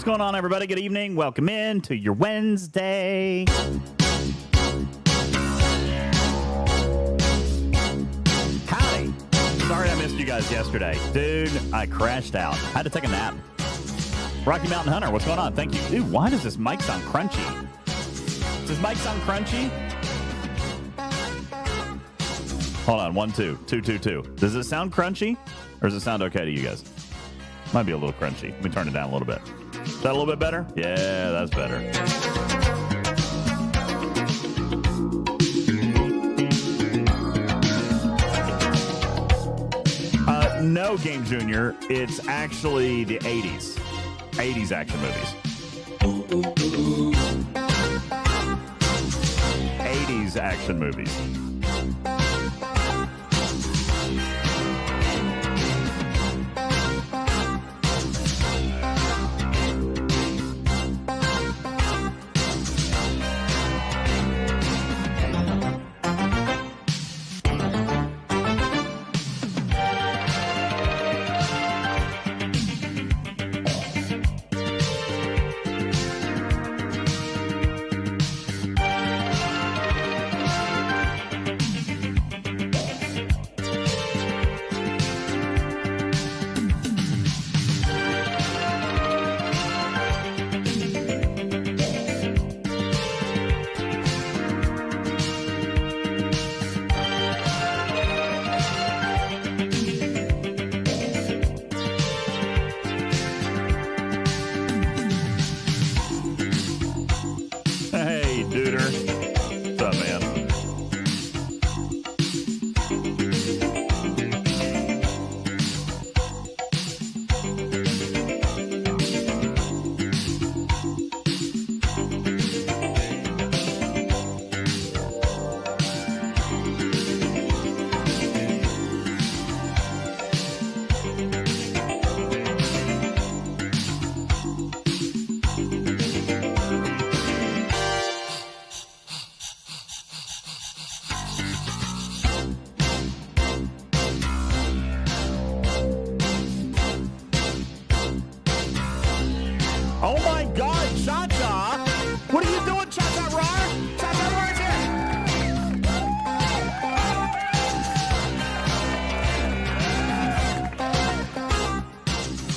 going on, everybody? Good evening. Welcome in to your Wednesday. Howdy. Sorry I missed you guys yesterday. Dude, I crashed out. I had to take a nap. Rocky Mountain Hunter, what's going on? Thank you. Dude, why does this mic sound crunchy? Does this mic sound crunchy? Hold on, 1, 2, 2, 2, 2. Does it sound crunchy? Or does it sound okay to you guys? Might be a little crunchy. Let me turn it down a little bit. Is that a little bit better? Yeah, that's better. No, Game Junior. It's actually the 80s. 80s action movies. 80s action movies.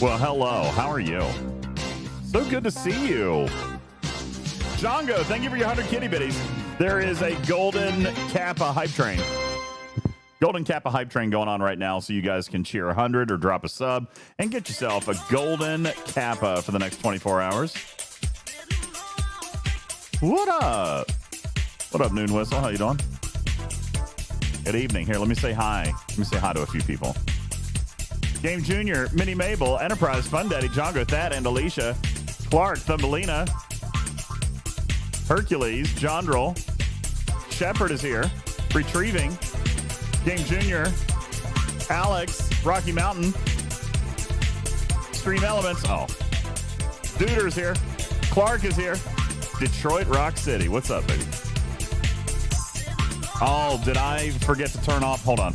Well, hello. How are you? So good to see you. Django, thank you for your 100 kitty bitties. There is a Golden Kappa hype train. Golden Kappa hype train going on right now, so you guys can cheer 100 or drop a sub and get yourself a Golden Kappa for the next 24 hours. What up? What up, Noon Whistle? How you doing? Good evening. Here, let me say hi. Let me say hi to a few people. Game Junior, Minnie Mabel, Enterprise, Fun Daddy, Django, Thad, and Alicia, Clark, Thumbelina, Hercules, Jondrel, Shepard is here, Retrieving, Game Junior, Alex, Rocky Mountain, Stream Elements, oh, Duder's here, Clark is here, Detroit Rock City, what's up, baby? Oh, did I forget to turn off? Hold on.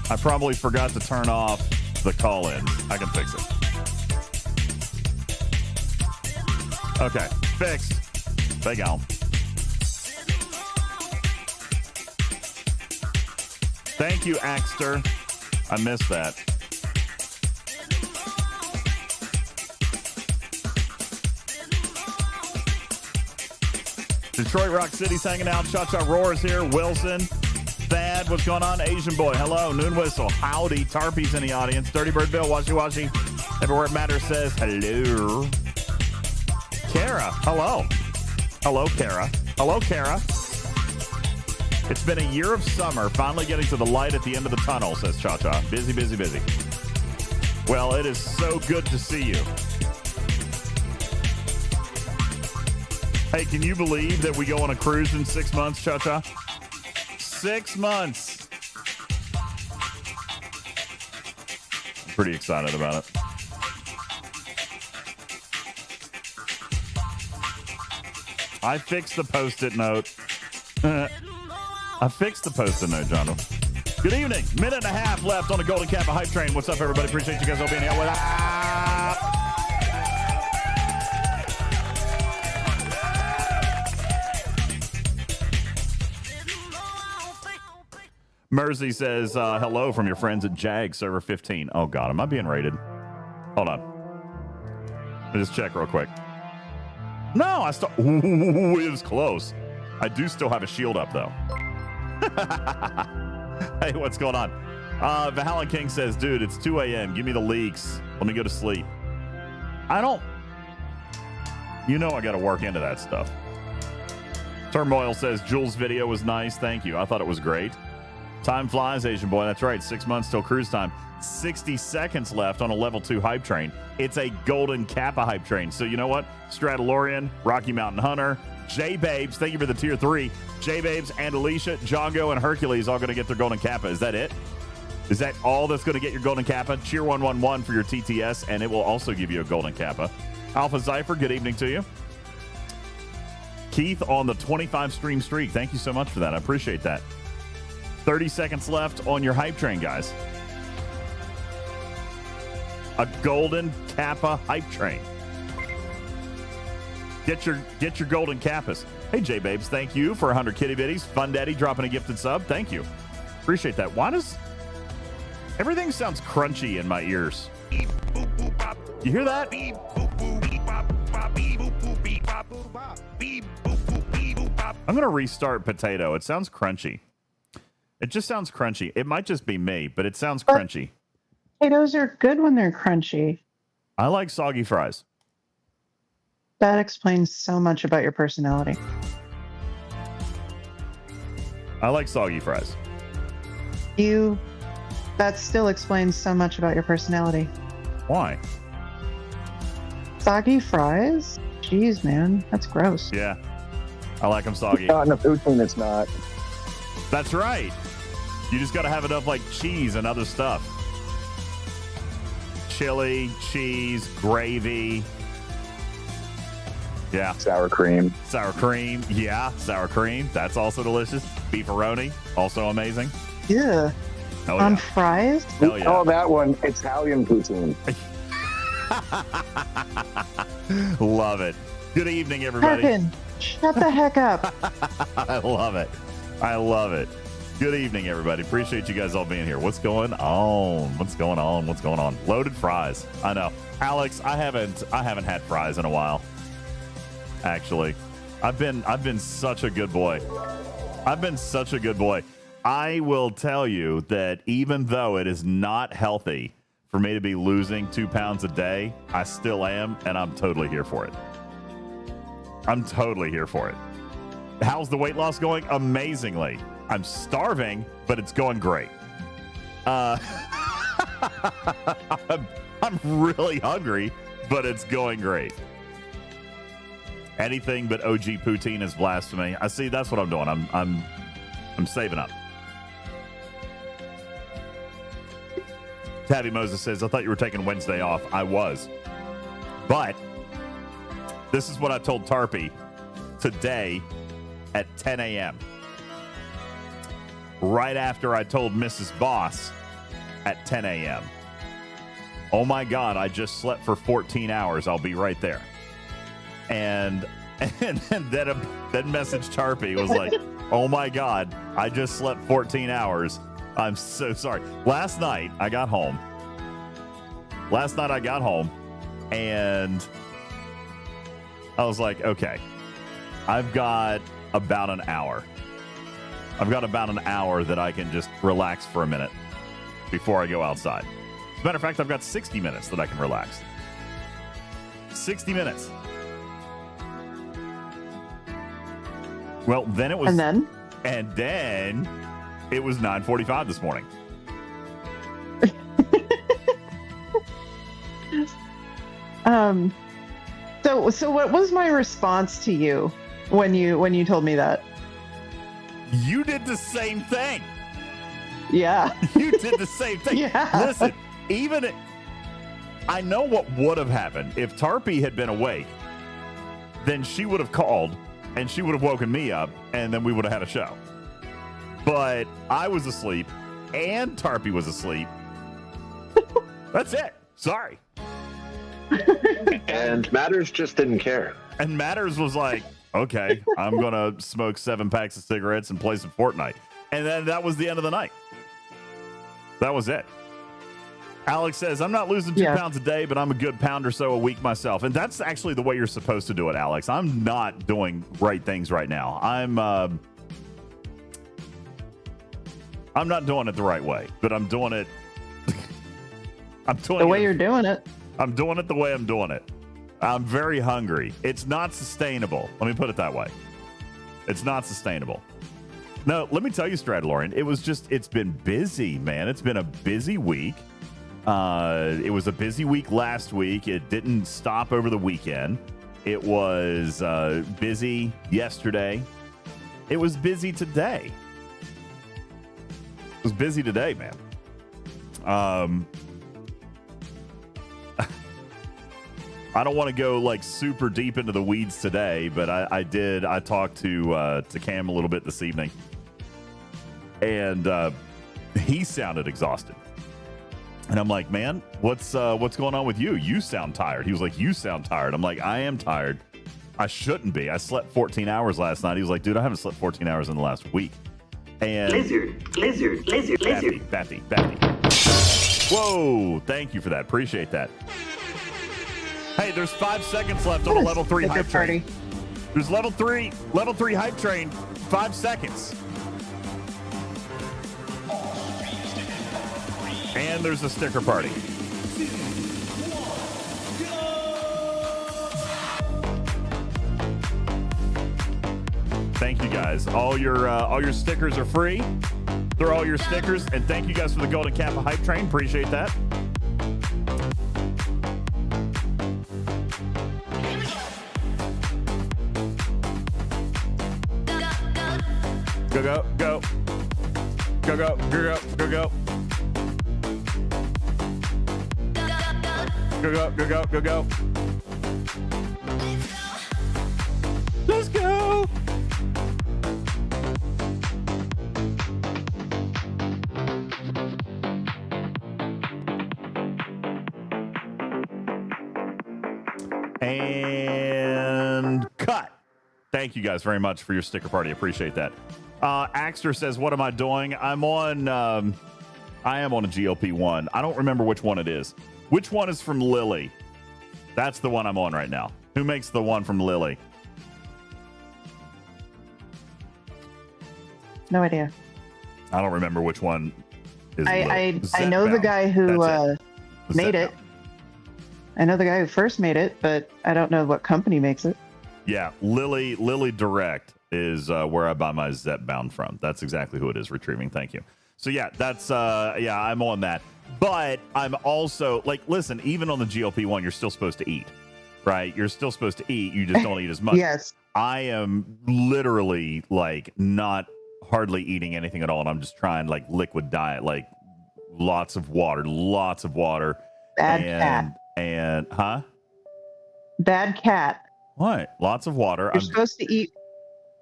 I probably forgot to turn off the call-in. I can fix it. Okay, fixed. They go. Thank you, Axter. I missed that. Detroit Rock City's hanging out. Cha-Cha Roar's here. Wilson. Thad, what's going on? Asian Boy, hello. Noon Whistle, howdy. Tarpy's in the audience. Dirty Bird Bill, Washy Washy. Everywhere It Matters says hello. Kara, hello. Hello, Kara. Hello, Kara. It's been a year of summer, finally getting to the light at the end of the tunnel, says Cha-Cha. Busy, busy, busy. Well, it is so good to see you. Hey, can you believe that we go on a cruise in 6 months, Cha-Cha? 6 months. I'm pretty excited about it. I fixed the post-it note. I fixed the post-it note, John. Good evening. Minute and a half left on the Golden Kappa hype train. What's up, everybody? Appreciate you guys all being here. What up? Mersey says, hello from your friends at Jag server 15. Oh, God. Am I being raided? Hold on. Let me just check real quick. No, I still... Ooh, it was close. I do still have a shield up, though. Hey, what's going on? Valhalla King says, dude, it's 2 a.m. Give me the leaks. Let me go to sleep. I don't... You know I got to work into that stuff. Turmoil says, Jules' video was nice. Thank you. I thought it was great. Time flies, Asian boy. That's right. 6 months till cruise time. 60 seconds left on a level 2 hype train. It's a golden Kappa hype train. So you know what? Stradalorian, Rocky Mountain Hunter, J-Babes, thank you for the tier 3. J-Babes and Alicia, Django, and Hercules all going to get their golden Kappa. Is that it? Is that all that's going to get your golden Kappa? Cheer 111 for your TTS, and it will also give you a golden Kappa. Alpha Zypher, good evening to you. Keith on the 25 stream streak. Thank you so much for that. I appreciate that. 30 seconds left on your hype train, guys. A golden Kappa hype train. Get your golden Kappas. Hey, J-Babes, thank you for 100 kitty bitties. Fun Daddy dropping a gifted sub. Thank you. Appreciate that. Why does... Everything sounds crunchy in my ears. You hear that? I'm going to restart Potato. It sounds crunchy. It just sounds crunchy. It might just be me, but it sounds crunchy. Potatoes are good when they're crunchy. I like soggy fries. That explains so much about your personality. I like soggy fries. That still explains so much about your personality. Why? Soggy fries? Jeez, man. That's gross. Yeah. I like them soggy. Not in a Poutine, it's not. That's right. You just got to have enough like cheese and other stuff. Chili, cheese, gravy. Yeah. Sour cream. Sour cream. Yeah. Sour cream. That's also delicious. Beefaroni. Also amazing. Yeah. Oh, On yeah. fries? We call that one Italian Poutine. Love it. Good evening, everybody. Harkin, shut the heck up. I love it. I love it. Good evening, everybody. Appreciate you guys all being here. What's going on? What's going on? What's going on? Loaded fries. I know. Alex, I haven't had fries in a while. Actually. I've been such a good boy. I've been such a good boy. I will tell you that even though it is not healthy for me to be losing 2 pounds a day, I still am, and I'm totally here for it. I'm totally here for it. How's the weight loss going? Amazingly. I'm starving, but it's going great. I'm really hungry, but it's going great. Anything but OG Poutine is blasphemy. I see. That's what I'm doing. I'm saving up. Tabby Moses says, I thought you were taking Wednesday off. I was. But this is what I told Tarpy today at 10 a.m. Right after I told Mrs. Boss at 10 a.m. Oh my God, I just slept for 14 hours. I'll be right there. And that message Tarpy was like, oh my God, I just slept 14 hours. I'm so sorry. Last night I got home and I was like, okay, I've got about an hour. That I can just relax for a minute before I go outside. As a matter of fact, I've got 60 minutes that I can relax. 60 minutes. Well, then it was... And then it was 9:45 this morning. So what was my response to you when you told me that? You did the same thing. Yeah. You did the same thing. Yeah. Listen, I know what would have happened if Tarpy had been awake. Then she would have called and she would have woken me up and then we would have had a show. But I was asleep and Tarpy was asleep. That's it. Sorry. And Matters just didn't care. And Matters was like, okay, I'm going to smoke 7 packs of cigarettes and play some Fortnite. And then that was the end of the night. That was it. Alex says, I'm not losing 2 pounds a day, but I'm a good pound or so a week myself. And that's actually the way you're supposed to do it, Alex. I'm not doing right things right now. I'm not doing it the right way, but I'm doing it. I'm doing the way you're doing it. I'm doing it the way I'm doing it. I'm very hungry. It's not sustainable. Let me put it that way. It's not sustainable. No, let me tell you, Stradlorian, it's been busy, man. It's been a busy week. It was a busy week last week. It didn't stop over the weekend. It was busy yesterday. It was busy today. It was busy today, man. I don't want to go like super deep into the weeds today, but I talked to Cam a little bit this evening, and he sounded exhausted. And I'm like, man, what's going on with you? You sound tired. He was like, you sound tired. I'm like, I am tired. I shouldn't be. I slept 14 hours last night. He was like, dude, I haven't slept 14 hours in the last week. And lizard. Batty. Whoa, thank you for that. Appreciate that. Hey, there's 5 seconds left on a level 3 hype train. There's level 3 hype train. 5 seconds. And there's a sticker party. Thank you guys. All your stickers are free. Throw all your stickers, and thank you guys for the Golden Kappa hype train. Appreciate that. Go. Go. Let's go. And cut. Thank you guys very much for your sticker party. Appreciate that. Axter says, what am I doing? I am on a GLP-1. I don't remember which one it is. Which one is from Lily? That's the one I'm on right now. Who makes the one from Lily? No idea. I don't remember which one is I know the guy who made it. I know the guy who first made it, but I don't know what company makes it. Yeah, Lily Direct is where I buy my Zep Bound from. That's exactly who it is. Retrieving. Thank you. So yeah, that's I'm on that. But I'm also like, listen, even on the GLP-1, you're still supposed to eat, right? You're still supposed to eat. You just don't eat as much. Yes. I am literally like not hardly eating anything at all, and I'm just trying like liquid diet, like lots of water. Bad cat. And Bad cat. What? Lots of water. You're supposed to eat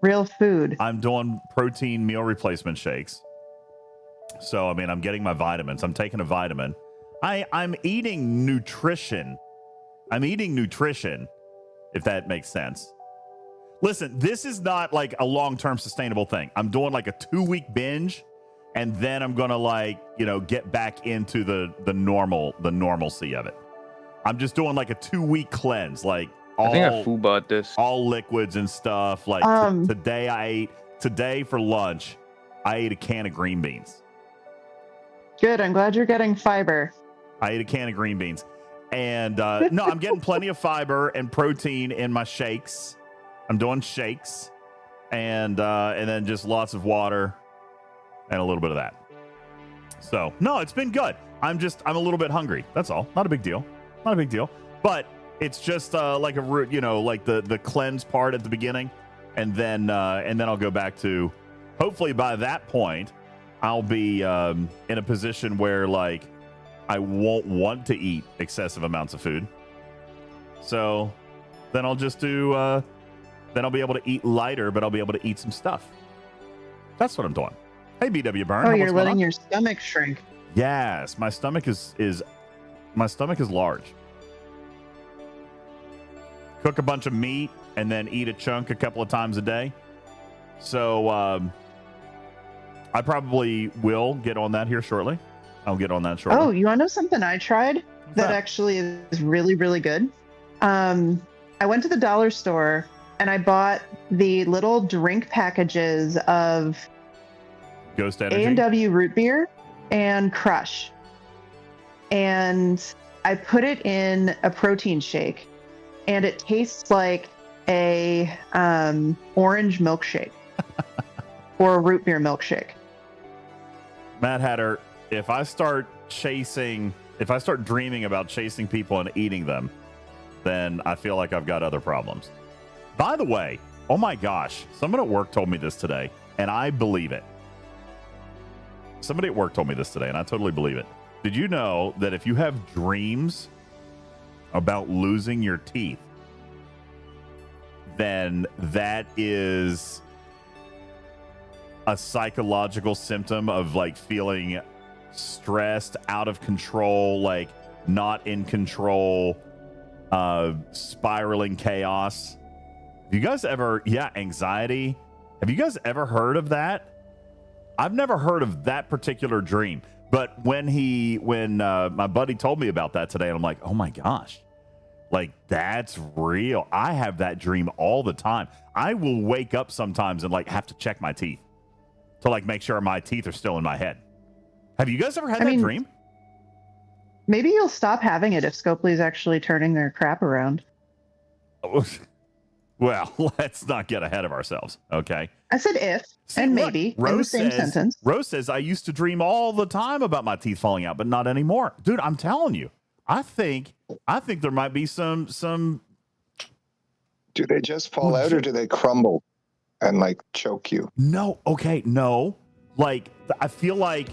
real food. I'm doing protein meal replacement shakes. So, I mean, I'm getting my vitamins. I'm taking a vitamin. I'm eating nutrition. If that makes sense. Listen, this is not like a long-term sustainable thing. I'm doing like a 2-week binge, and then I'm going to like, get back into the normalcy of it. I'm just doing like a 2-week cleanse, like I think I food bought this. All liquids and stuff. Like today for lunch, I ate a can of green beans. Good. I'm glad you're getting fiber. I ate a can of green beans. And no, I'm getting plenty of fiber and protein in my shakes. I'm doing shakes and then just lots of water and a little bit of that. So no, it's been good. I'm a little bit hungry. That's all. Not a big deal. But it's just like a root, like the cleanse part at the beginning, and then I'll go back to. Hopefully by that point, I'll be in a position where like I won't want to eat excessive amounts of food. So then I'll just do. Then I'll be able to eat lighter, but I'll be able to eat some stuff. That's what I'm doing. Hey, BW Burn. Oh, you're letting your stomach shrink. Yes, my stomach is large. Cook a bunch of meat and then eat a chunk a couple of times a day. So I probably will get on that here shortly. I'll get on that shortly. Oh, you want to know something I tried What's that that? actually is really, really good? I went to the dollar store and I bought the little drink packages of Ghost Energy. A&W root beer and Crush. And I put it in a protein shake and it tastes like a orange milkshake or a root beer milkshake. Mad Hatter, if I start dreaming about chasing people and eating them, then I feel like I've got other problems. By the way, oh my gosh, someone at work told me this today, and I believe it. Somebody at work told me this today, and I totally believe it. Did you know that if you have dreams about losing your teeth, then that is a psychological symptom of like feeling stressed, out of control, like not in control, spiraling chaos? Have you guys ever, anxiety? Have you guys ever heard of that? I've never heard of that particular dream, but when my buddy told me about that today, and I'm like, oh my gosh, like that's real. I have that dream all the time. I will wake up sometimes and like have to check my teeth to like make sure my teeth are still in my head. Have you guys ever had that dream? Maybe you'll stop having it if Scopely's actually turning their crap around. Well, let's not get ahead of ourselves, okay? I said if, and look, maybe in the same sentence. Rose says, I used to dream all the time about my teeth falling out, but not anymore. Dude, I'm telling you, I think there might be some. Do they just fall out or do they crumble and like choke you? No, okay, no. Like, I feel like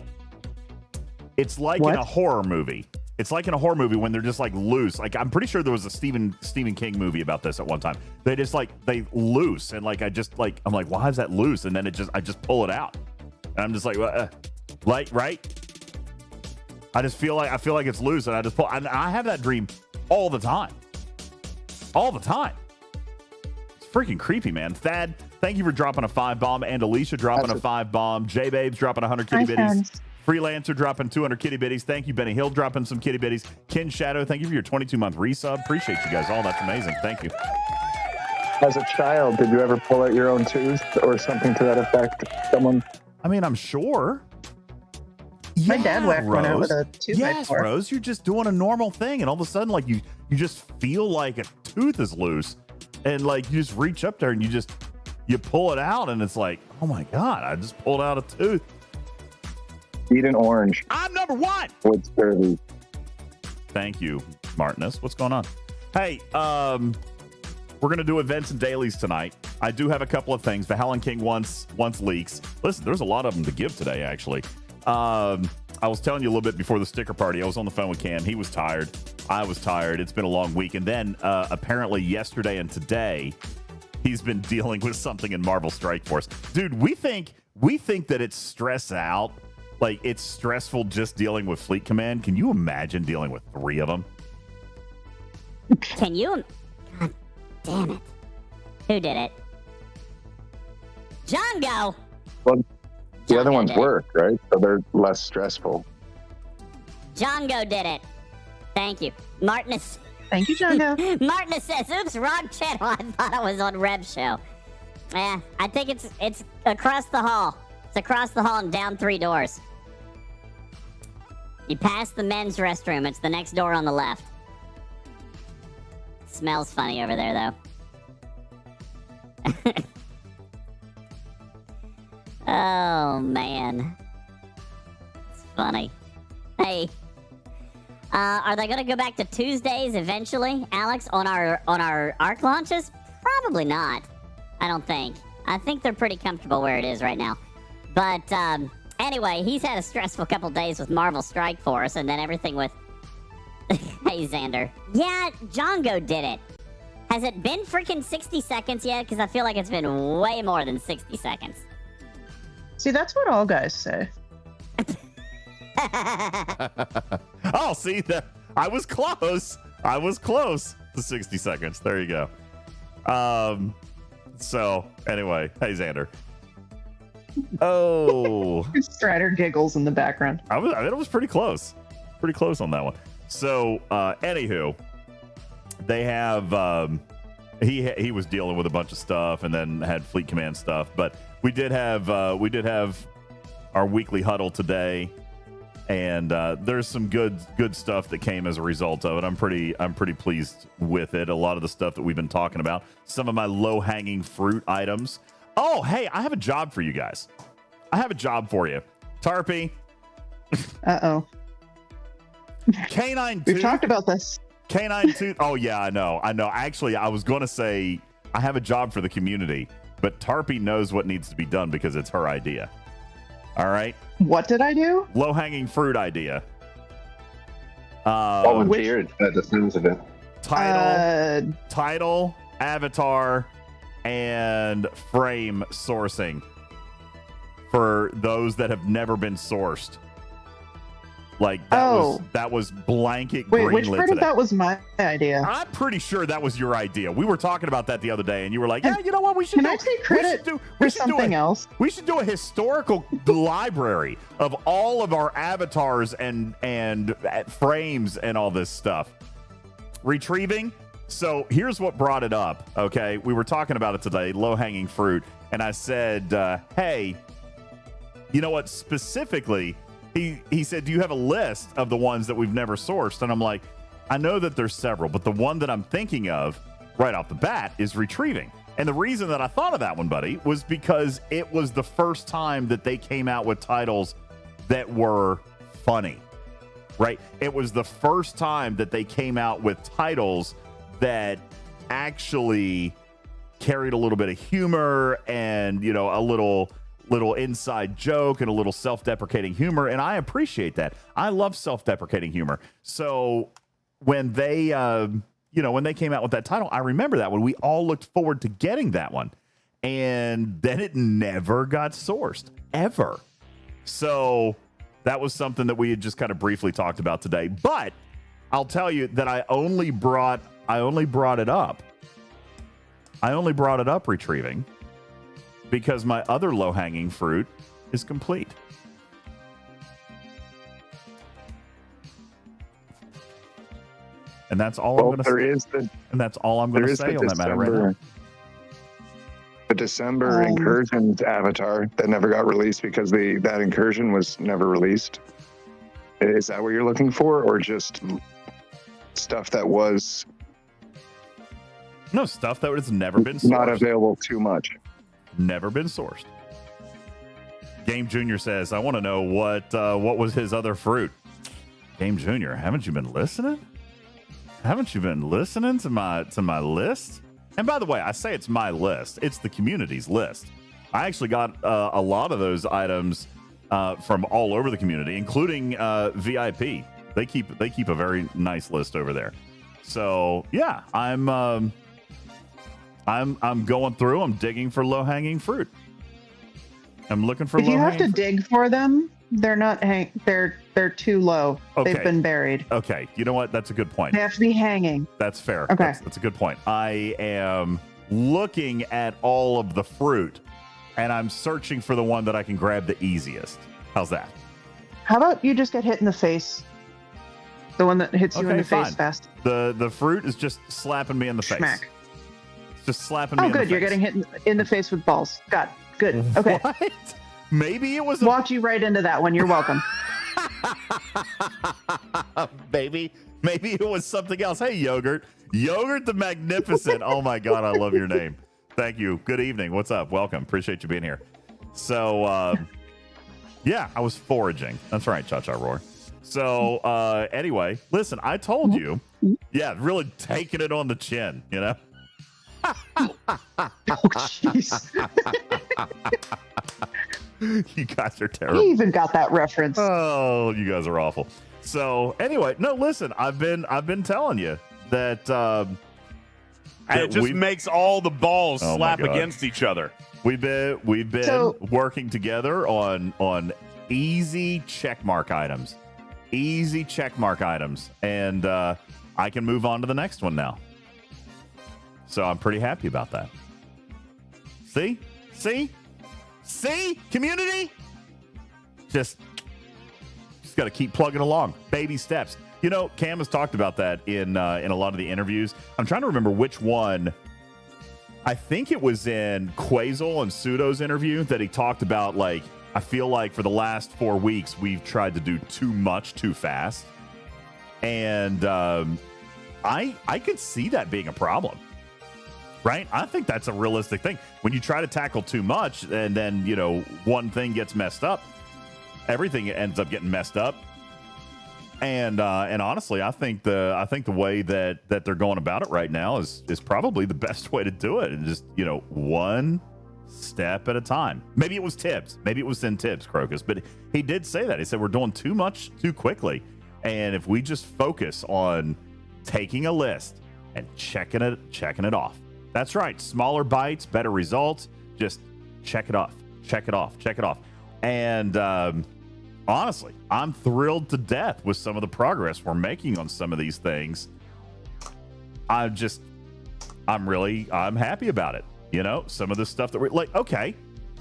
it's like in a horror movie. It's like in a horror movie when they're just like loose. Like I'm pretty sure there was a Stephen King movie about this at one time. They just like they loose and like I'm like, why is that loose? And then I just pull it out, and I'm just like, right? I feel like it's loose, and I just pull. And I have that dream all the time. It's freaking creepy, man. Thad, thank you for dropping a 5-bomb, and Alicia dropping a 5-bomb. J Babes dropping 100 kitty bitties. Freelancer dropping 200 kitty bitties. Thank you, Benny Hill, dropping some kitty bitties. Ken Shadow, thank you for your 22-month resub. Appreciate you guys all. That's amazing. Thank you. As a child, did you ever pull out your own tooth or something to that effect? Someone? I mean, I'm sure. My dad whacked one out with a 2x4. Yes, Rose, you're just doing a normal thing, and all of a sudden, like you just feel like a tooth is loose, and like you just reach up there and you pull it out, and it's like, oh my god, I just pulled out a tooth. Eat an orange. I'm number one. With scurvy. Thank you, Martinez. What's going on? Hey, we're going to do events and dailies tonight. I do have a couple of things. The Helen King wants leaks. Listen, there's a lot of them to give today, actually. I was telling you a little bit before the sticker party. I was on the phone with Cam. He was tired. I was tired. It's been a long week. And then apparently yesterday and today, he's been dealing with something in Marvel Strike Force. Dude, we think that it's stress out. Like, it's stressful just dealing with Fleet Command. Can you imagine dealing with 3 of them? Can you? God damn it. Who did it? Django! Well, the other Django ones did it. work, right? So they're less stressful. Django did it. Thank you. Martinez. Thank you, Django. Martinez says, oops, wrong channel. I thought I was on Reb Show. I think it's across the hall. It's across the hall and down 3 doors. You pass the men's restroom. It's the next door on the left. Smells funny over there, though. Oh, man. It's funny. Hey. Are they going to go back to Tuesdays eventually, Alex, on our ARC launches? Probably not. I don't think. I think they're pretty comfortable where it is right now. But anyway, he's had a stressful couple days with Marvel Strike Force, and then everything with... Hey, Xander. Yeah, Django did it. Has it been freaking 60 seconds yet? Because I feel like it's been way more than 60 seconds. See, that's what all guys say. Oh, see, that I was close. To 60 seconds. There you go. So, anyway, hey, Xander. Oh, Strider giggles in the background. I mean, it was pretty close. Pretty close on that one. So, anywho, they have he was dealing with a bunch of stuff and then had Fleet Command stuff, but we did have our weekly huddle today, and there's some good stuff that came as a result of it. I'm pretty pleased with it. A lot of the stuff that we've been talking about, some of my low-hanging fruit items. Oh, hey, I have a job for you guys. I have a job for you. Tarpy. Uh-oh. Canine We've Tooth. talked about this. Canine Tooth. Oh, yeah, I know. Actually, I was going to say I have a job for the community, but Tarpy knows what needs to be done because it's her idea. All right? What did I do? Low-hanging fruit idea. Volunteered at the sounds of it. Title, avatar, and frame sourcing for those that have never been sourced. Like that was blanket greenlit. Wait, which part today. of that was my idea? I'm pretty sure that was your idea. We were talking about that the other day, and you were like, "Yeah, you know what? We should." Can I take credit for something else? We should do a historical library of all of our avatars and frames and all this stuff. Retrieving. So here's what brought it up. Okay, we were talking about it today, low-hanging fruit, and I said, "Hey, you know what? Specifically." He said, do you have a list of the ones that we've never sourced? And I'm like, I know that there's several, but the one that I'm thinking of right off the bat is retrieving. And the reason that I thought of that one, buddy, was because it was the first time that they came out with titles that were funny, right? It was the first time that they came out with titles that actually carried a little bit of humor and, you know, a little inside joke and a little self-deprecating humor, and I appreciate that. I love self-deprecating humor. So when they when they came out with that title, I remember that when we all looked forward to getting that one, and then it never got sourced ever. So that was something that we had just kind of briefly talked about today. But I'll tell you that I only brought it up retrieving because my other low-hanging fruit is complete. And that's all I'm going to say. And that's all I'm going to say on that matter right now. The December Incursions avatar that never got released because that incursion was never released. Is that what you're looking for, or just stuff that was... No, stuff that has never been sourced. Not available too much. Never been sourced. Game Junior says, I want to know what was his other fruit. Game Junior, haven't you been listening? Haven't you been listening to my list? And by the way, I say it's my list. It's the community's list. I actually got a lot of those items from all over the community, including VIP. They keep a very nice list over there. So yeah, I'm going through. I'm digging for low-hanging fruit. I'm looking for. If you have to dig for them, they're not they're too low. Okay. They've been buried. Okay, you know what? That's a good point. They have to be hanging. That's fair. Okay, that's a good point. I am looking at all of the fruit, and I'm searching for the one that I can grab the easiest. How's that? How about you just get hit in the face? The one that hits you in the face fast. The fruit is just slapping me in the face. Smack. Just slapping me in the face. Oh, good. You're getting hit in the face with balls. Got it. Good. Okay. What? Maybe it was... Walked you right into that one. You're welcome. Maybe it was something else. Hey, Yogurt the Magnificent. Oh, my God. I love your name. Thank you. Good evening. What's up? Welcome. Appreciate you being here. So, yeah, I was foraging. That's right, Cha-Cha Roar. So, anyway, listen, I told you. Yeah, really taking it on the chin, you know? Oh, jeez. You guys are terrible. You even got that reference. Oh, you guys are awful. So anyway, no, listen, I've been telling you that it just makes all the balls slap against each other. We've been working together on easy checkmark items. And I can move on to the next one now. So I'm pretty happy about that. See? See, community? Just got to keep plugging along. Baby steps. You know, Cam has talked about that in a lot of the interviews. I'm trying to remember which one. I think it was in Quasel and Pseudo's interview that he talked about, like, I feel like for the last 4 weeks, we've tried to do too much too fast. And I could see that being a problem, right? I think that's a realistic thing. When you try to tackle too much and then, you know, one thing gets messed up, everything ends up getting messed up. And honestly, I think the way that they're going about it right now is probably the best way to do it. And just, you know, one step at a time. Maybe it was Tibbs. Maybe it was in Tibbs, Crocus. But he did say that. He said we're doing too much too quickly. And if we just focus on taking a list and checking it off. That's right. Smaller bites, better results. Just check it off. Check it off. Check it off. And honestly, I'm thrilled to death with some of the progress we're making on some of these things. I'm happy about it. You know, some of the stuff that we're like, okay,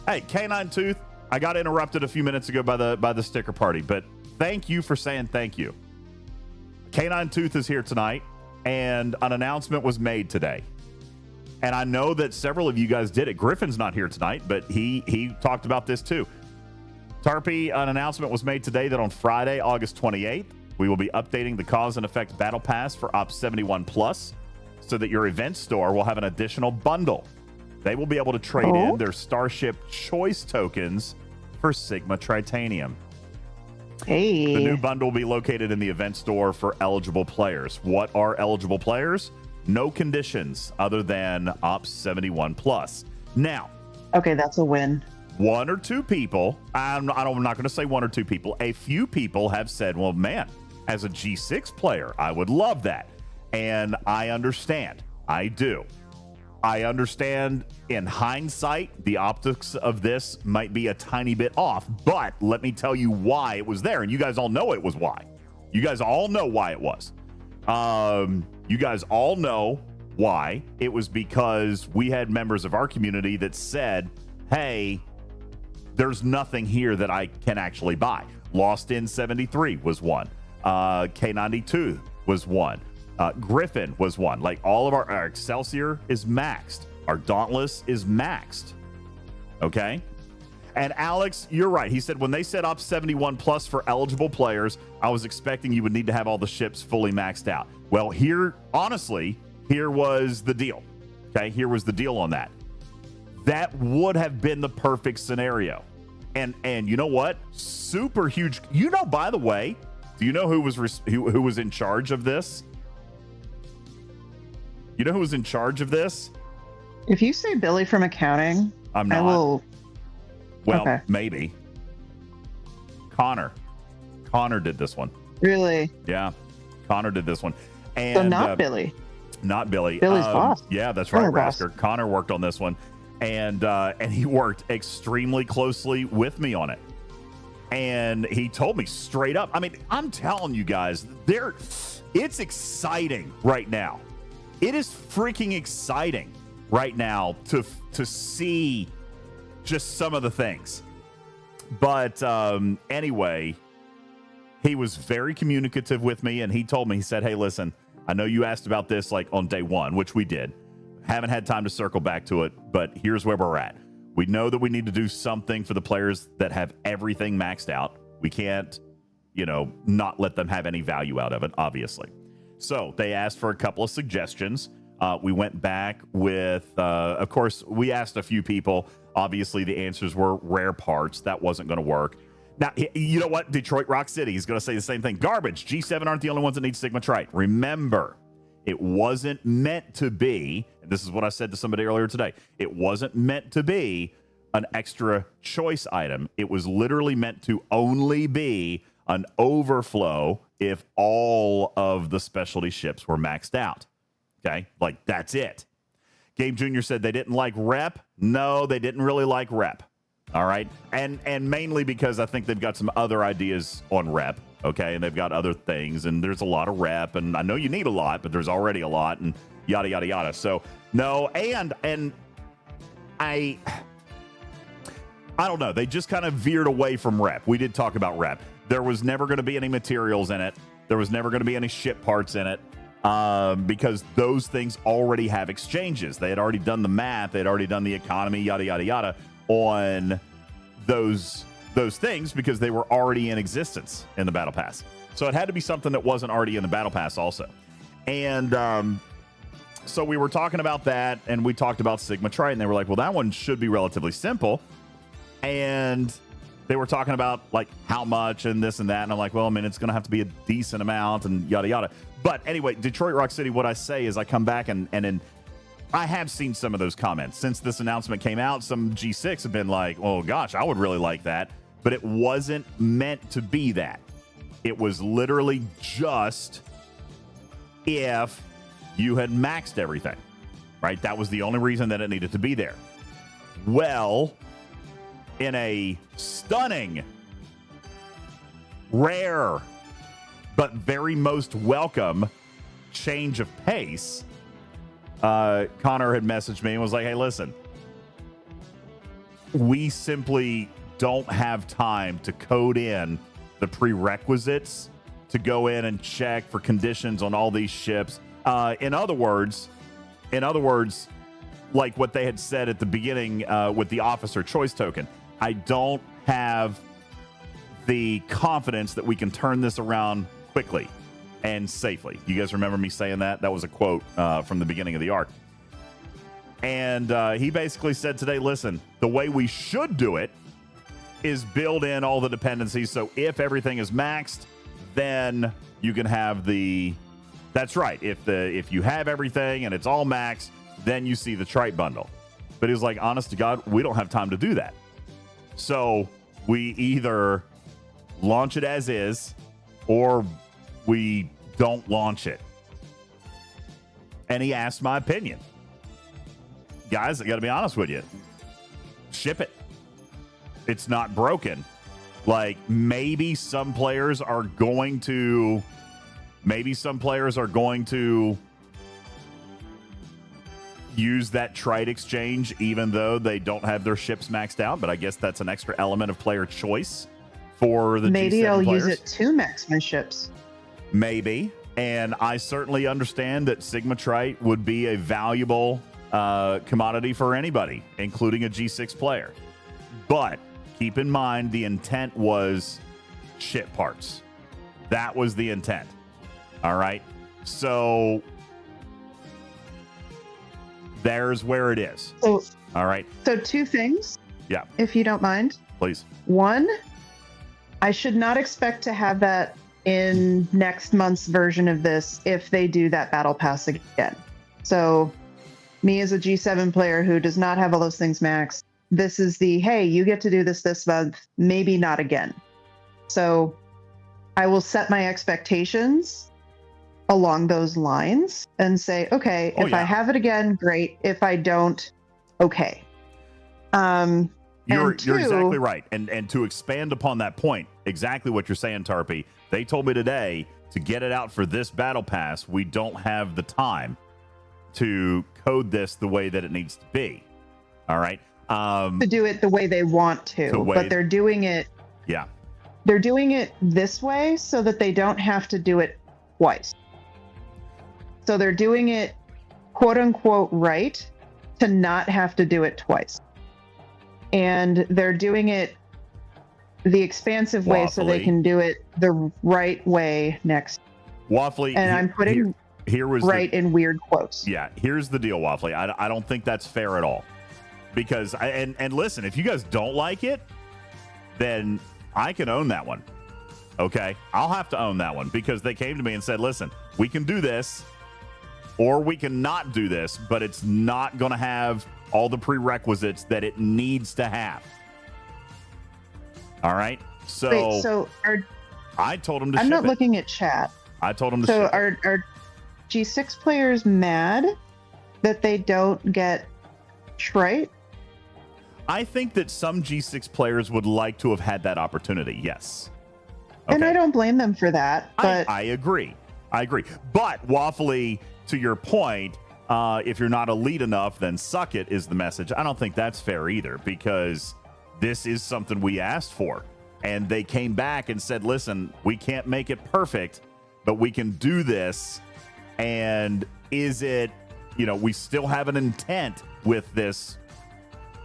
hey, Canine Tooth, I got interrupted a few minutes ago by the sticker party, but thank you for saying thank you. Canine Tooth is here tonight, and an announcement was made today. And I know that several of you guys did it. Griffin's not here tonight, but he talked about this too. Tarpy, an announcement was made today that on Friday, August 28th, we will be updating the Cause and Effect Battle Pass for Ops 71 Plus so that your event store will have an additional bundle. They will be able to trade in their Starship Choice tokens for Sigma Tritanium. Hey. The new bundle will be located in the event store for eligible players. What are eligible players? No conditions other than Ops 71 Plus. Now. Okay, that's a win. One or two people, I'm not going to say one or two people, a few people have said, well, man, as a G6 player, I would love that. And I understand. I do. I understand in hindsight, the optics of this might be a tiny bit off, but let me tell you why it was there. And you guys all know it was why. You guys all know why it was. You guys all know why. It was because we had members of our community that said, hey, there's nothing here that I can actually buy. Lost in 73 was one. K92 was one. Griffin was one. Like all of our Excelsior is maxed. Our Dauntless is maxed. Okay? And Alex, you're right. He said when they set up 71 plus for eligible players, I was expecting you would need to have all the ships fully maxed out. Well, here was the deal. Okay? Here was the deal on that. That would have been the perfect scenario. And you know what? Super huge. You know, by the way, do you know who was in charge of this? You know who was in charge of this? If you say Billy from accounting, I'm not. I will. Well, okay. Maybe. Connor did this one. Really? Yeah. Connor did this one. And so not Billy. Not Billy. Billy's boss. Yeah, that's right, Rasker. Connor worked on this one. And he worked extremely closely with me on it. And he told me straight up. I mean, I'm telling you guys, it's exciting right now. It is freaking exciting right now to see just some of the things. But anyway, he was very communicative with me, and he told me, he said, hey, listen, I know you asked about this like on day one, which we did. Haven't had time to circle back to it, but here's where we're at. We know that we need to do something for the players that have everything maxed out. We can't, not let them have any value out of it, obviously. So they asked for a couple of suggestions. We went back with, of course, we asked a few people. Obviously, the answers were rare parts. That wasn't going to work. Now, you know what? Detroit Rock City is going to say the same thing. Garbage. G7 aren't the only ones that need Sigma Trite. Remember, it wasn't meant to be, and this is what I said to somebody earlier today, it wasn't meant to be an extra choice item. It was literally meant to only be an overflow if all of the specialty ships were maxed out. Okay? Like, that's it. Gabe Jr. said they didn't like rep. No, they didn't really like rep. All right? And mainly because I think they've got some other ideas on rep. Okay? And they've got other things, and there's a lot of rep, and I know you need a lot, but there's already a lot, and yada, yada, yada. So, no, and I I don't know. They just kind of veered away from rep. We did talk about rep. There was never going to be any materials in it. There was never going to be any ship parts in it because those things already have exchanges. They had already done the math. They had already done the economy, yada, yada, yada, on those things because they were already in existence in the Battle Pass. So it had to be something that wasn't already in the Battle Pass also. And so we were talking about that, and we talked about Sigma Triton. They were like, well, that one should be relatively simple. And they were talking about, like, how much and this and that. And I'm like, well, I mean, it's going to have to be a decent amount and yada, yada. But anyway, Detroit Rock City, what I say is I come back and I have seen some of those comments. Since this announcement came out, some G6 have been like, oh, gosh, I would really like that. But it wasn't meant to be that. It was literally just if you had maxed everything, right? That was the only reason that it needed to be there. Well, in a stunning, rare, but very most welcome change of pace, Connor had messaged me and was like, hey, listen, we simply don't have time to code in the prerequisites to go in and check for conditions on all these ships. In other words, like what they had said at the beginning with the officer choice token, I don't have the confidence that we can turn this around quickly and safely. You guys remember me saying that? That was a quote from the beginning of the arc. And he basically said today, listen, the way we should do it is build in all the dependencies. So if everything is maxed, then you can have the... That's right. If you have everything and it's all maxed, then you see the trite bundle. But he was like, honest to God, we don't have time to do that. So we either launch it as is or we don't launch it. And he asked my opinion. Guys, I got to be honest with you. Ship it. It's not broken. Like, maybe some players are going to use that trite exchange even though they don't have their ships maxed out, but I guess that's an extra element of player choice for the maybe G7 I'll players. use it to max my ships. Maybe. And I certainly understand that Sigma Trite would be a valuable commodity for anybody, including a G6 player. But keep in mind, the intent was ship parts. That was the intent. All right. So there's where it is. So, all right. So two things. Yeah. If you don't mind. Please. One, I should not expect to have that in next month's version of this if they do that battle pass again. So me as a G7 player who does not have all those things maxed, this is the, hey, you get to do this month, maybe not again. So I will set my expectations along those lines and say, okay, if I have it again, great. If I don't, okay. You're exactly right. And to expand upon that point, exactly what you're saying, Tarpy, they told me today to get it out for this battle pass, we don't have the time to code this the way that it needs to be. All right. To do it the way they want to, but they're doing it. Yeah. They're doing it this way so that they don't have to do it twice. So they're doing it quote unquote right to not have to do it twice. And they're doing it the expansive way so they can do it the right way next. Waffly. And I'm putting here was right in weird quotes. Yeah, here's the deal, Waffly. I don't think that's fair at all. Because, and listen, if you guys don't like it, then I can own that one. Okay? I'll have to own that one because they came to me and said, listen, we can do this or we can not do this, but it's not going to have all the prerequisites that it needs to have. All right? So, wait, so I told them to I'm ship not it. looking at chat. I told them to so ship it. are G6 players mad that they don't get trite? I think that some G6 players would like to have had that opportunity. Yes. Okay. And I don't blame them for that. But I agree. But Waffly, to your point, if you're not elite enough, then suck it is the message. I don't think that's fair either because this is something we asked for. And they came back and said, listen, we can't make it perfect, but we can do this. And is it, we still have an intent with this,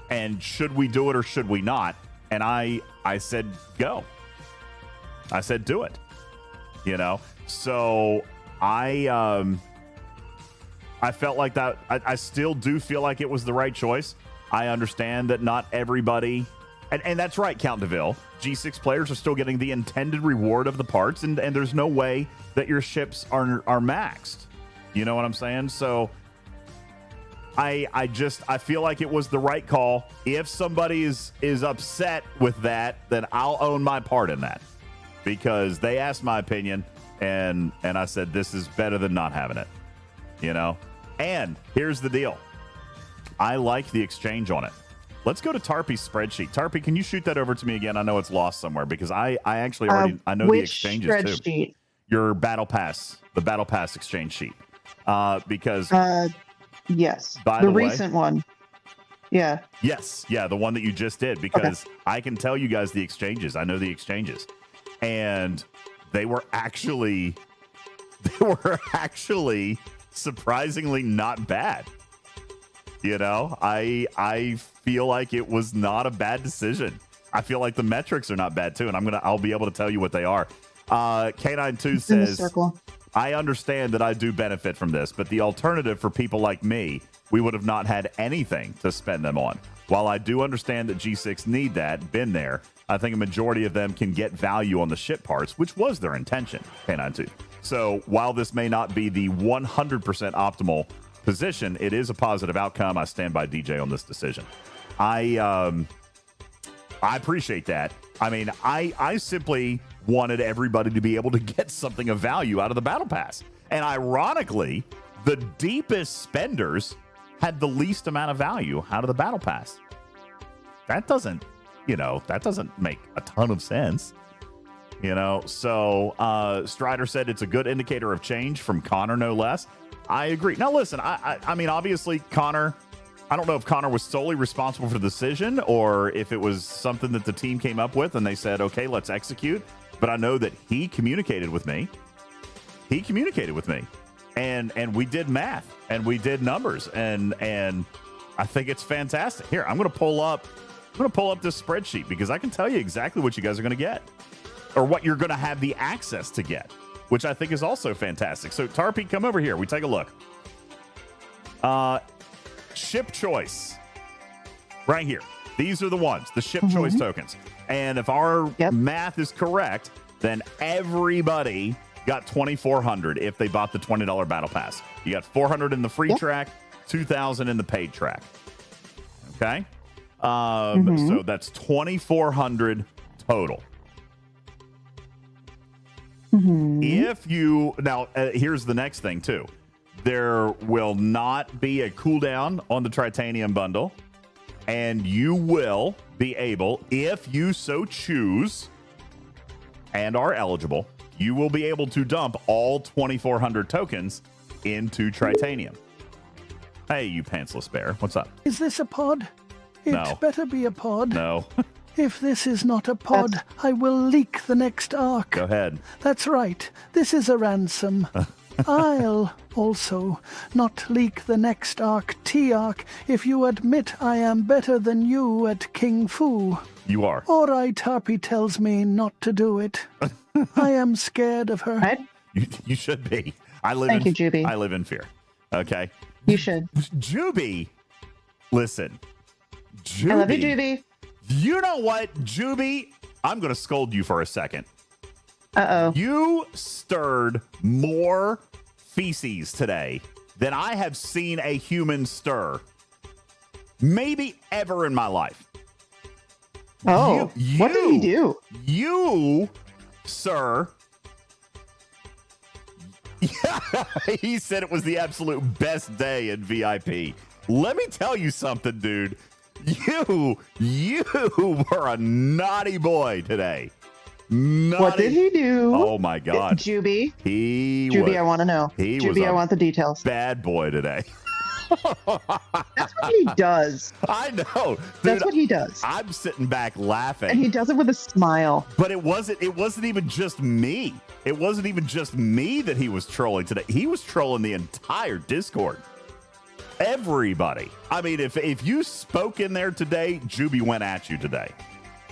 and should we do it or should we not? And I said, go. I said, do it. So I felt like that. I still do feel like it was the right choice. I understand that not everybody, and that's right, Count DeVille, G6 players are still getting the intended reward of the parts, and there's no way that your ships are maxed. You know what I'm saying? So I feel like it was the right call. If somebody is upset with that, then I'll own my part in that, because they asked my opinion, and I said this is better than not having it. And here's the deal. I like the exchange on it. Let's go to Tarpy's spreadsheet. Tarpy, can you shoot that over to me again? I know it's lost somewhere, because I actually already I know the exchanges too. Which spreadsheet? Your battle pass, the battle pass exchange sheet. Because yes, by the the way, recent one. Yeah. Yes, yeah, the one that you just did, because I can tell you guys the exchanges. I know the exchanges, and they were actually surprisingly not bad. I feel like it was not a bad decision. I feel like the metrics are not bad too, and I'll be able to tell you what they are. K92 says, I understand that I do benefit from this, but the alternative for people like me, we would have not had anything to spend them on. While I do understand that G6 need that, been there, I think a majority of them can get value on the ship parts, which was their intention, K92. So while this may not be the 100% optimal position, it is a positive outcome. I stand by DJ on this decision. I appreciate that. I mean, I simply wanted everybody to be able to get something of value out of the battle pass. And ironically, the deepest spenders had the least amount of value out of the battle pass. That doesn't make a ton of sense. So Strider said it's a good indicator of change from Connor, no less. I agree. Now, listen, I mean, obviously, Connor, I don't know if Connor was solely responsible for the decision or if it was something that the team came up with and they said, okay, let's execute. But I know that he communicated with me. And we did math and we did numbers. And I think it's fantastic. Here, I'm going to pull up this spreadsheet, because I can tell you exactly what you guys are going to get, or what you're going to have the access to get, which I think is also fantastic. So Tarpy, come over here. We take a look. Ship choice right here. These are the ones, the ship choice tokens. And if our math is correct, then everybody got 2,400 if they bought the $20 battle pass. You got 400 in the free track, 2,000 in the paid track. Okay. So that's 2,400 total. If you now, here's the next thing too. There will not be a cooldown on the Tritanium bundle, and you will be able, if you so choose and are eligible, you will be able to dump all 2,400 tokens into Tritanium. Hey, you pantsless bear, what's up? Is this a pod? It better be a pod. No. If this is not a pod, I will leak the next arc. Go ahead. That's right. This is a ransom. I'll also not leak the next arc, T-arc, if you admit I am better than you at King Fu. You are. All right, Tarpy tells me not to do it. I am scared of her. Right? You should be. Thank you, Juby. I live in fear. Okay. You should. Juby, listen. Juby, I love you, Juby. You know what, Juby? I'm going to scold you for a second. Uh-oh. You stirred more feces today than I have seen a human stir, maybe ever in my life. Oh, what did he do? You, sir. Yeah, he said it was the absolute best day in VIP. Let me tell you something, dude. You were a naughty boy today. Naughty. What did he do? Oh my God, Juby. Juby, I want to know. Juby, I want the details. Bad boy today. That's what he does. I know. Dude, That's what he does. I'm sitting back laughing. And he does it with a smile. But it wasn't even just me. It wasn't even just me that he was trolling today. He was trolling the entire Discord. Everybody. I mean, if you spoke in there today, Juby went at you today.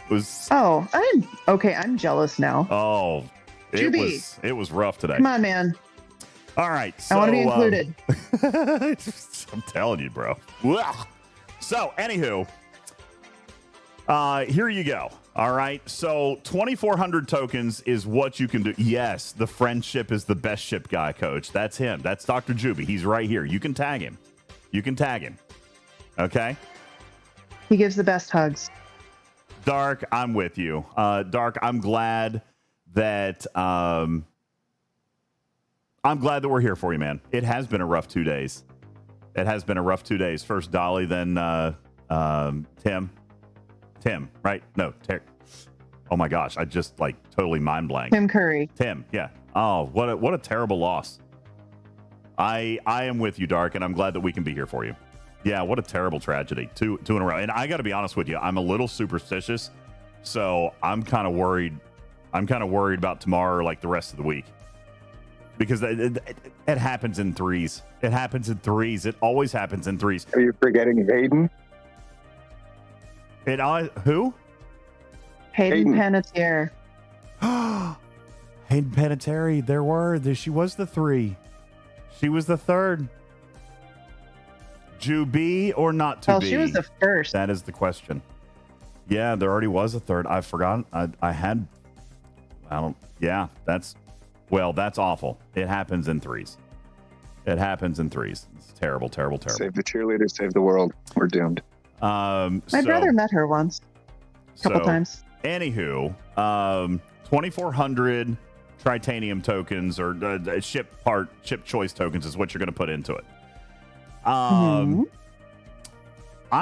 It was I'm jealous now. Oh, Juby. it was rough today. Come on, man. All right. So, I want to be included. I'm telling you, bro. So, anywho, here you go. All right. So 2,400 tokens is what you can do. Yes, the friendship is the best ship guy, coach. That's him. That's Dr. Juby. He's right here. You can tag him. Okay. He gives the best hugs. Dark, I'm with you. Dark, I'm glad that we're here for you, man. It has been a rough 2 days. First Dolly, then Tim. Tim, right? No, oh my gosh, I just totally mind blank. Tim Curry. Tim, yeah. Oh, what a terrible loss. I am with you, Dark, and I'm glad that we can be here for you. Yeah, what a terrible tragedy. Two in a row. And I got to be honest with you, I'm a little superstitious, so I'm kind of worried. I'm kind of worried about tomorrow or the rest of the week. Because it happens in threes. It always happens in threes. Are you forgetting Hayden? Who? Hayden Panettiere. Hayden Panettiere. She was the 3. She was the 3rd. Juby or not to be? She was the 1st. That is the question. Yeah, there already was a 3rd. I forgot. That's awful. It happens in threes. It's terrible. Save the cheerleader, save the world. We're doomed. My brother met her once. A couple times. Anywho, 2,400 Tritanium tokens or ship choice tokens is what you're going to put into it. I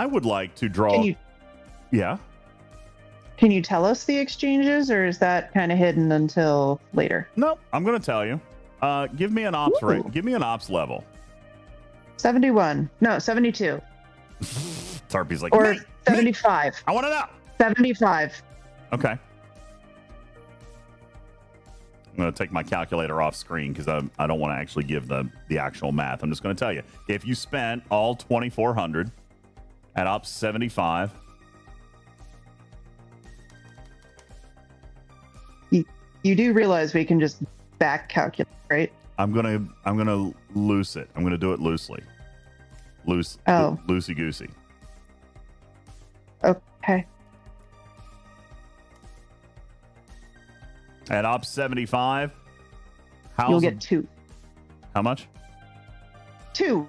would like to draw. Yeah. Can you tell us the exchanges, or is that kind of hidden until later? No, I'm going to tell you. Give me an ops rate. Give me an ops level. 71. No, 72. Tarpy's like, or 75. I want to know. 75. Okay. I'm going to take my calculator off screen because I don't want to actually give the actual math. I'm just going to tell you. If you spent all 2,400 at ops 75. You do realize we can just back calculate, right? I'm gonna loose it. I'm gonna do it loosely. Loosey goosey. Okay. At ops 75, you'll get 2. How much? 2.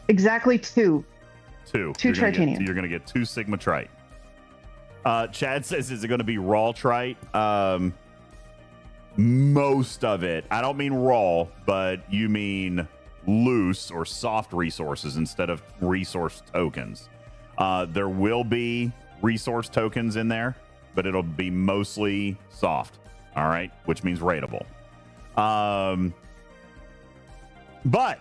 Exactly 2. 2 Tritanium. You're gonna get 2 Sigma Trite. Chad says, is it gonna be raw Trite? Most of it. I don't mean raw, but you mean loose or soft resources instead of resource tokens. There will be resource tokens in there, but it'll be mostly soft. All right, which means rateable. But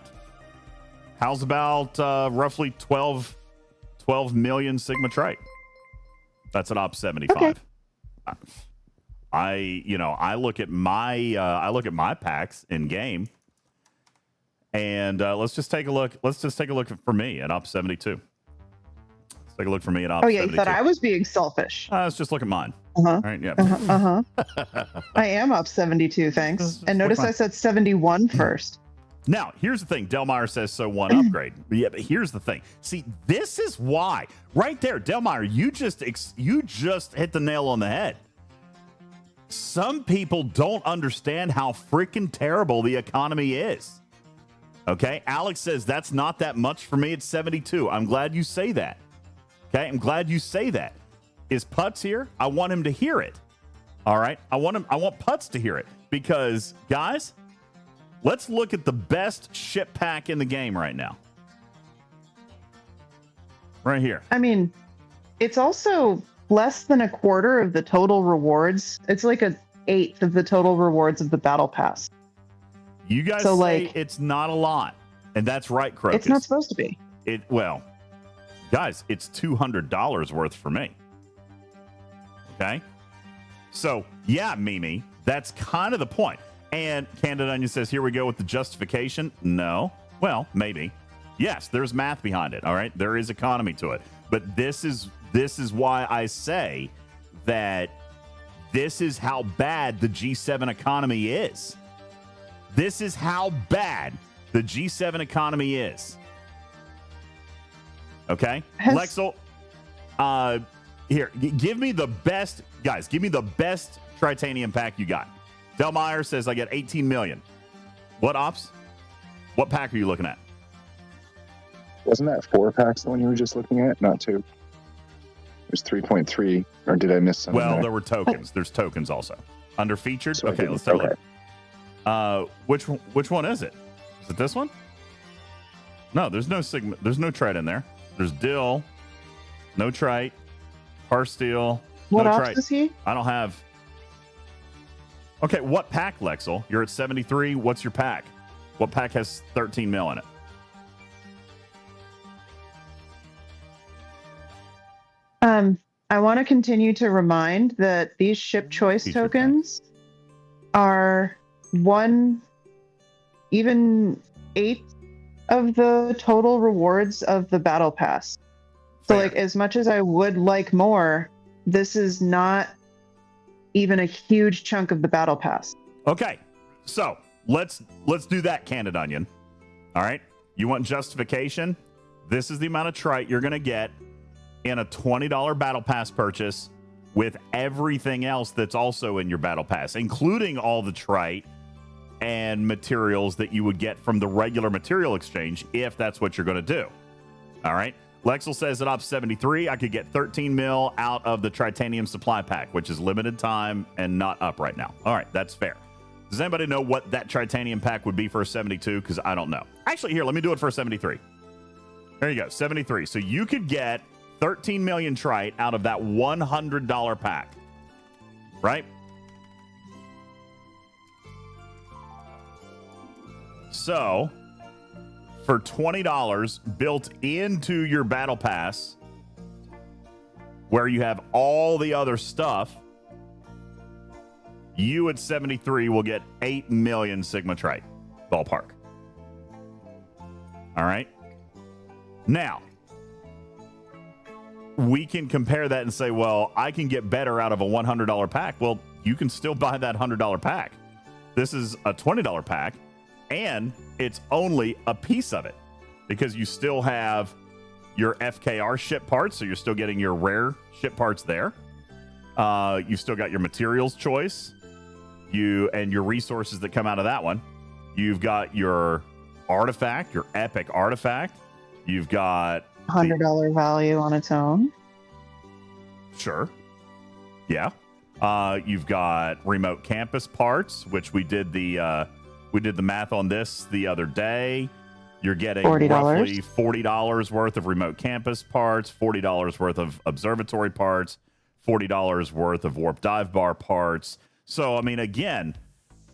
how's about roughly 12 million Sigma Trite? That's an op 75. Okay. I look at my packs in game, and let's just take a look. Let's just take a look for me at op 72. Let's take a look for me at op 72. Oh yeah, you thought I was being selfish. Let's just look at mine. Uh-huh. All right, yeah. I am up 72, thanks. And notice I said 71 first. Now, here's the thing. Delmeyer says, so one upgrade. Yeah, but here's the thing. See, this is why. Right there, Delmeyer, you just hit the nail on the head. Some people don't understand how freaking terrible the economy is. Okay? Alex says, that's not that much for me. It's 72. I'm glad you say that. Okay? I'm glad you say that. Is Putz here? I want him to hear it. All right? I want Putz to hear it. Because, guys, let's look at the best ship pack in the game right now. Right here. I mean, it's also less than a quarter of the total rewards. It's like an 1/8 of the total rewards of the battle pass. You guys say it's not a lot. And that's right, Crocus. It's not supposed to be. Well, guys, it's $200 worth for me. Okay? So, yeah, Mimi, that's kind of the point. And Candid Onion says, here we go with the justification. No. Well, maybe. Yes, there's math behind it, all right? There is economy to it. But this is why I say that this is how bad the G7 economy is. This is how bad the G7 economy is. Okay? Lexel, here, give me the best, guys, give me the best Tritanium pack you got. Del Meyer says I get 18 million. What ops? What pack are you looking at? Wasn't that 4 packs the one you were just looking at? Not 2. It was 3.3, or did I miss something? Well, there were tokens. There's tokens also. Under featured? So okay, let's take a look. Which one is it? Is it this one? No, there's no Sigma. There's no Trite in there. There's Dill, no Trite, Harsteel. What no ops Trite. is he? I don't have. Okay, what pack, Lexel? You're at 73. What's your pack? What pack has 13 mil in it? I want to continue to remind that these ship choice tokens are 1/8 of the total rewards of the battle pass. So, like, as much as I would like more, this is not even a huge chunk of the battle pass. Okay, so let's do that, Candid Onion. All right, you want justification? This is the amount of Trite you're going to get in a $20 battle pass purchase with everything else that's also in your battle pass, including all the Trite and materials that you would get from the regular material exchange, if that's what you're going to do. All right. Lexel says at Ops 73, I could get 13 mil out of the Tritanium supply pack, which is limited time and not up right now. All right, that's fair. Does anybody know what that Tritanium pack would be for a 72? Because I don't know. Actually, here, let me do it for a 73. There you go, 73. So you could get 13 million Trite out of that $100 pack, right? So for $20 built into your battle pass, where you have all the other stuff, you at 73 will get 8 million Sigma Trite, ballpark. All right. Now, we can compare that and say, well, I can get better out of a $100 pack. Well, you can still buy that $100 pack. This is a $20 pack, and it's only a piece of it because you still have your FKR ship parts, so you're still getting your rare ship parts there. You've still got your materials choice, and your resources that come out of that one. You've got your artifact, your epic artifact. You've got $100 value on its own. Sure. Yeah. You've got remote campus parts, which we did the math on this the other day. You're getting $40. roughly $40 worth of remote campus parts, $40 worth of observatory parts, $40 worth of warp dive bar parts. So, I mean, again,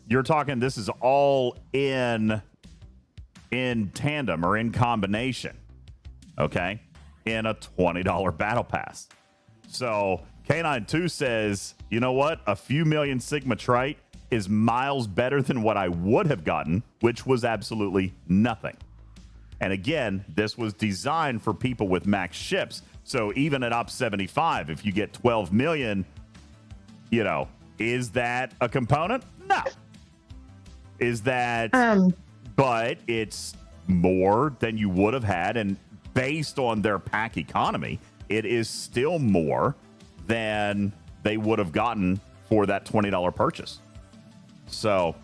you're talking this is all in tandem or in combination. Okay, in a $20 battle pass. So K92 says, you know what? A few million Sigma Trite is miles better than what I would have gotten, which was absolutely nothing. And again, this was designed for people with max ships. So even at Ops 75, if you get 12 million, you know, is that a component? No. Is that, but it's more than you would have had. And based on their pack economy, it is still more than they would have gotten for that $20 purchase. So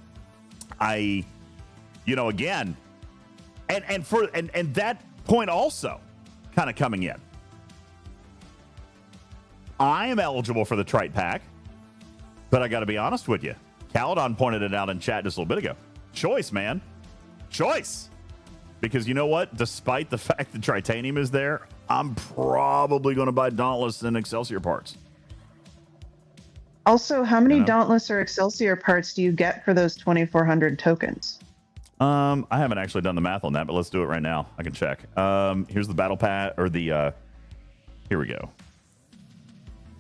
again, and that point also kind of coming in. I am eligible for the Trite pack, but I got to be honest with you. Caledon pointed it out in chat just a little bit ago. Choice, man. Choice. Because you know what? Despite the fact that Tritanium is there, I'm probably going to buy Dauntless and Excelsior parts. Also, how many Dauntless or Excelsior parts do you get for those 2,400 tokens? I haven't actually done the math on that, but let's do it right now. I can check. Here's the battle pad, or the, here we go.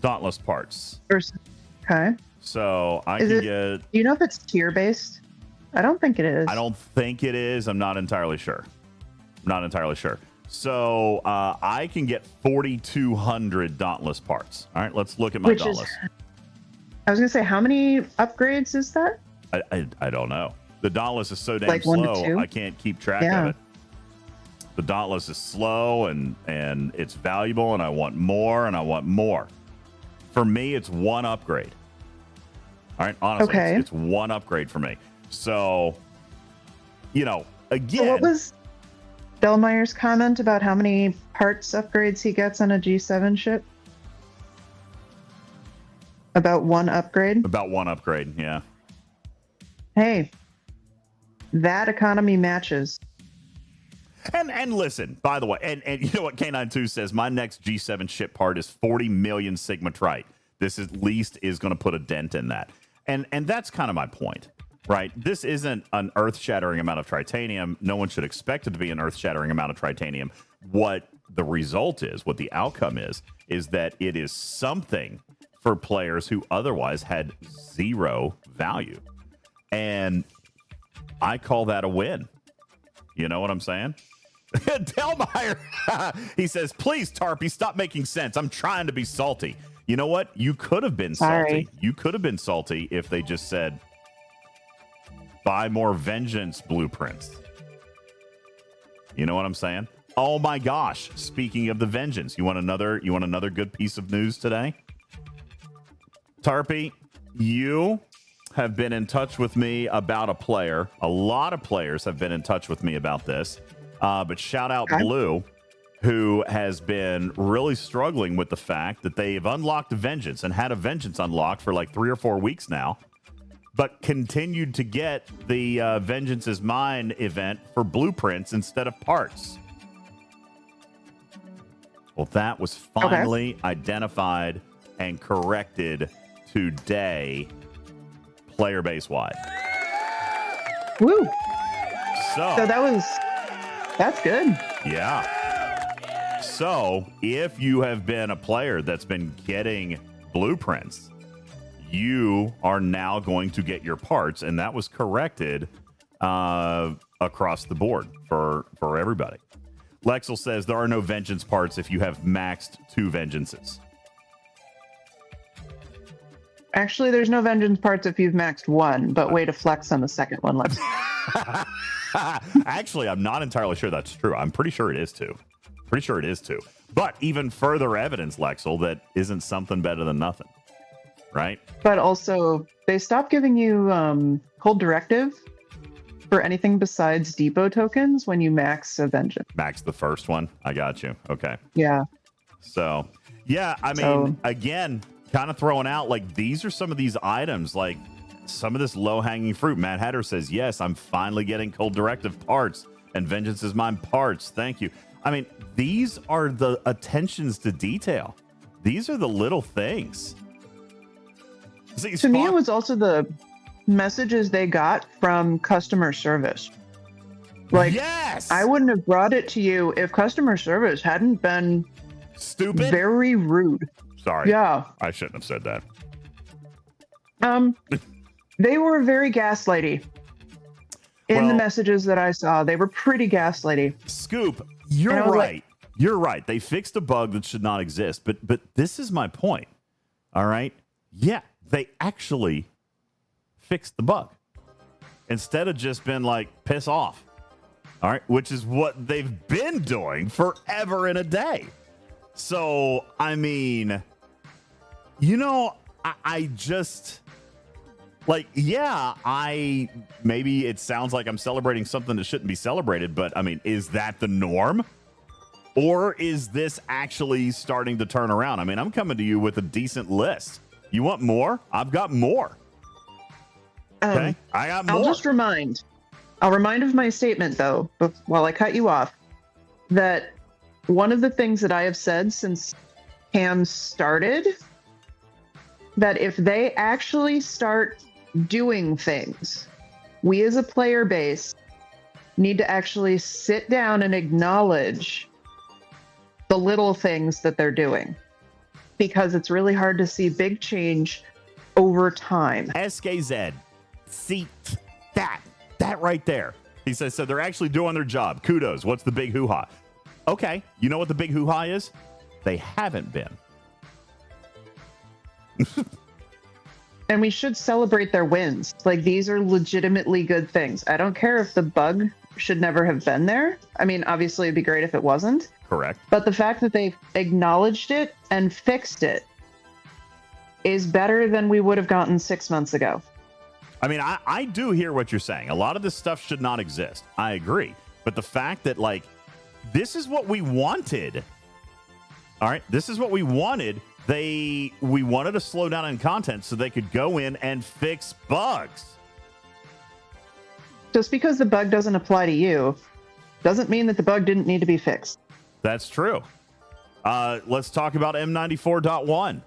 Dauntless parts. Okay. So I can get... Do you know if it's tier-based? I don't think it is. I don't think it is. I'm not entirely sure. So I can get 4,200 Dauntless parts. All right, let's look at my Dauntless. I was going to say, how many upgrades is that? I don't know. The Dauntless is so damn Like 1 to slow, 2? I can't keep track of it. The Dauntless is slow, and it's valuable, and I want more, and I want more. For me, it's one upgrade. All right, honestly, it's one upgrade for me. So, again... So what was Delmeyer's comment about how many parts upgrades he gets on a G7 ship? About one upgrade? About one upgrade, yeah. Hey, that economy matches. And listen, by the way, and you know what K92 says? My next G7 ship part is 40 million Sigma Trite. This at least is going to put a dent in that. And that's kind of my point, right? This isn't an earth-shattering amount of Tritanium. No one should expect it to be an earth-shattering amount of Tritanium. What the result is, what the outcome is that it is something for players who otherwise had zero value. And I call that a win. You know what I'm saying? Delmeyer, he says, please, Tarpy, stop making sense. I'm trying to be salty. You know what? You could have been salty. You could have been salty if they just said, buy more vengeance blueprints. You know what I'm saying? Oh my gosh. Speaking of the vengeance, you want another good piece of news today? Tarpy, you have been in touch with me about a player. A lot of players have been in touch with me about this. But shout out Blue, who has been really struggling with the fact that they've unlocked a vengeance and had a vengeance unlocked for like 3 or 4 weeks now, but continued to get the Vengeance is Mine event for blueprints instead of parts. Well, that was finally identified and corrected today, player base wide. Woo! So that's good. Yeah. So if you have been a player that's been getting blueprints, you are now going to get your parts, and that was corrected across the board for everybody. Lexel says there are no vengeance parts if you have maxed 2 vengeances. Actually, there's no vengeance parts if you've maxed 1, but way to flex on the second one. Let's. Actually, I'm not entirely sure that's true. I'm pretty sure it is 2. But even further evidence, Lexel, that isn't something better than nothing, right? But also, they stopped giving you Cold Directive for anything besides depot tokens when you max a vengeance. Max the first one. I got you. Okay. Yeah. So, yeah, I mean, again, kind of throwing out, like, these are some of these items, like some of this low-hanging fruit. Matt Hatter says, yes, I'm finally getting Cold Directive parts and Vengeance is Mine parts. Thank you. I mean, these are the attentions to detail. These are the little things. See, to me, it was also the messages they got from customer service. Like, yes! I wouldn't have brought it to you if customer service hadn't been stupid, very rude. Sorry. Yeah. I shouldn't have said that. They were very gaslighty. In the messages that I saw, they were pretty gaslighty. Scoop, you're right. You're right. They fixed a bug that should not exist. But this is my point. All right? Yeah, they actually fixed the bug. Instead of just been like, piss off. All right? Which is what they've been doing forever and a day. So, I mean, I just... Like, yeah, maybe it sounds like I'm celebrating something that shouldn't be celebrated, but I mean, is that the norm? Or is this actually starting to turn around? I mean, I'm coming to you with a decent list. You want more? I've got more. Okay, I got more. I'll remind of my statement, though, while I cut you off, that one of the things that I have said since Cam started, that if they actually start doing things, we as a player base need to actually sit down and acknowledge the little things that they're doing, because it's really hard to see big change over time. SKZ. See, that right there. He says, so they're actually doing their job. Kudos. What's the big hoo-ha? Okay. You know what the big hoo-ha is? They haven't been. And we should celebrate their wins. Like, these are legitimately good things. I don't care if the bug should never have been there. I mean, obviously it'd be great if it wasn't. Correct. But the fact that they've acknowledged it and fixed it is better than we would have gotten 6 months ago. I mean, I do hear what you're saying. A lot of this stuff should not exist. I agree. But the fact that, like, this is what we wanted. All right. This is what we wanted. We wanted to slow down in content so they could go in and fix bugs. Just because the bug doesn't apply to you doesn't mean that the bug didn't need to be fixed. That's true. Let's talk about M94.1.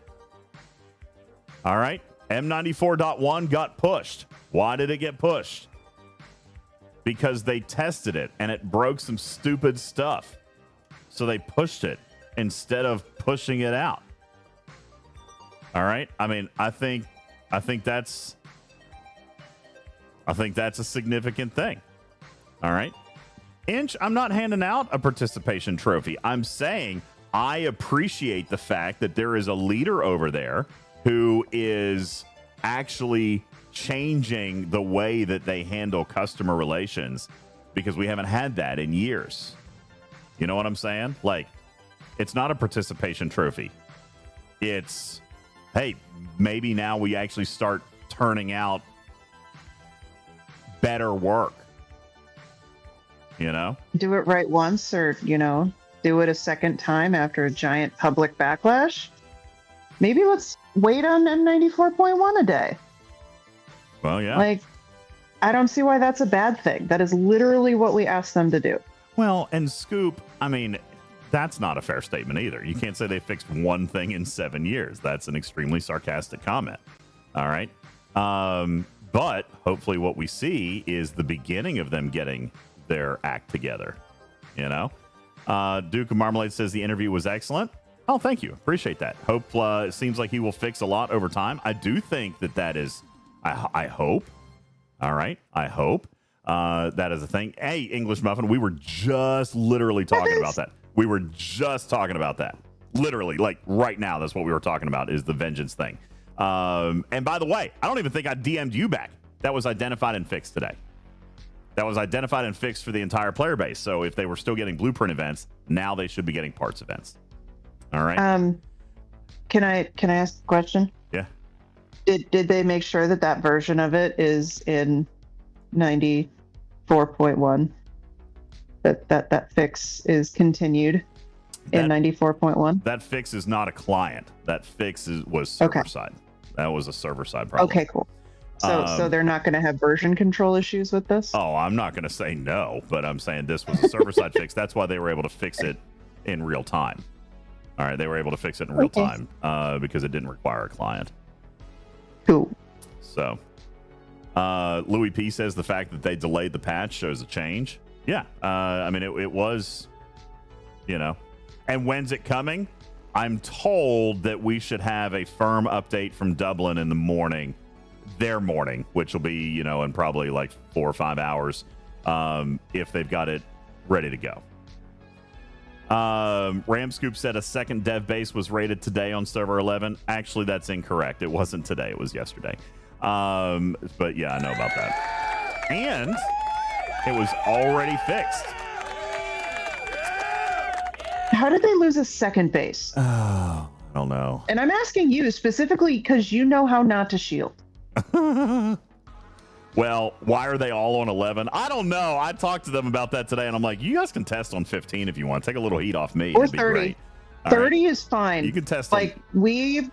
All right. M94.1 got pushed. Why did it get pushed? Because they tested it and it broke some stupid stuff. So they pushed it instead of pushing it out. All right. I mean, I think that's a significant thing. All right. Inch, I'm not handing out a participation trophy. I'm saying I appreciate the fact that there is a leader over there who is actually changing the way that they handle customer relations, because we haven't had that in years. You know what I'm saying? Like, it's not a participation trophy. It's, hey, maybe now we actually start turning out better work. You know? Do it right once, or, do it a second time after a giant public backlash. Maybe let's wait on M94.1 a day. Well, yeah. Like, I don't see why that's a bad thing. That is literally what we asked them to do. Well, and Scoop, I mean, that's not a fair statement either. You can't say they fixed one thing in 7 years. That's an extremely sarcastic comment. All right. But hopefully what we see is the beginning of them getting their act together. Duke of Marmalade says the interview was excellent. Oh, thank you. Appreciate that. Hope it seems like he will fix a lot over time. I do think that is, I hope. All right. I hope that is a thing. Hey, English Muffin, we were just literally talking about that. We were just talking about that. Literally, like right now, that's what we were talking about, is the vengeance thing. And by the way, I don't even think I DM'd you back. That was identified and fixed today. That was identified and fixed for the entire player base. So if they were still getting blueprint events, now they should be getting parts events. All right. Can I ask a question? Yeah. Did they make sure that version of it is in 94.1? That fix is continued in 94.1? That fix is not a client. That fix was server side. That was a server side problem. Okay, cool. So they're not going to have version control issues with this? Oh, I'm not going to say no, but I'm saying this was a server side fix. That's why they were able to fix it in real time. All right, they were able to fix it in real time because it didn't require a client. Cool. So, Louis P says the fact that they delayed the patch shows a change. Yeah, I mean, it was, and when's it coming? I'm told that we should have a firm update from Dublin in the morning, their morning, which will be, in probably like 4 or 5 hours, if they've got it ready to go. Ramscoop said a second dev base was rated today on server 11. Actually, that's incorrect. It wasn't today. It was yesterday. But yeah, I know about that. And it was already fixed. How did they lose a second base? Oh, I don't know. And I'm asking you specifically because you know how not to shield. Well, why are they all on 11? I don't know. I talked to them about that today, and I'm like, you guys can test on 15 if you want. Take a little heat off me. Or It'd be 30. Great. 30 is fine. You can test like we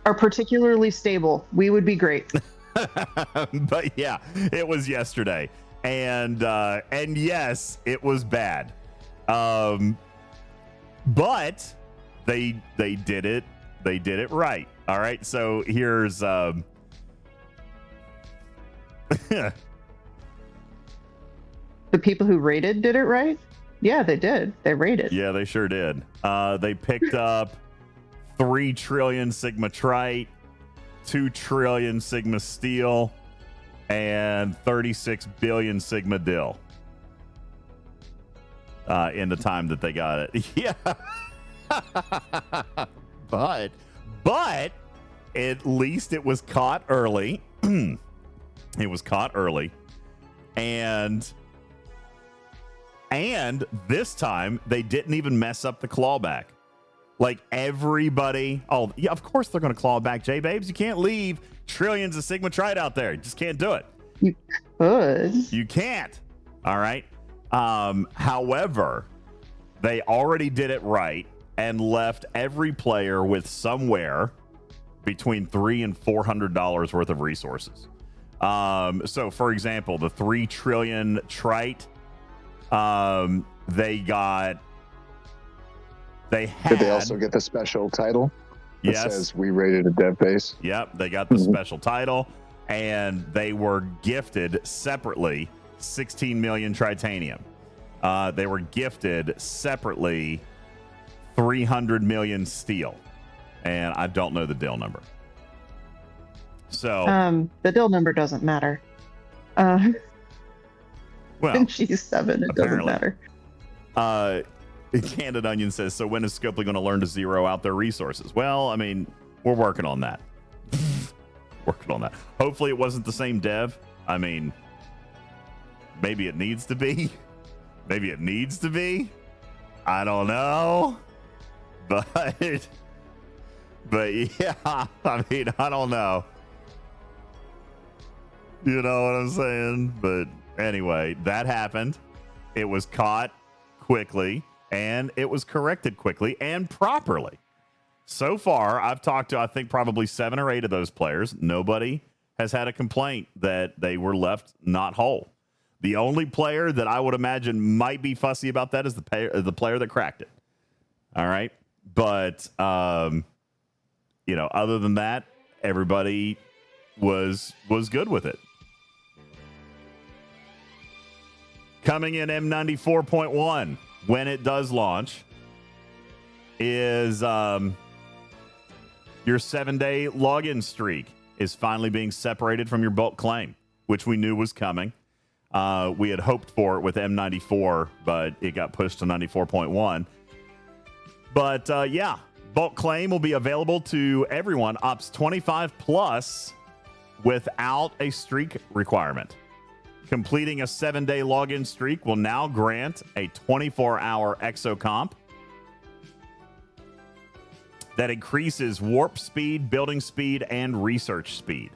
are particularly stable. We would be great. But yeah, it was yesterday. And yes, it was bad. But they did it. They did it right. All right. So here's the people who rated did it right? Yeah, they did. They rated. Yeah, they sure did. They picked up 3 trillion Sigma Trite, 2 trillion Sigma Steel, and 36 billion Sigma Dill. In the time that they got it. Yeah. but at least it was caught early. It was caught early. And this time they didn't even mess up the clawback. Like everybody, oh yeah, of course they're going to claw back, J-Babes. You can't leave trillions of Sigma Trite out there. You just can't do it. You could. You can't. All right. However, they already did it right and left every player with somewhere between $300 and $400 worth of resources. So for example, the 3 trillion Trite, Did they also get the special title? That Yes. says we rated a dev base. Yep, they got the special title, and they were gifted separately 16 million Tritanium. They were gifted separately 300 million Steel, and I don't know the deal number. So the deal number doesn't matter. well, In G7, it doesn't matter. Candid Onion says, so when is Scopely going to learn to zero out their resources? Well, I mean, we're working on that. Working on that. Hopefully it wasn't the same dev. I mean, maybe it needs to be. Maybe it needs to be. I don't know. But yeah, I mean, I don't know. You know what I'm saying? But anyway, that happened. It was caught quickly. And it was corrected quickly and properly. So far, I've talked to, I think, probably 7 or 8 of those players. Nobody has had a complaint that they were left not whole. The only player that I would imagine might be fussy about that is the player that cracked it. All right. But, other than that, everybody was good with it. Coming in M94.1. When it does launch, is your 7-day login streak is finally being separated from your bulk claim, which we knew was coming. We had hoped for it with M94, but it got pushed to 94.1. But yeah, bulk claim will be available to everyone, Ops 25 plus, without a streak requirement. Completing a 7-day login streak will now grant a 24-hour Exocomp that increases warp speed, building speed, and research speed.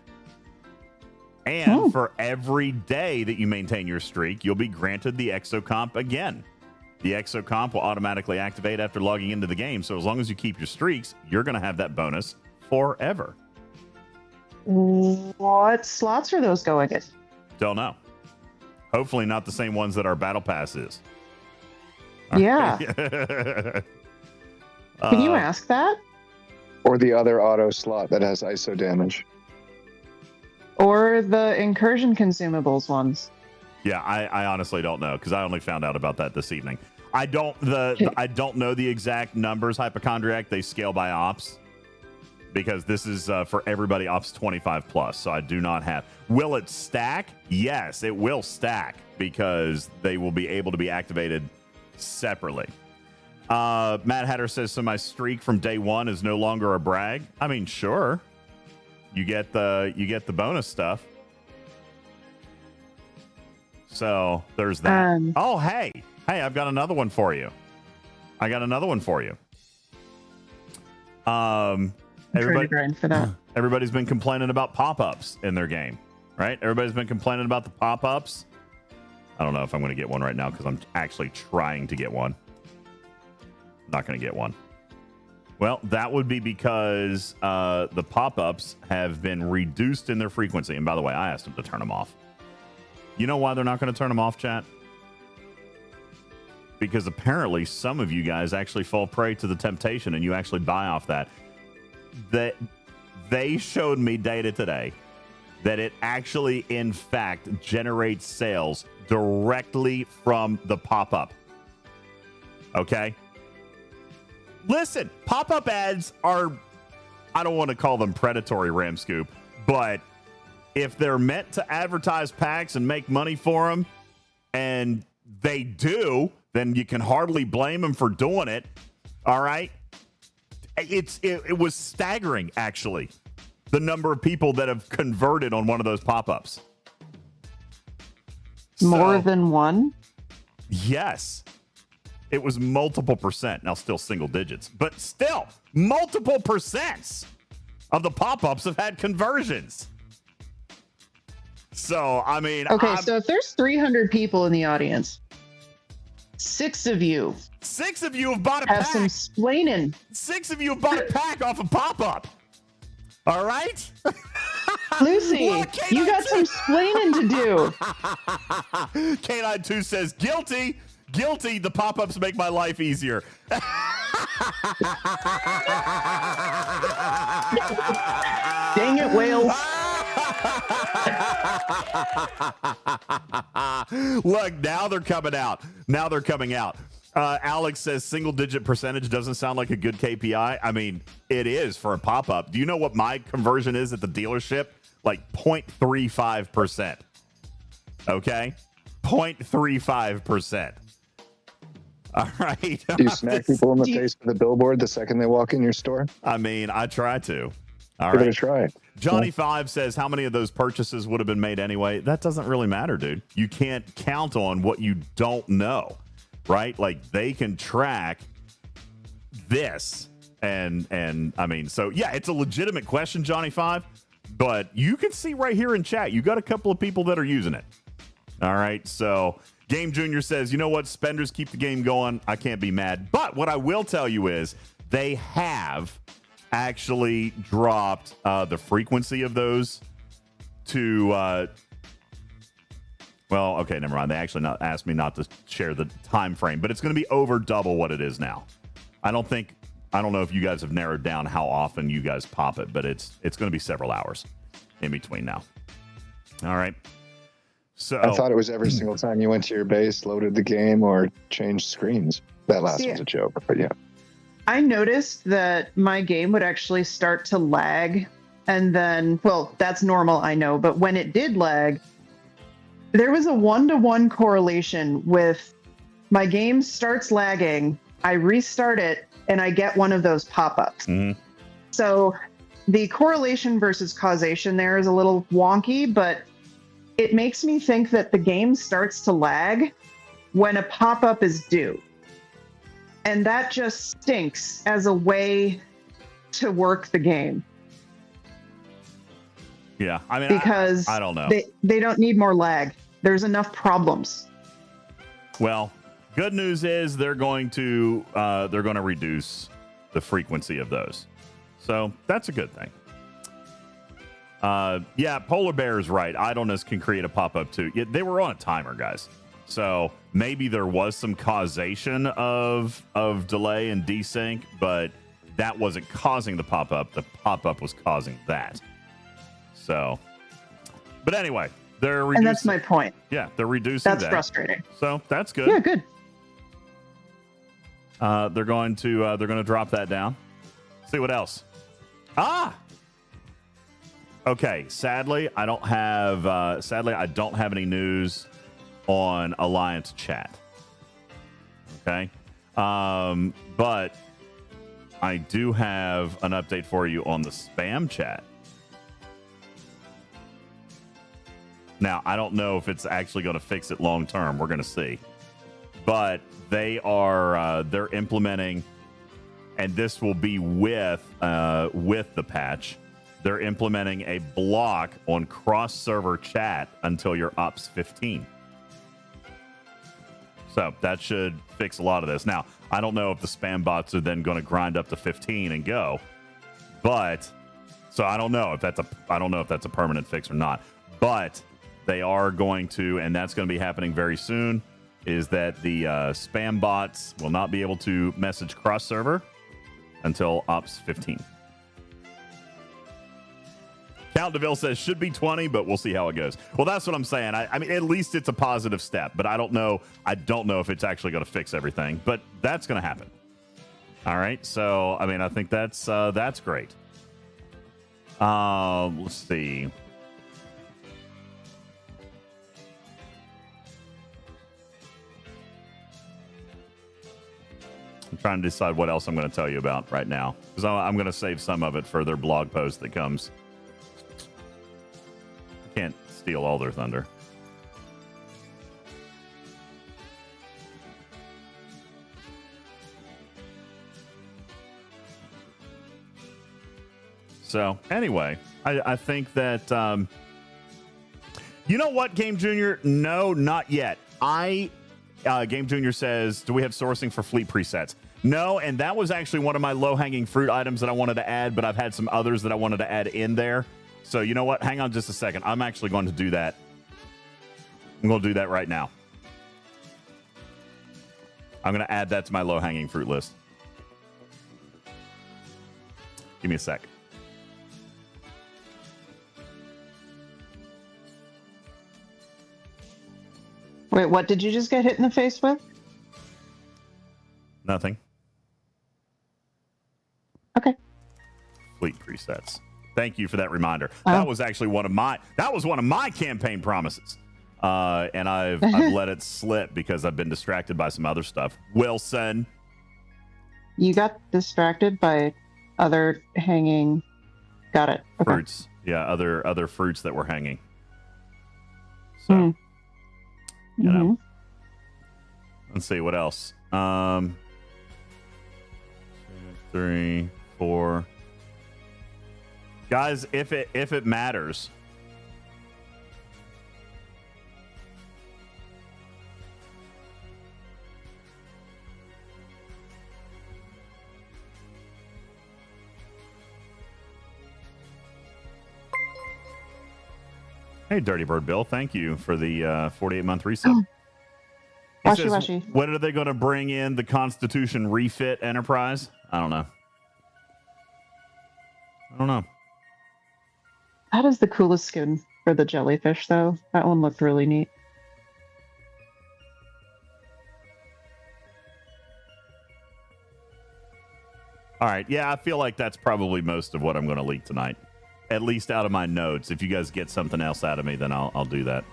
And for every day that you maintain your streak, you'll be granted the Exocomp again. The Exocomp will automatically activate after logging into the game, so as long as you keep your streaks, you're going to have that bonus forever. What slots are those going in? Don't know. Hopefully not the same ones that our battle pass is. Yeah. Can you ask that? Or the other auto slot that has ISO damage. Or the incursion consumables ones. Yeah, I honestly don't know because I only found out about that this evening. I don't know the exact numbers, Hypochondriac. They scale by ops because this is for everybody ops 25 plus. So I do not have. Will it stack? Yes, it will stack because they will be able to be activated separately. Matt Hatter says, so my streak from day one is no longer a brag. I mean, sure. You get the bonus stuff. So there's that. Oh, hey, I've got another one for you. Everybody's been complaining about pop-ups in their game, right? Everybody's been complaining about the pop-ups. I don't know if I'm going to get one right now because I'm actually trying to get one. Not going to get one. Well, that would be because the pop-ups have been reduced in their frequency. And by the way, I asked them to turn them off. You know why they're not going to turn them off, chat? Because apparently some of you guys actually fall prey to the temptation and you actually buy off that. That they showed me data today that it actually, in fact, generates sales directly from the pop-up. Okay? Listen, pop-up ads are, I don't want to call them predatory, Ramscoop, but if they're meant to advertise packs and make money for them, and they do, then you can hardly blame them for doing it. All right? It was staggering, actually, the number of people that have converted on one of those pop-ups. More than one? Yes. It was multiple percent. Now, still single digits, but still multiple percents of the pop-ups have had conversions. So, I mean... Okay, so if there's 300 people in the audience, 6 of you... 6 of you have bought a pack. Have some splaining. 6 of you have bought a pack off a pop-up. All right? Lucy, you got some splaining to do. K92 says, guilty. Guilty. The pop-ups make my life easier. Dang it, Wales. Look, now they're coming out. Now they're coming out. Alex says single-digit percentage doesn't sound like a good KPI. I mean, it is for a pop-up. Do you know what my conversion is at the dealership? Like 0.35%. Okay? 0.35%. All right. Do you smack people in the face with a billboard the second they walk in your store? I mean, I try to. All Give right. it a try. Johnny 5 says, how many of those purchases would have been made anyway? That doesn't really matter, dude. You can't count on what you don't know, right? Like, they can track this. And I mean, so, yeah, it's a legitimate question, Johnny 5. But you can see right here in chat, you got a couple of people that are using it. All right, so... Game Junior says, you know what? Spenders keep the game going. I can't be mad. But what I will tell you is they have actually dropped the frequency of those to, well, okay, never mind. They actually asked me not to share the time frame, but it's going to be over double what it is now. I don't know if you guys have narrowed down how often you guys pop it, but it's going to be several hours in between now. All right. So I thought it was every single time you went to your base, loaded the game, or changed screens. That last one's a joke, but yeah. I noticed that my game would actually start to lag. And then, well, that's normal, I know. But when it did lag, there was a 1-to-1 correlation with my game starts lagging, I restart it, and I get one of those pop-ups. Mm-hmm. So the correlation versus causation there is a little wonky, but it makes me think that the game starts to lag when a pop-up is due. And that just stinks as a way to work the game. Yeah, I mean, because I don't know. They don't need more lag. There's enough problems. Well, good news is they're going to reduce the frequency of those. So that's a good thing. Yeah, Polar Bear is right. Idleness can create a pop-up too. Yeah, they were on a timer, guys. So maybe there was some causation of delay and desync, but that wasn't causing the pop-up. The pop-up was causing that. So, but anyway, they're reducing. And that's my point. Yeah, they're reducing that. That's frustrating. So that's good. Yeah, good. They're going to drop that down. See what else. Okay, sadly, I don't have any news on Alliance chat. Okay, but I do have an update for you on the spam chat. Now, I don't know if it's actually going to fix it long term. We're going to see, but they're implementing, and this will be with the patch. They're implementing a block on cross-server chat until you're UPS 15. So that should fix a lot of this. Now, I don't know if the spam bots are then going to grind up to 15 and go, but so I don't know if that's a permanent fix or not. But they are going to, and that's going to be happening very soon. Is that the spam bots will not be able to message cross-server until UPS 15. Count DeVille says should be 20, but we'll see how it goes. Well, that's what I'm saying. I mean, at least it's a positive step, but I don't know if it's actually going to fix everything, but that's going to happen. All right. So, I mean, I think that's great. Let's see. I'm trying to decide what else I'm going to tell you about right now, because I'm going to save some of it for their blog post that comes. I can't steal all their thunder. So anyway, I think that, you know what, Game Junior? No, not yet. Game Junior says, do we have sourcing for fleet presets? No, and that was actually one of my low-hanging fruit items that I wanted to add, but I've had some others that I wanted to add in there. So you know what? Hang on just a second. I'm actually going to do that. I'm going to do that right now. I'm going to add that to my low-hanging fruit list. Give me a sec. Wait, what did you just get hit in the face with? Nothing. Okay. Fleet presets. Thank you for that reminder. That was actually one of my campaign promises. And I've let it slip because I've been distracted by some other stuff. Wilson. You got distracted by other hanging. Got it. Okay. Fruits. Yeah, other fruits that were hanging. So you know. Let's see what else. 2, 3, 4. Guys, if it matters. Hey, Dirty Bird Bill, thank you for the 48-month reset. He says, when are they going to bring in the Constitution refit Enterprise? I don't know. That is the coolest skin for the jellyfish, though. That one looked really neat. All right. Yeah, I feel like that's probably most of what I'm going to leak tonight. At least out of my notes. If you guys get something else out of me, then I'll do that.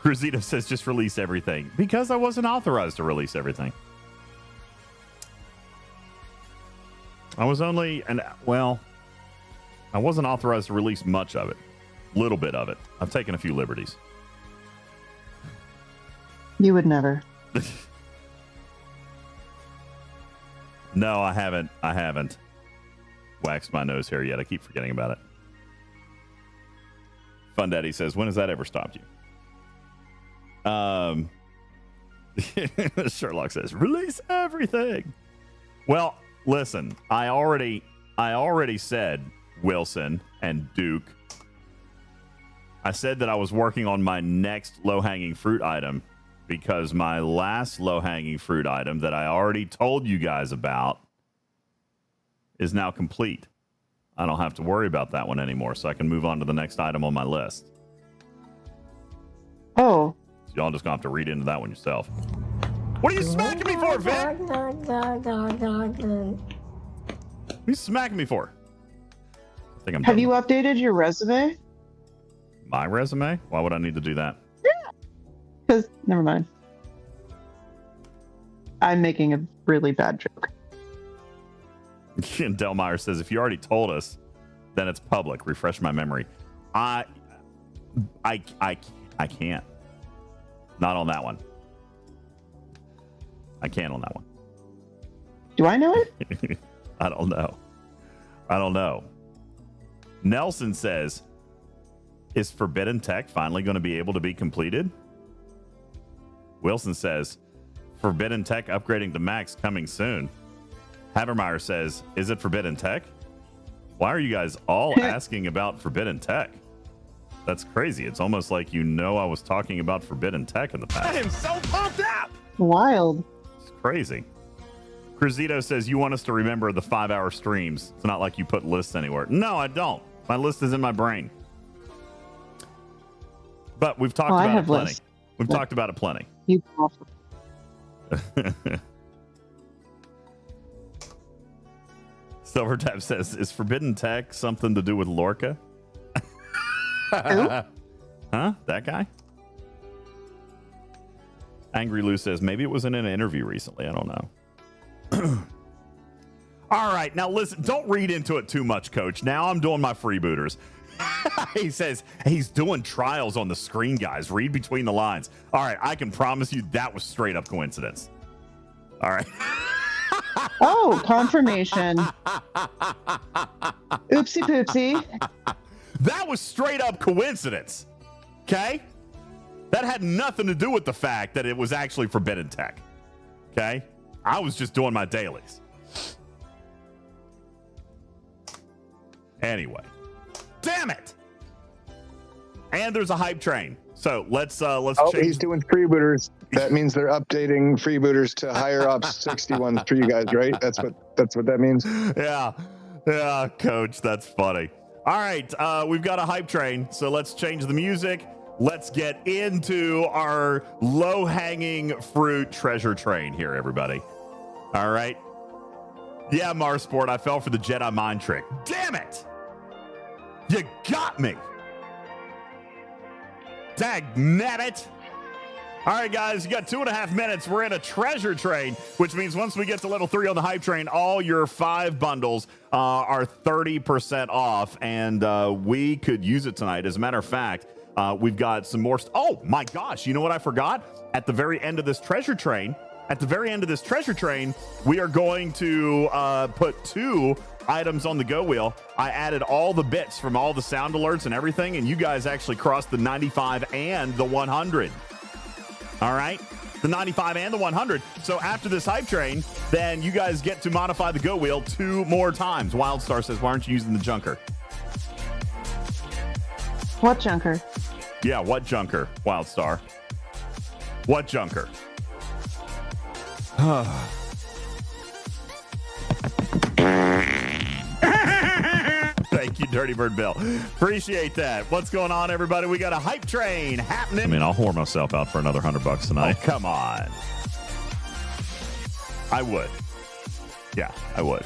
Cruzito says just release everything. Because I wasn't authorized to release everything. I wasn't authorized to release much of it. Little bit of it. I've taken a few liberties. You would never. No, I haven't waxed my nose hair yet. I keep forgetting about it. Fun Daddy says, when has that ever stopped you? Sherlock says, release everything. Well, listen, I already said, Wilson and Duke, I said that I was working on my next low-hanging fruit item because my last low-hanging fruit item that I already told you guys about is now complete. I don't have to worry about that one anymore, so I can move on to the next item on my list. Oh. So y'all just gonna have to read into that one yourself. What are you smacking me for, Vic? What are you smacking me for? I think I'm Have you updated your resume? My resume? Why would I need to do that? Yeah. Because, never mind. I'm making a really bad joke. And Delmeyer says, if you already told us, then it's public. Refresh my memory. I can't. Not on that one. I can't on that one. Do I know it? I don't know. Nelson says, is Forbidden Tech finally going to be able to be completed? Wilson says, Forbidden Tech upgrading to max coming soon. Havermeyer says, is it Forbidden Tech? Why are you guys all asking about Forbidden Tech? That's crazy. It's almost like I was talking about Forbidden Tech in the past. I am so pumped up! Wild. It's crazy. Crizito says, you want us to remember the 5-hour streams. It's not like you put lists anywhere. No, I don't. My list is in my brain. But we've talked about it plenty. Lists. We've talked about it plenty. You Silvertap says, is Forbidden Tech something to do with Lorca? Who? Huh? That guy? Angry Lou says, maybe it was in an interview recently. I don't know. All right. Now, listen, don't read into it too much, Coach. Now I'm doing my freebooters. He says, he's doing trials on the screen, guys. Read between the lines. All right. I can promise you that was straight up coincidence. All right. Oh, confirmation. Oopsie poopsie. That was straight up coincidence. Okay? That had nothing to do with the fact that it was actually Forbidden Tech. Okay? I was just doing my dailies. Anyway. Damn it! And there's a hype train. So let's change. He's doing freebooters. That means they're updating freebooters to higher ops 61 for you guys, right? That's what that means. Yeah, Coach, that's funny. All right, we've got a hype train, so let's change the music. Let's get into our low-hanging fruit treasure train here, everybody. All right. Yeah, Marsport, I fell for the Jedi mind trick. Damn it! You got me! Dagnabbit! All right, guys, you got 2.5 minutes. We're in a treasure train, which means once we get to level 3 on the hype train, all your 5 bundles are 30% off, and we could use it tonight. As a matter of fact, we've got some more. Oh my gosh! You know what I forgot? At the very end of this treasure train, we are going to put 2 items on the GoWheel. I added all the bits from all the sound alerts and everything, and you guys actually crossed the 95 and the 100. All right, the 95 and the 100. So after this hype train, then you guys get to modify the GoWheel 2 more times. Wildstar says, why aren't you using the junker? What junker? Yeah, what junker, Wildstar? What junker? Thank you, Dirty Bird Bill. Appreciate that. What's going on, everybody? We got a hype train happening. I mean, I'll whore myself out for another $100 tonight. Oh, come on. I would. Yeah, I would.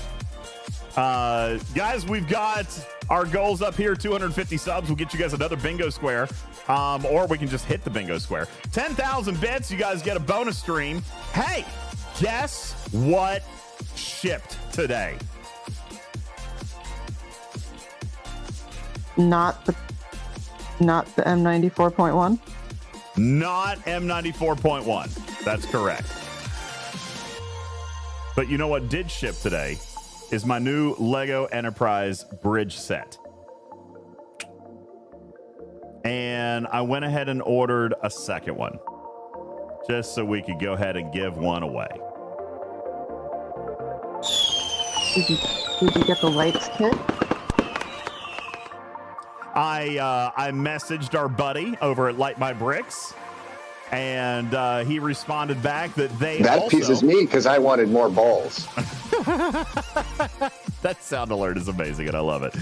Guys, we've got our goals up here. 250 subs. We'll get you guys another bingo square. Or we can just hit the bingo square. 10,000 bits. You guys get a bonus stream. Hey, guess what shipped today? Not the M94.1? Not M94.1. That's correct. But you know what did ship today is my new Lego Enterprise bridge set. And I went ahead and ordered a second one just so we could go ahead and give one away. Did you get the lights kit? I messaged our buddy over at Light My Bricks, and he responded back that that pisses me because I wanted more balls. That sound alert is amazing, and I love it.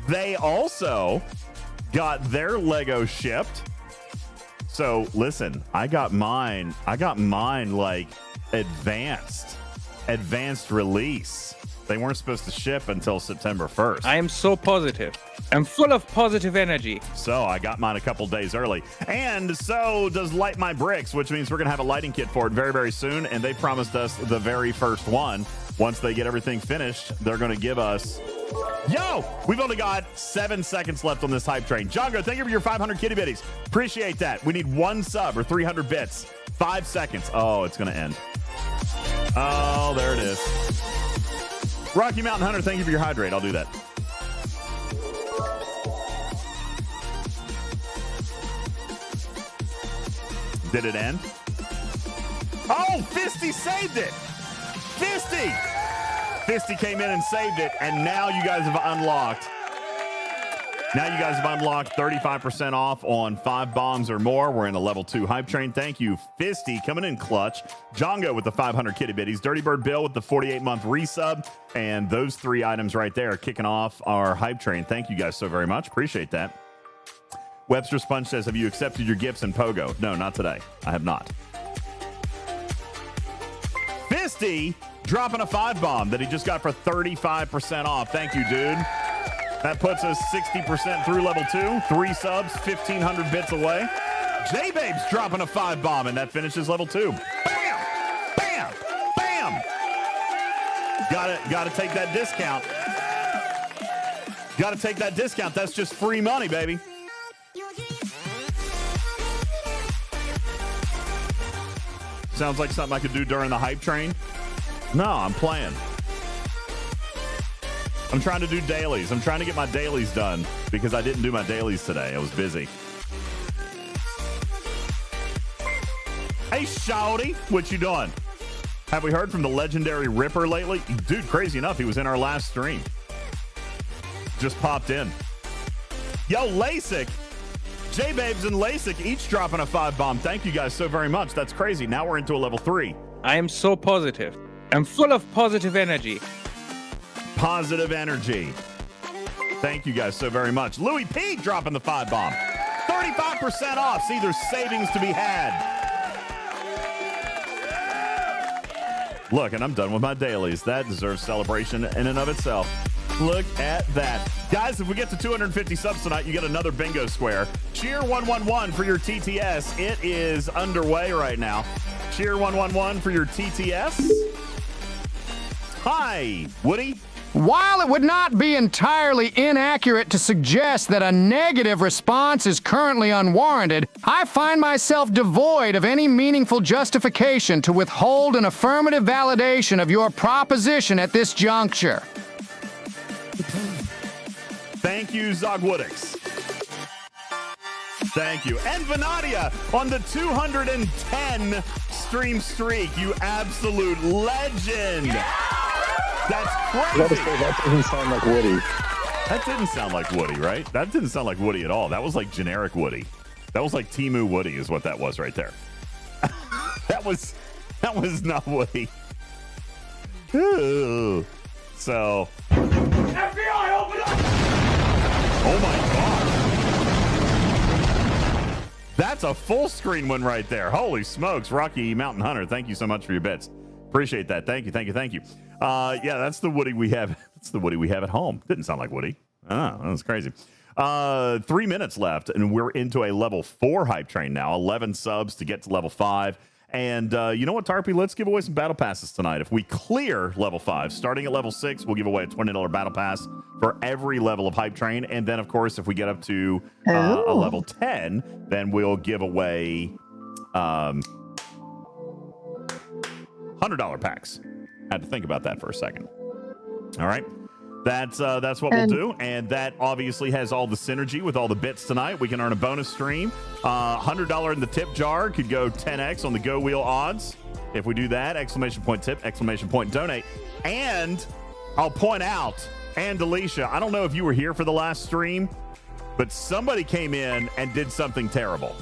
They also got their Lego shipped. So listen, I got mine like advanced release. They weren't supposed to ship until September 1st. I am so positive. I'm full of positive energy. So I got mine a couple days early. And so does Light My Bricks, which means we're going to have a lighting kit for it very, very soon. And they promised us the very first one. Once they get everything finished, they're going to give us... Yo! We've only got 7 seconds left on this hype train. Django, thank you for your 500 kitty bitties. Appreciate that. We need 1 sub or 300 bits. 5 seconds. Oh, it's going to end. Oh, there it is. Rocky Mountain Hunter, thank you for your hydrate. I'll do that. Did it end? Oh, Fisty saved it. Fisty came in and saved it, and now you guys have unlocked Now you guys have unlocked 35% off on 5 bombs or more. We're in a level 2 hype train. Thank you, Fisty, coming in clutch. Jongo with the 500 kitty bitties. Dirty Bird Bill with the 48-month resub. And those 3 items right there kicking off our hype train. Thank you guys so very much. Appreciate that. Webster Sponge says, have you accepted your gifts in Pogo? No, not today. I have not. Fisty dropping a 5 bomb that he just got for 35% off. Thank you, dude. That puts us 60% through level 2. 3 subs, 1,500 bits away. J-Babe's dropping a 5 bomb, and that finishes level 2. Bam! Bam! Bam! Gotta take that discount. Gotta take that discount. That's just free money, baby. Sounds like something I could do during the hype train. No, I'm playing. I'm trying to do dailies. I'm trying to get my dailies done because I didn't do my dailies today. I was busy. Hey, Shawty, what you doing? Have we heard from the legendary Ripper lately? Dude, crazy enough, he was in our last stream. Just popped in. Yo, LASIK. J-Babes and LASIK each dropping a 5 bomb. Thank you guys so very much. That's crazy. Now we're into a level 3. I am so positive. I'm full of positive energy. Positive energy. Thank you guys so very much. Louis P dropping the 5 bomb. 35% off. See, there's savings to be had. Look, and I'm done with my dailies. That deserves celebration in and of itself. Look at that. Guys, if we get to 250 subs tonight, you get another bingo square. Cheer 111 for your TTS. It is underway right now. Cheer 111 for your TTS. Hi, Woody. While it would not be entirely inaccurate to suggest that a negative response is currently unwarranted, I find myself devoid of any meaningful justification to withhold an affirmative validation of your proposition at this juncture. Thank you, Zogwoodix. Thank you. And Vanadia on the 210 stream streak. You absolute legend. That's crazy. That doesn't sound like Woody. That didn't sound like Woody, right? That didn't sound like Woody at all. That was like generic Woody. That was like Temu Woody is what that was right there. that was not Woody. Ooh. So FBI, open up! Oh my God. That's a full screen one right there. Holy smokes, Rocky Mountain Hunter. Thank you so much for your bits. Appreciate that. Thank you. Yeah, that's the Woody we have. That's the Woody we have at home. Didn't sound like Woody. Oh, that was crazy. 3 minutes left, and we're into a level 4 hype train now. 11 subs to get to level 5. And you know what, Tarpy? Let's give away some battle passes tonight. If we clear level 5, starting at level 6, we'll give away a $20 battle pass for every level of hype train. And then, of course, if we get up to a level 10, then we'll give away $100 packs. Had to think about that for a second. All right. That's what we'll do. And that obviously has all the synergy with all the bits tonight. We can earn a bonus stream. $100 in the tip jar could go 10x on the GoWheel odds. If we do that, exclamation point tip, exclamation point donate. And I'll point out, and Alicia, I don't know if you were here for the last stream, but somebody came in and did something terrible.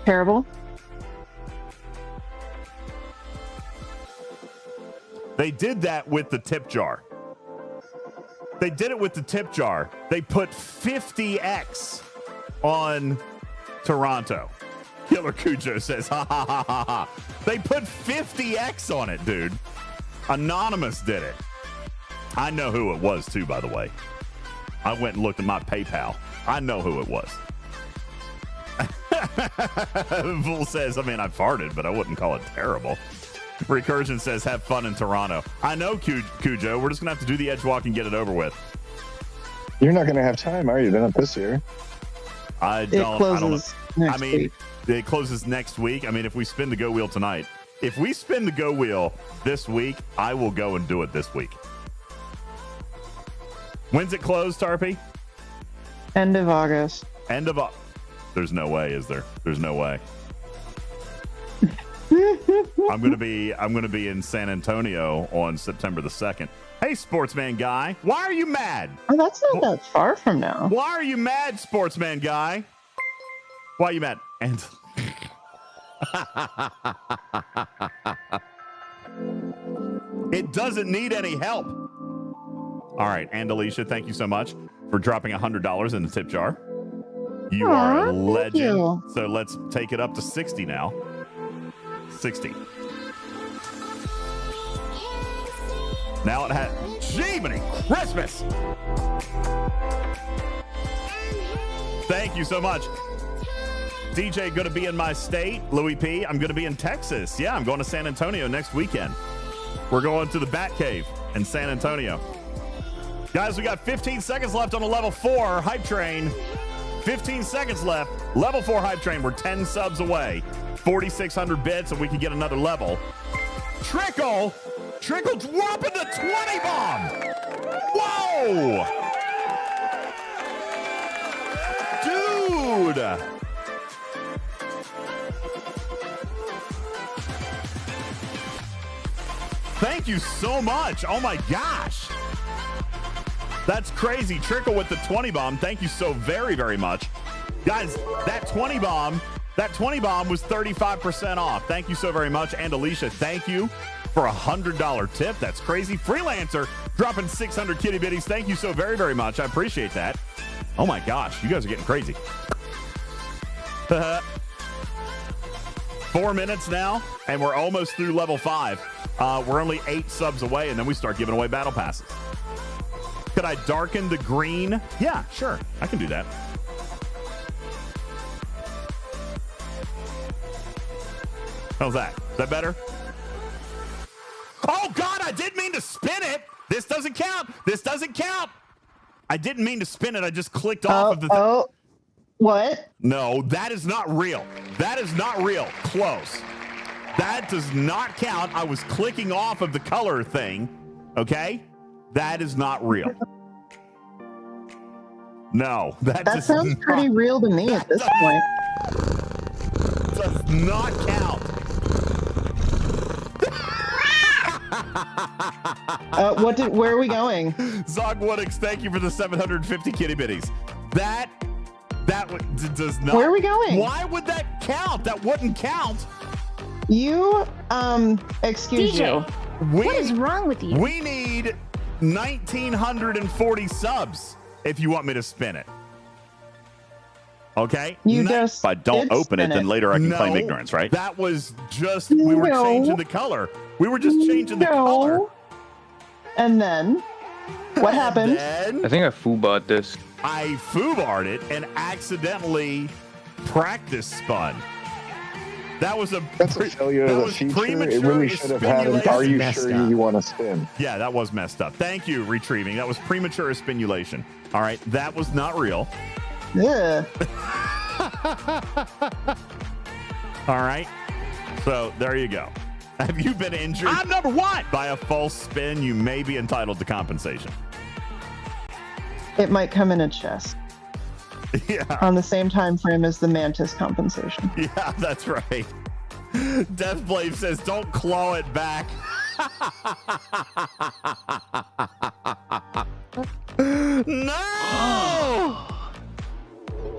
Terrible. They did that with the tip jar. They did it with the tip jar. They put 50x on Toronto. Killer Cujo says, ha ha ha ha ha. They put 50x on it, dude. Anonymous did it. I know who it was too, by the way. I went and looked at my PayPal. I know who it was. Fool says, I mean, I farted, but I wouldn't call it terrible. Recursion says, have fun in Toronto. I know, Cujo. We're just going to have to do the edge walk and get it over with. You're not going to have time, are you? They're not this year. It closes next week. It closes next week. I mean, if we spin the GoWheel tonight, if we spin the GoWheel this week, I will go and do it this week. When's it closed, Tarpy? End of August. End of August. There's no way, is there? There's no way. I'm gonna be in San Antonio on September the 2nd. Hey, Sportsman Guy, why are you mad? Oh, that's not that far from now. Why are you mad, Sportsman Guy? Why are you mad? And it doesn't need any help. All right, and Alicia, thank you so much for dropping $100 in the tip jar. You are a legend. You. So let's take it up to 60 now. 60. Now it has Jiminy Christmas. Thank you so much. DJ going to be in my state, Louis P. I'm going to be in Texas. Yeah, I'm going to San Antonio next weekend. We're going to the Bat Cave in San Antonio. Guys, we got 15 seconds left on a level 4 hype train. 15 seconds left. Level 4 hype train. We're 10 subs away. 4,600 bits, and we can get another level. Trickle dropping the 20 bomb. Whoa! Dude! Thank you so much. Oh my gosh. That's crazy. Trickle with the 20 bomb. Thank you so very, very much. Guys, that 20 bomb was 35% off. Thank you so very much. And Alicia, thank you for $100 tip. That's crazy. Freelancer dropping 600 kitty bitties. Thank you so very, very much. I appreciate that. Oh my gosh, you guys are getting crazy. 4 minutes now, and we're almost through level 5. We're only 8 subs away, and then we start giving away battle passes. Could I darken the green? Yeah, sure. I can do that. How's that? Is that better? Oh, God, I didn't mean to spin it. This doesn't count. This doesn't count. I didn't mean to spin it. I just clicked off of the thing. Oh, what? No, that is not real. That is not real. Close. That does not count. I was clicking off of the color thing. Okay? That is not real. No, that sounds pretty real to me at this point. Does not count. Where are we going? Zogwoodix, thank you for the 750 kitty bitties. That does not. Where are we going? Why would that count? That wouldn't count. You, excuse DJ, you. What is wrong with you? We need 1,940 subs if you want me to spin it. Okay? If I don't open it, then later I can claim ignorance, right? That was just, we were changing the color. We were just changing the color. And then, what happened? I think I foobarred this. I foobarred it and accidentally practice spun. That's a failure of the feature. It really should have had an "Are you sure you want to spin?" Yeah, that was messed up. Thank you, retrieving. That was premature spinulation. All right, that was not real. Yeah. All right. So there you go. Have you been injured? I'm number 1 by a false spin. You may be entitled to compensation. It might come in a chest. Yeah. On the same time frame as the mantis compensation. Yeah, that's right. Deathblade says, "Don't claw it back." No!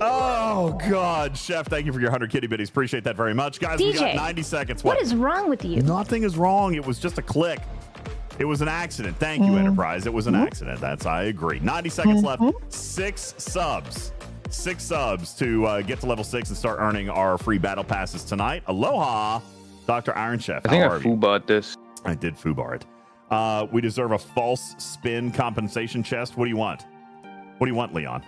Oh, God. Chef, thank you for your 100 kitty bitties. Appreciate that very much. Guys, we got 90 seconds. What is wrong with you? Nothing is wrong. It was just a click. It was an accident. Thank you, Enterprise. It was an accident. I agree. 90 seconds left. 6 subs. 6 subs to get to level 6 and start earning our free battle passes tonight. Aloha, Dr. Iron Chef. I think I foobarred this. I did foobar it. We deserve a false spin compensation chest. What do you want? What do you want, Leon?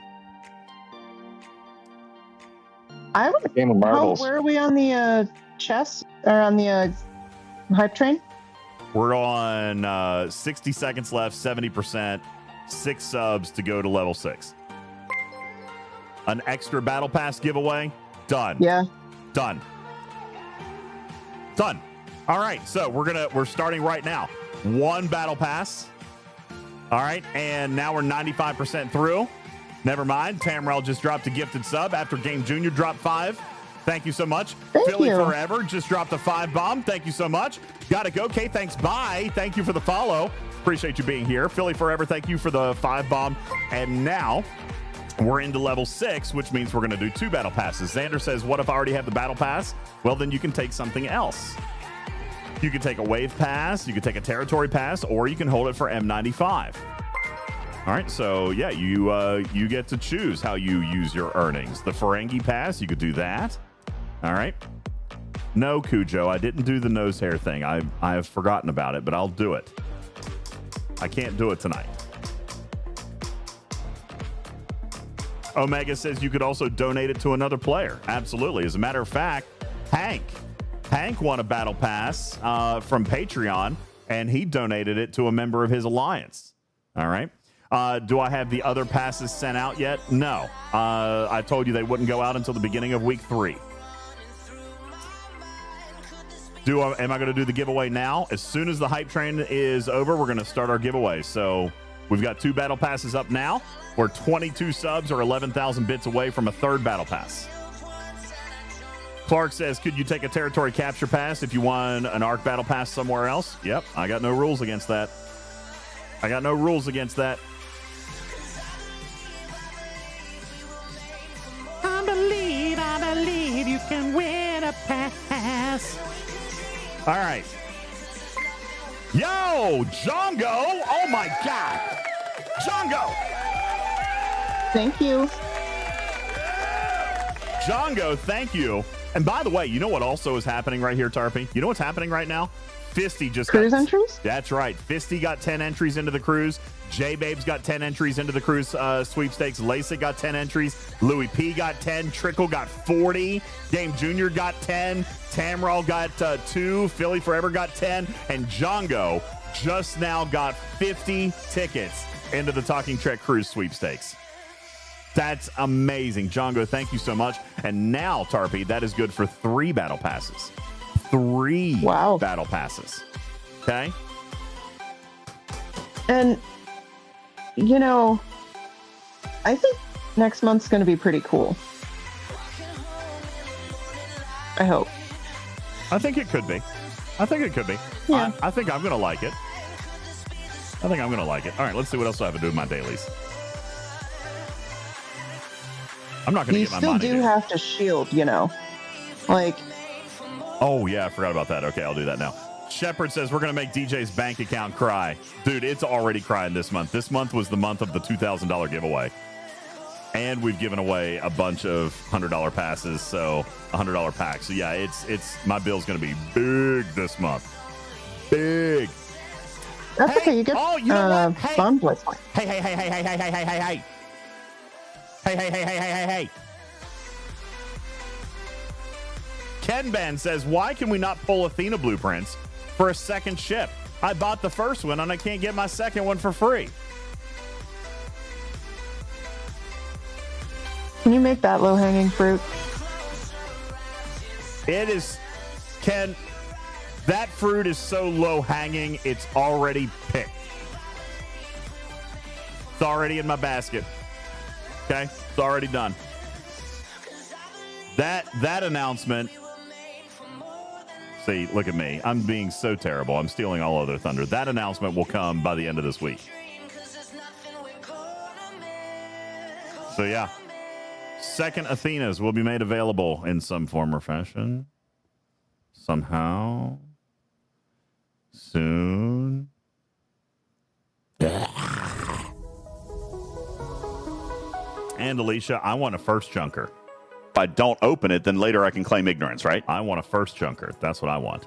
I would. A game of marbles. Where are we on the chest or on the hype train? We're on 60 seconds left, 70%, 6 subs to go to level 6. An extra battle pass giveaway. Done. Yeah. Done. All right, so we're starting right now. 1 battle pass. All right, and now we're 95% through. Never mind. Tamrel just dropped a gifted sub after Game Junior dropped 5. Thank you so much. Thank Philly you. Forever just dropped a 5 bomb. Thank you so much. Gotta go. Okay, thanks. Bye. Thank you for the follow. Appreciate you being here. Philly Forever, thank you for the 5 bomb. And now we're into level 6, which means we're going to do 2 battle passes. Xander says, what if I already have the battle pass? Well, then you can take something else. You can take a wave pass, you can take a territory pass, or you can hold it for M95. All right, so yeah, you get to choose how you use your earnings. The Ferengi pass, you could do that. All right. No, Cujo, I didn't do the nose hair thing. I have forgotten about it, but I'll do it. I can't do it tonight. Omega says you could also donate it to another player. Absolutely. As a matter of fact, Hank won a battle pass from Patreon, and he donated it to a member of his alliance. All right. Do I have the other passes sent out yet? No. I told you they wouldn't go out until the beginning of week 3. Am I going to do the giveaway now? As soon as the hype train is over, we're going to start our giveaway. So we've got 2 battle passes up now. We're 22 subs or 11,000 bits away from a 3rd battle pass. Clark says, could you take a territory capture pass if you won an ARC battle pass somewhere else? Yep, I got no rules against that. I believe you can win a pass. All right. Yo, Django. Oh, my God. Django. Thank you. Django, thank you. And by the way, you know what also is happening right here, Tarpy? You know what's happening right now? Fisty just Cruise entries? That's right. Fisty got 10 entries into the cruise. J-Babe's got 10 entries into the cruise sweepstakes. Lacey got 10 entries. Louis P got 10. Trickle got 40. Game Jr. got 10. Tamral got 2. Philly Forever got 10. And Django just now got 50 tickets into the Talking Trek cruise sweepstakes. That's amazing. Django, thank you so much. And now, Tarpy, that is good for 3 battle passes. 3 battle passes. Okay? And, you know, I think next month's going to be pretty cool. I hope. I think it could be. Yeah. I think I'm going to like it. All right, let's see what else I have to do with my dailies. I'm not going to get my money. You still do have to shield, you know. Like. Oh, yeah, I forgot about that. Okay, I'll do that now. Shepard says we're going to make DJ's bank account cry. Dude, it's already crying this month. This month was the month of the $2,000 giveaway. And we've given away a bunch of $100 passes, so $100 packs. So, yeah, it's my bill's going to be big this month. Big. That's okay. You get you know what? Bomb Blitz. Hey. Ken Ben says, why can we not pull Athena blueprints for a second ship? I bought the first one and I can't get my second one for free. Can you make that low-hanging fruit? It is, Ken, that fruit is so low-hanging, it's already picked. It's already in my basket. Okay? It's already done. That announcement. See, look at me. I'm being so terrible. I'm stealing all other thunder. That announcement will come by the end of this week. So, yeah. Second Athenas will be made available in some form or fashion. Somehow. Soon. And Alicia, I want a first junker. If I don't open it, then later I can claim ignorance, right? I want a first junker. That's what I want.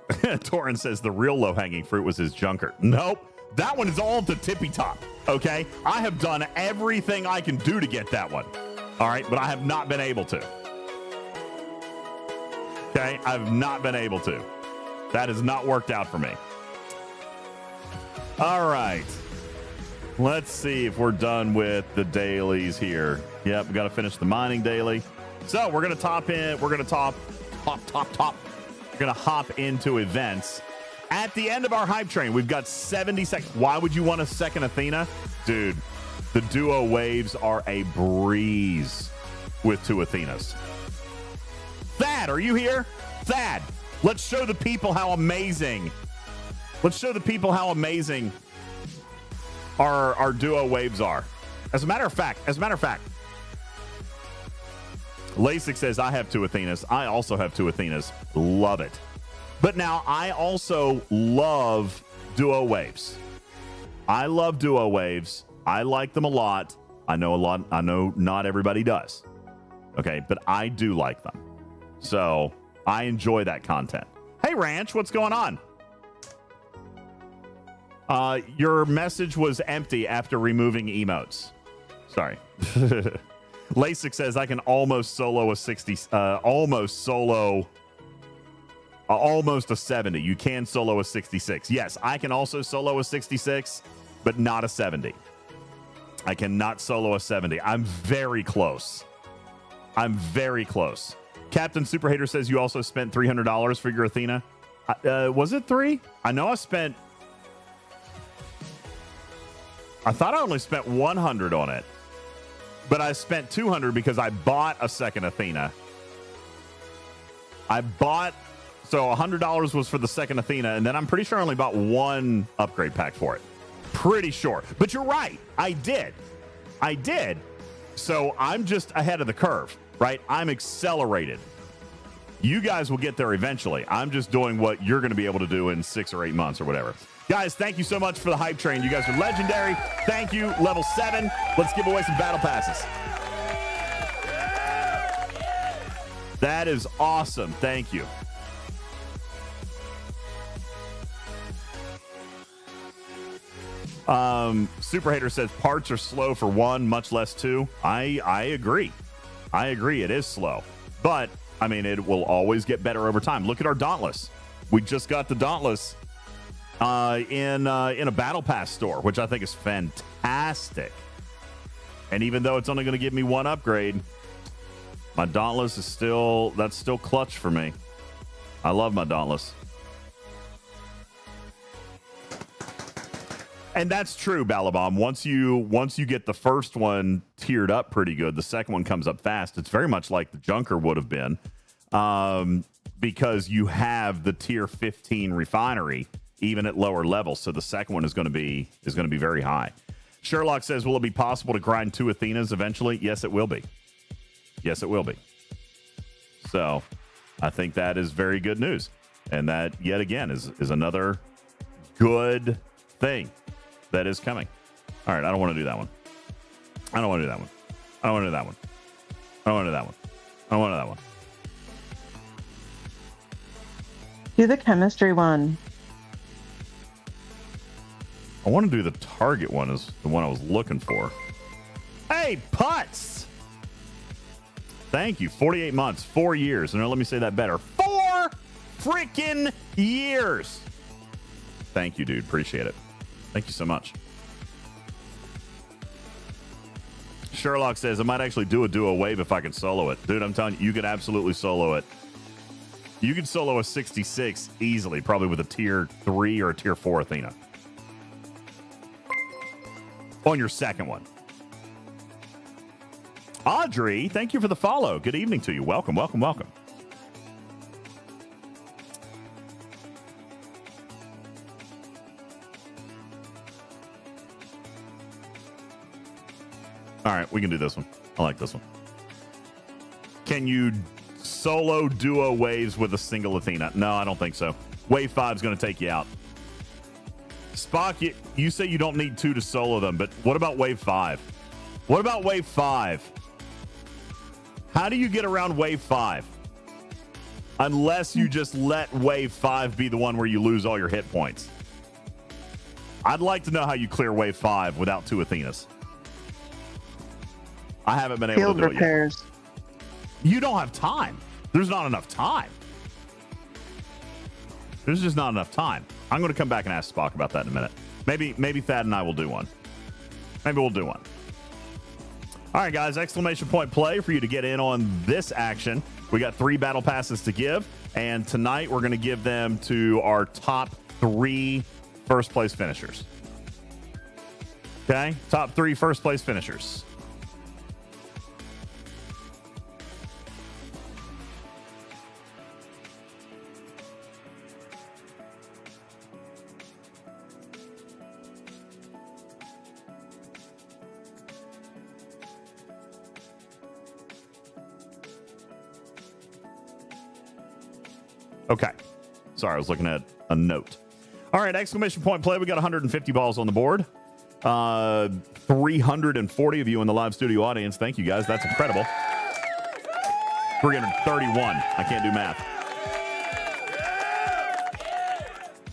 Torin says the real low-hanging fruit was his junker. Nope. That one is all the tippy top, okay? I have done everything I can do to get that one. All right, but I have not been able to. Okay, I've not been able to. That has not worked out for me. All right. Let's see if we're done with the dailies here. Yep, we got to finish the mining daily. So we're going to top in. We're going to top. We're going to hop into events. At the end of our hype train, we've got 70 seconds. Why would you want a second Athena? Dude, the duo waves are a breeze with 2 Athenas. Thad, are you here? Thad, let's show the people how amazing. Let's show the people how amazing our duo waves are. As a matter of fact, LASIK says, I have 2 Athenas. I also have 2 Athenas. Love it. But now I also love duo waves. I love duo waves. I like them a lot. I know not everybody does. Okay, but I do like them. So I enjoy that content. Hey, Ranch, what's going on? Your message was empty after removing emotes. Sorry. LASIK says I can almost solo a 60, almost a 70. You can solo a 66. Yes, I can also solo a 66, but not a 70. I cannot solo a 70. I'm very close. Captain Super Hater says you also spent $300 for your Athena. Was it 3? I know I thought I only spent 100 on it, but I spent 200 because I bought a second Athena. So $100 was for the second Athena, and then I'm pretty sure I only bought 1 upgrade pack for it. Pretty sure. But you're right. I did. So I'm just ahead of the curve, right? I'm accelerated. You guys will get there eventually. I'm just doing what you're going to be able to do in 6 or 8 months or whatever. Guys, thank you so much for the hype train. You guys are legendary. Thank you. Level 7. Let's give away some battle passes. That is awesome. Thank you. Super Hater says parts are slow for 1, much less 2. I agree. It is slow. But, I mean, it will always get better over time. Look at our Dauntless. We just got the Dauntless in a Battle Pass store, which I think is fantastic. And even though it's only going to give me 1 upgrade, my Dauntless is still clutch for me. I love my Dauntless. And that's true, Balabom. Once you get the first one tiered up pretty good, the second one comes up fast. It's very much like the Junker would have been, because you have the tier 15 refinery even at lower levels. So the second one is going to be very high. Sherlock says, will it be possible to grind 2 Athenas eventually? Yes, it will be. So I think that is very good news. And that, yet again, is another good thing that is coming. All right, I don't want to do that one. I don't want to do that one. Do the chemistry one. I want to do the target one, is the one I was looking for. Hey, Putz! Thank you. 48 months, 4 years. No, let me say that better. 4 freaking years. Thank you, dude. Appreciate it. Thank you so much. Sherlock says, I might actually do a duo wave if I can solo it. Dude, I'm telling you, you could absolutely solo it. You could solo a 66 easily, probably with a tier 3 or a tier 4 Athena. On your second one. Audrey, thank you for the follow. Good evening to you. Welcome. All right, we can do this one. I like this one. Can you solo duo waves with a single Athena? No, I don't think so. Wave 5 is going to take you out. Spock, you say you don't need 2 to solo them, but what about wave 5? How do you get around wave 5? Unless you just let wave 5 be the one where you lose all your hit points. I'd like to know how you clear wave 5 without 2 Athenas. I haven't been able to do repairs. It yet. You don't have time. There's not enough time. There's just not enough time. I'm going to come back and ask Spock about that in a minute. Maybe Thad and I will do one. Maybe we'll do one. All right, guys, exclamation point play for you to get in on this action. We got 3 battle passes to give, and tonight we're going to give them to our top 3 first place finishers. Okay, top 3 first place finishers. Okay. Sorry, I was looking at a note. All right, exclamation point play. We got 150 balls on the board. 340 of you in the live studio audience. Thank you, guys. That's incredible. 331. I can't do math.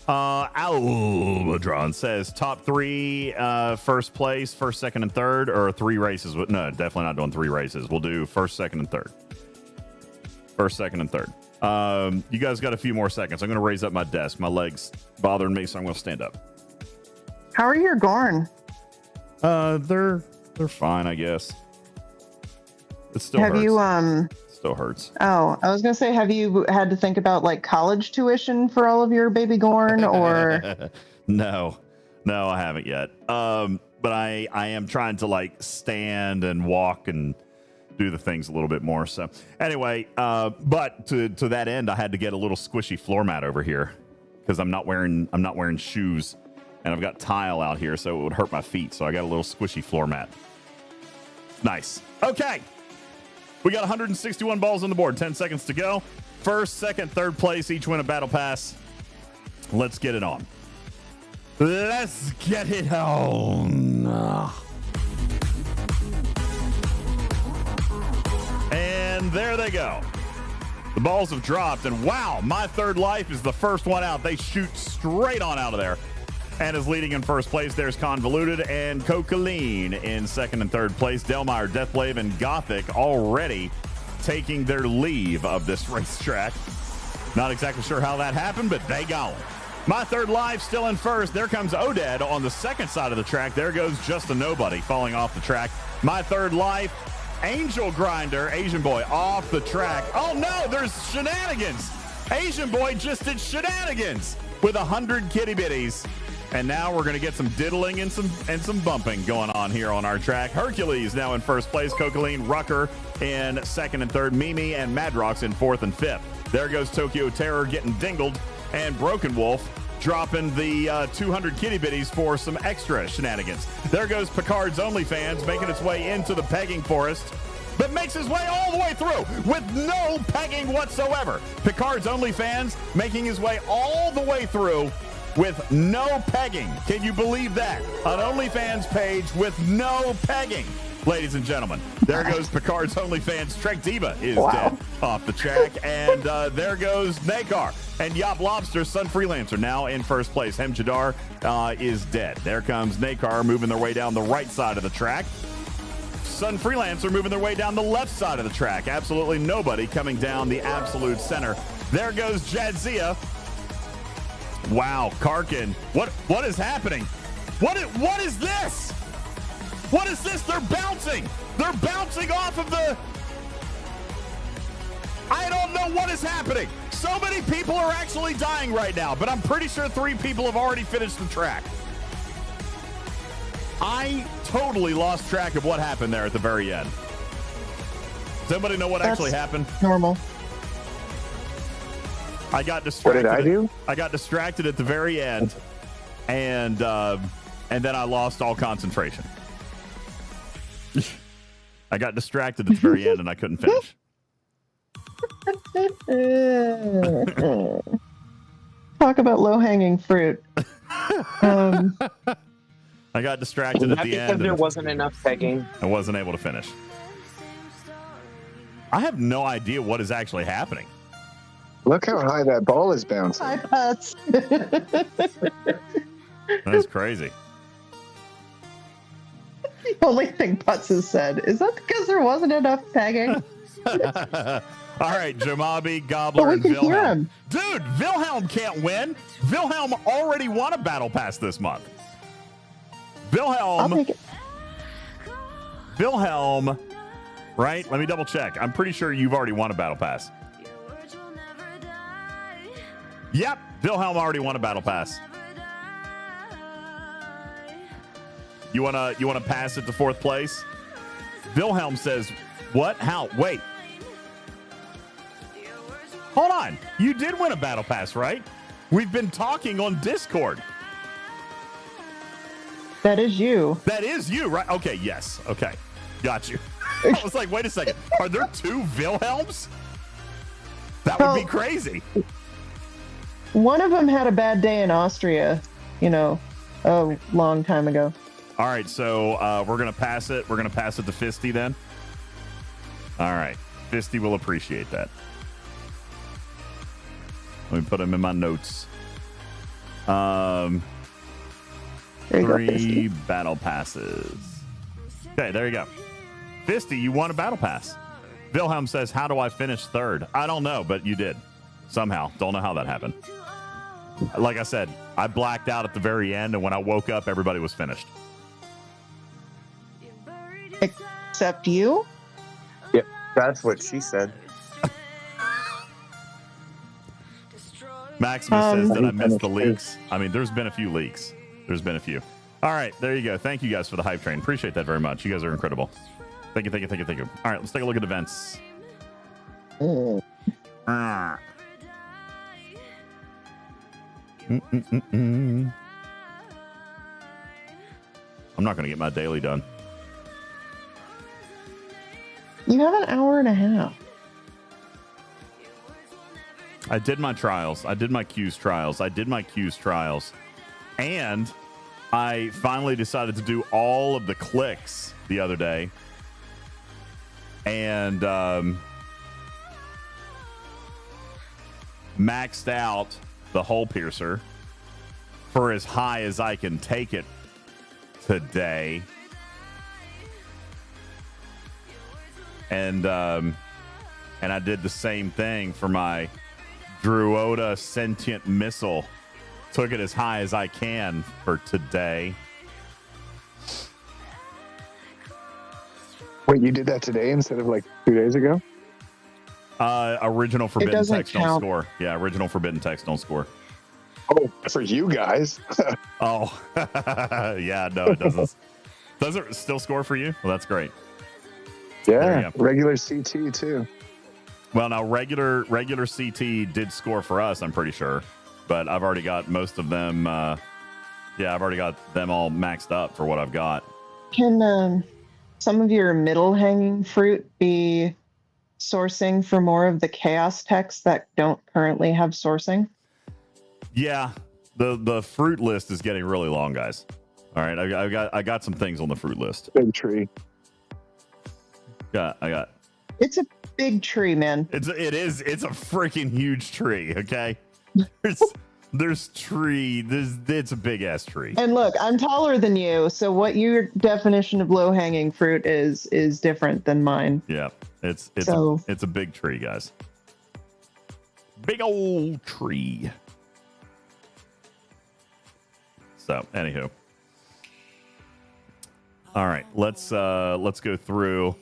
Almadron says top three, first place, first, second, and third, or three races. No, definitely not doing three races. We'll do first, second, and third. First, second, and third. You guys got a few more seconds. I'm going to raise up my desk. My legs bothering me, so I'm going to stand up. How are your Gorn? They're fine, I guess. It still Have hurts. you Still hurts. Oh, I was gonna say, have you had to think about like college tuition for all of your baby Gorn, or? No, I haven't yet. But I am trying to like stand and walk and do the things a little bit more. So anyway, but to that end, I had to get a little squishy floor mat over here because I'm not wearing shoes, and I've got tile out here, so it would hurt my feet. So I got a little squishy floor mat. Nice. Okay. We got 161 balls on the board. 10 seconds to go. First, second, third place, each win a battle pass. Let's get it on. Let's get it on. And there they go. The balls have dropped, and wow, my third life is the first one out. They shoot straight on out of there. And is leading in first place. There's Convoluted and Cocaline in second and third place. Delmire, Deathblade, and Gothic already taking their leave of this racetrack. Not exactly sure how that happened, but they got it. My third life still in first. There comes Oded on the second side of the track. There goes Just a Nobody falling off the track. My third life, Angel Grinder, Asian Boy off the track. Oh no, there's Shenanigans. Asian Boy just did Shenanigans with 100 kitty bitties. And now we're going to get some diddling and some bumping going on here on our track. Hercules now in first place. Cocaline, Rucker in second and third. Mimi and Madrox in fourth and fifth. There goes Tokyo Terror getting dingled. And Broken Wolf dropping the 200 kitty bitties for some extra shenanigans. There goes Picard's OnlyFans making its way into the pegging forest, but makes his way all the way through with no pegging whatsoever. Picard's OnlyFans making his way all the way through with no pegging. Can you believe that? An OnlyFans page with no pegging. Ladies and gentlemen, there goes Picard's OnlyFans. Trek Diva is dead off the track. And there goes Nakar. And Yop Lobster, Sun Freelancer, now in first place. Hem Jadar is dead. There comes Nakar moving their way down the right side of the track. Sun Freelancer moving their way down the left side of the track. Absolutely nobody coming down the absolute center. There goes Jadzia. Wow, Karkin. What is happening? What is this? What is this? They're bouncing. They're bouncing off of the... I don't know what is happening. So many people are actually dying right now, but I'm pretty sure 3 people have already finished the track. I totally lost track of what happened there at the very end. Does anybody know what actually happened? Normal. I got distracted. What did I do? I got distracted at the very end, and then I lost all concentration. I got distracted at the very end, and I couldn't finish. Talk about low-hanging fruit. I got distracted at the end. Because there wasn't enough pegging. I wasn't able to finish. I have no idea what is actually happening. Look how high that ball is bouncing. Hi, Putz. That's crazy. The only thing Putz has said is that because there wasn't enough pegging. All right, Jamabi, Gobbler, and Wilhelm. Dude, Wilhelm can't win. Wilhelm already won a battle pass this month. Wilhelm, right? Let me double check. I'm pretty sure you've already won a battle pass. Yep, Wilhelm already won a battle pass. You wanna pass it to fourth place? Wilhelm says, what? How? Wait. Hold on. You did win a battle pass, right? We've been talking on Discord. That is you. That is you, right? Okay, yes. Okay. Got you. I was like, wait a second. Are there 2 Wilhelms? That would be crazy. one of them had a bad day in Austria, a long time ago. All right, so we're going to pass it. We're going to pass it to Fisty then. All right. Fisty will appreciate that. Let me put him in my notes. 3 battle passes. Okay, there you go. Fisty, you won a battle pass. Wilhelm says, how do I finish third? I don't know, but you did. Somehow. Don't know how that happened. Like I said, I blacked out at the very end, and when I woke up, everybody was finished. Except you? Yeah, that's what she said. Maximus says that I missed the leaks. I mean, there's been a few leaks. There's been a few. All right, there you go. Thank you guys for the hype train. Appreciate that very much. You guys are incredible. Thank you, thank you, thank you, thank you. All right, let's take a look at events. I'm not going to get my daily done. You have an hour and a half. I did my trials. I did my Q's trials. I did my Q's trials. And I finally decided to do all of the clicks the other day. And maxed out the hole piercer for as high as I can take it today. And I did the same thing for my Druoda sentient missile. Took it as high as I can for today. Wait, you did that today instead of like 2 days ago? Original forbidden text don't score. Yeah, original forbidden text don't score. Oh, for you guys. Oh, yeah, no, it doesn't. Does it still score for you? Well, that's great. Yeah, regular CT too. Well, now regular CT did score for us, I'm pretty sure, but I've already got most of them. Yeah, I've already got them all maxed up for what I've got. Can some of your middle hanging fruit be sourcing for more of the chaos texts that don't currently have sourcing? Yeah, the fruit list is getting really long, guys. All right, I got some things on the fruit list. Big tree. I got. It's a big tree, man. It's a freaking huge tree. Okay, there's tree. It's a big ass tree. And look, I'm taller than you, so what your definition of low hanging fruit is different than mine. Yeah, it's a big tree, guys. Big old tree. So, anywho. All right, let's go through.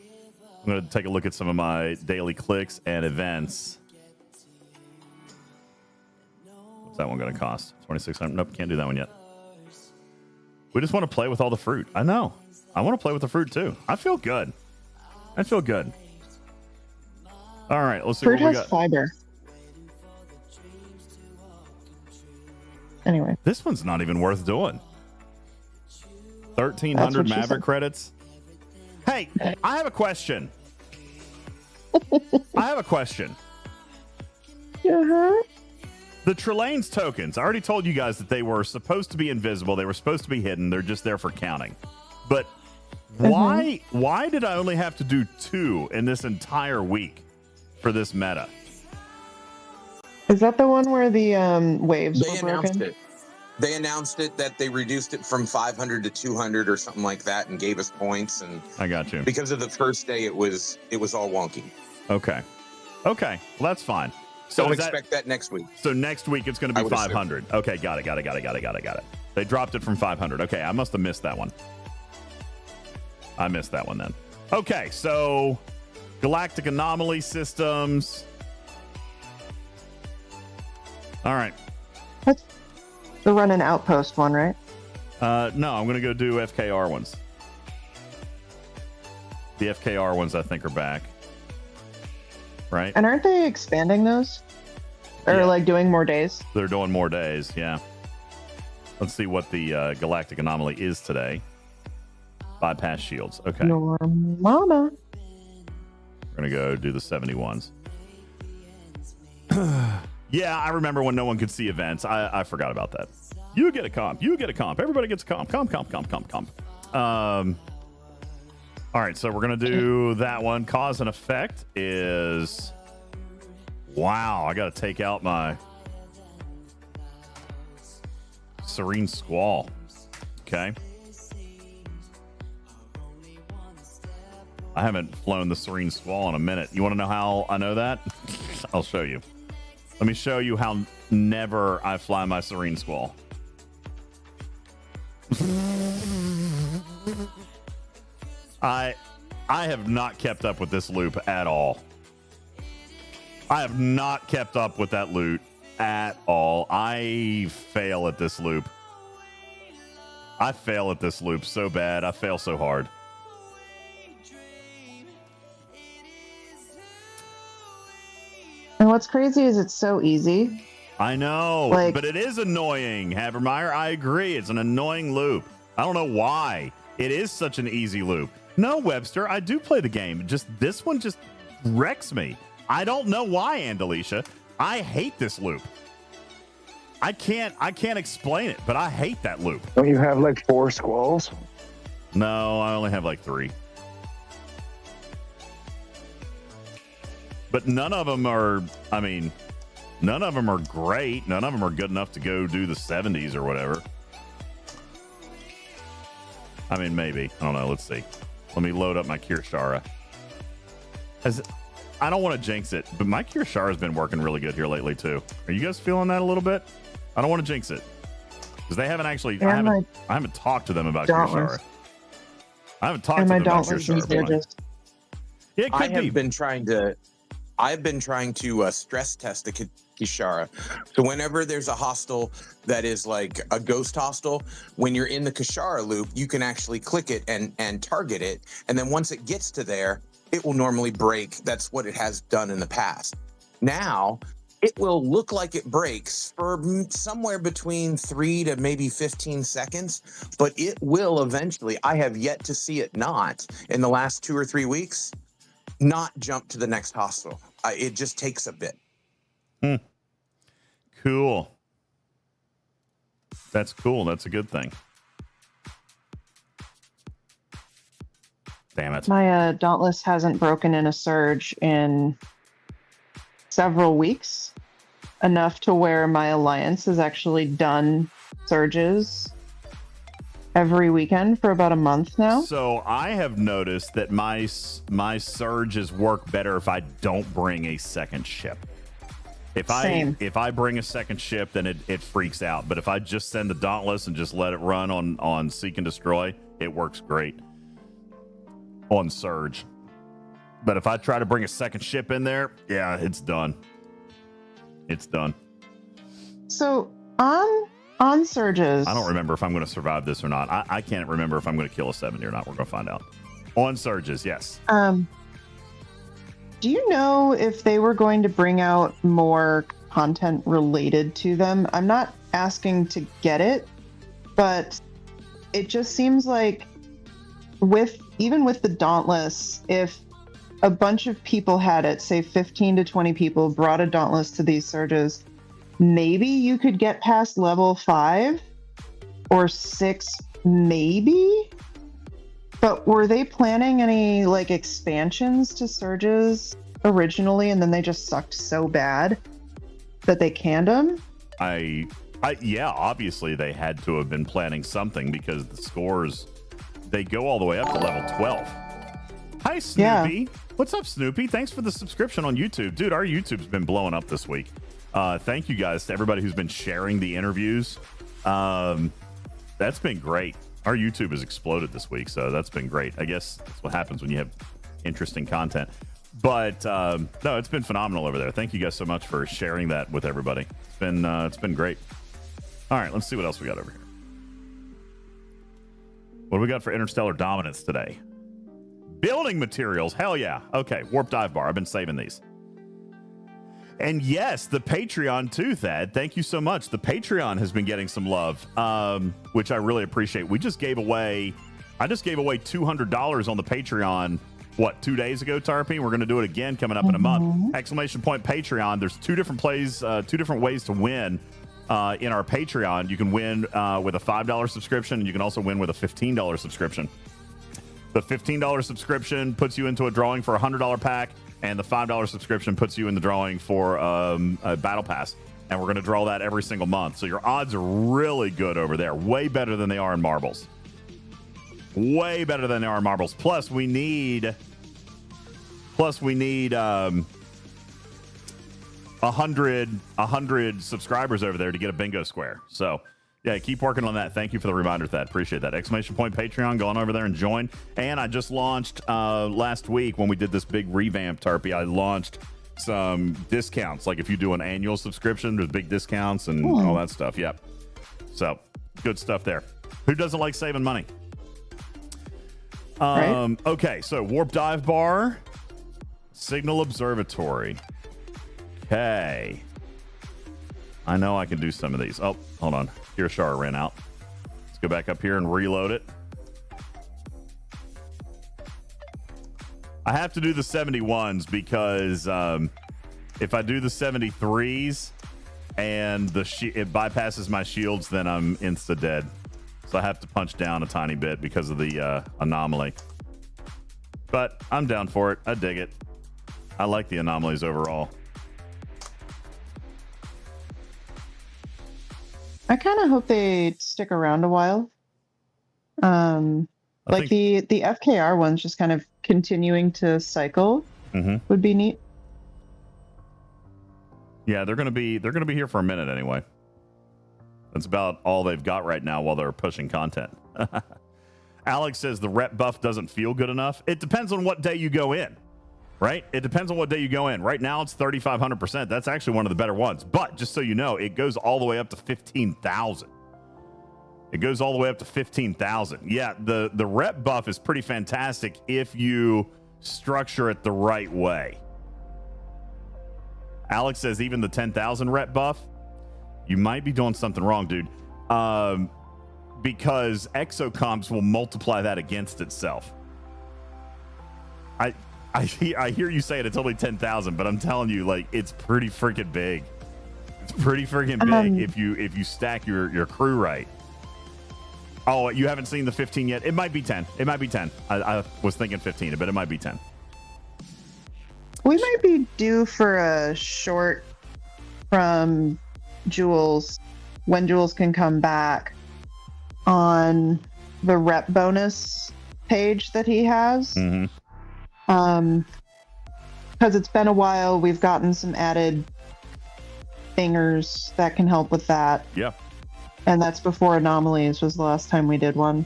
I'm going to take a look at some of my daily clicks and events. What's that one going to cost? 2,600. Nope, can't do that one yet. We just want to play with all the fruit. I know. I want to play with the fruit too. I feel good. I feel good. All right, let's see fruit what we has got. Fiber. Anyway, this one's not even worth doing. 1,300 Maverick credits. Hey, I have a question. Uh-huh. The Trelane's tokens, I already told you guys that they were supposed to be invisible. They were supposed to be hidden. They're just there for counting. But why did I only have to do 2 in this entire week for this meta? Is that the one where the waves were broken? They announced it that they reduced it from 500 to 200 or something like that and gave us points. And I got you. Because of the first day, it was all wonky. Okay. Well, that's fine. So expect that next week. So next week it's going to be 500. Assume. Okay, got it. They dropped it from 500. Okay, I must have missed that one. I missed that one then. Okay, so Galactic Anomaly systems. All right. The run an outpost one, right? No, I'm going to go do FKR ones. The FKR ones I think are back. Right? And aren't they expanding those? Or like doing more days? They're doing more days, yeah. Let's see what the Galactic Anomaly is today. Bypass shields. Okay. Your mama. We're going to go do the 71s. Yeah, I remember when no one could see events. I forgot about that. You get a comp. You get a comp. Everybody gets a comp. Comp. All right, so we're going to do that one. Cause and effect is... Wow, I got to take out my Serene Squall. Okay. I haven't flown the Serene Squall in a minute. You want to know how I know that? I'll show you. Let me show you how never I fly my Serene Squall. I have not kept up with this loop at all. I have not kept up with that loot at all. I fail at this loop. I fail at this loop so bad. I fail so hard. And what's crazy is it's so easy. I know, but it is annoying, Havermeyer. I agree. It's an annoying loop. I don't know why. It is such an easy loop. No, Webster, I do play the game. Just this one just wrecks me. I don't know why, Andalisha. I hate this loop. I can't explain it, but I hate that loop. Don't you have like 4 squalls? No, I only have like 3. But none of them are, I mean, none of them are great. None of them are good enough to go do the 70s or whatever. I mean, maybe. I don't know. Let's see. Let me load up my Kirshara. I don't want to jinx it, but my Kirshara has been working really good here lately, too. Are you guys feeling that a little bit? I don't want to jinx it. Because they haven't actually, I haven't talked to them about Kirshara. I haven't talked to them about Kirshara. Yeah, it could be. I've been trying to stress test the Kishara. So whenever there's a hostile that is like a ghost hostile, when you're in the Kishara loop, you can actually click it and target it. And then once it gets to there, it will normally break. That's what it has done in the past. Now, it will look like it breaks for somewhere between 3 to maybe 15 seconds, but it will eventually. I have yet to see it not in the last 2 or 3 weeks. Not jump to the next hostile. It just takes a bit. Cool. That's cool. That's a good thing. Damn it. My Dauntless hasn't broken in a surge in several weeks. Enough to where my Alliance has actually done surges every weekend for about a month now. So I have noticed that my surges work better if I don't bring a second ship. If I bring a second ship, then it freaks out. But if I just send the Dauntless and just let it run on Seek and Destroy, it works great on surge. But if I try to bring a second ship in there, yeah, it's done. It's done. So on surges, I don't remember if I'm going to survive this or not. I can't remember if I'm going to kill a 70 or not. We're going to find out. On surges, yes. Do you know if they were going to bring out more content related to them? I'm not asking to get it, but it just seems like even with the Dauntless, if a bunch of people had it, say 15 to 20 people brought a Dauntless to these surges, maybe you could get past level 5 or 6, maybe. But were they planning any like expansions to surges originally, and then they just sucked so bad that they canned them? Yeah, obviously they had to have been planning something, because the scores, they go all the way up to level 12. Hi, Snoopy. Yeah. What's up, Snoopy? Thanks for the subscription on YouTube. Dude, our YouTube's been blowing up this week. Thank you guys to everybody who's been sharing the interviews. That's been great. Our YouTube has exploded this week, so that's been great. I guess that's what happens when you have interesting content. But no, it's been phenomenal over there. Thank you guys so much for sharing that with everybody. It's been great. All right, let's see what else we got over here. What do we got for Interstellar Dominance today? Building materials. Hell yeah. Okay, Warp Dive Bar. I've been saving these. And yes, the Patreon too, Thad. Thank you so much. The Patreon has been getting some love, which I really appreciate. I just gave away $200 on the Patreon what, 2 days ago, Tarpy. We're going to do it again coming up in a month. Exclamation point Patreon. There's two different ways to win in our Patreon. You can win with a $5 subscription, and you can also win with a $15 subscription. The $15 subscription puts you into a drawing for a $100 pack, and the $5 subscription puts you in the drawing for a battle pass. And we're going to draw that every single month. So your odds are really good over there. Way better than they are in marbles. Way better than they are in marbles. Plus, we need 100 subscribers over there to get a bingo square. So, yeah, keep working on that. Thank you for the reminder, Thad. Appreciate that. Exclamation point Patreon. Go on over there and join. And I just launched last week when we did this big revamp, Tarpy. I launched some discounts. Like if you do an annual subscription, there's big discounts and all that stuff. Yep. So, good stuff there. Who doesn't like saving money? Right. Okay, so Warp Dive Bar, Signal Observatory. Okay. I know I can do some of these. Oh, hold on. Kirishara ran out. Let's go back up here and reload it. I have to do the 71s because if I do the 73s and it bypasses my shields, then I'm insta-dead. So I have to punch down a tiny bit because of the anomaly. But I'm down for it. I dig it. I like the anomalies overall. I kind of hope they stick around a while. Like the FKR ones just kind of continuing to cycle would be neat. Yeah, they're gonna be here for a minute anyway. That's about all they've got right now while they're pushing content. Alex says the rep buff doesn't feel good enough. It depends on what day you go in, right? It depends on what day you go in. Right now, it's 3,500%. That's actually one of the better ones. But just so you know, it goes all the way up to 15,000. It goes all the way up to 15,000. Yeah, the rep buff is pretty fantastic if you structure it the right way. Alex says even the 10,000 rep buff, you might be doing something wrong, dude. Because exocomps will multiply that against itself. I hear you saying it's only 10,000, but I'm telling you, like, it's pretty freaking big. It's pretty freaking big if you stack your crew right. Oh, you haven't seen the 15 yet? It might be 10. It might be 10. I was thinking 15, but it might be 10. We might be due for a short from Jules when Jules can come back on the rep bonus page that he has. Because it's been a while, we've gotten some added thingers that can help with that. Yeah. And that's before Anomalies was the last time we did one.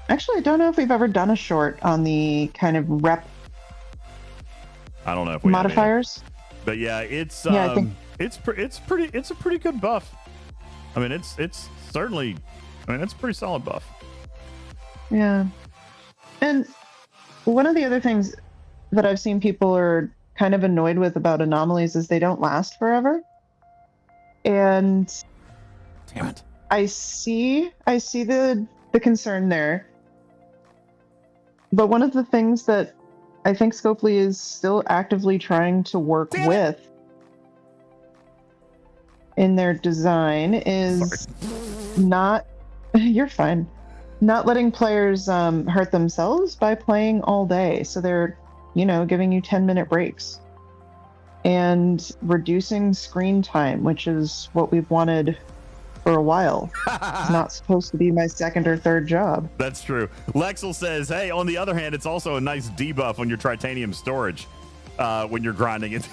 Actually, I don't know if we've ever done a short on the kind of rep I don't know if we modifiers. But yeah, it's I think it's a pretty good buff. I mean, it's certainly, I mean, it's a pretty solid buff. Yeah. And one of the other things that I've seen people are kind of annoyed with about Anomalies is they don't last forever. And damn it. I see the concern there. But one of the things that I think Scopely is still actively trying to work with in their design is not you're fine. Not letting players hurt themselves by playing all day. So they're, giving you 10-minute breaks. And reducing screen time, which is what we've wanted for a while. It's not supposed to be my second or third job. That's true. Lexel says, hey, on the other hand, it's also a nice debuff on your Tritanium storage when you're grinding it.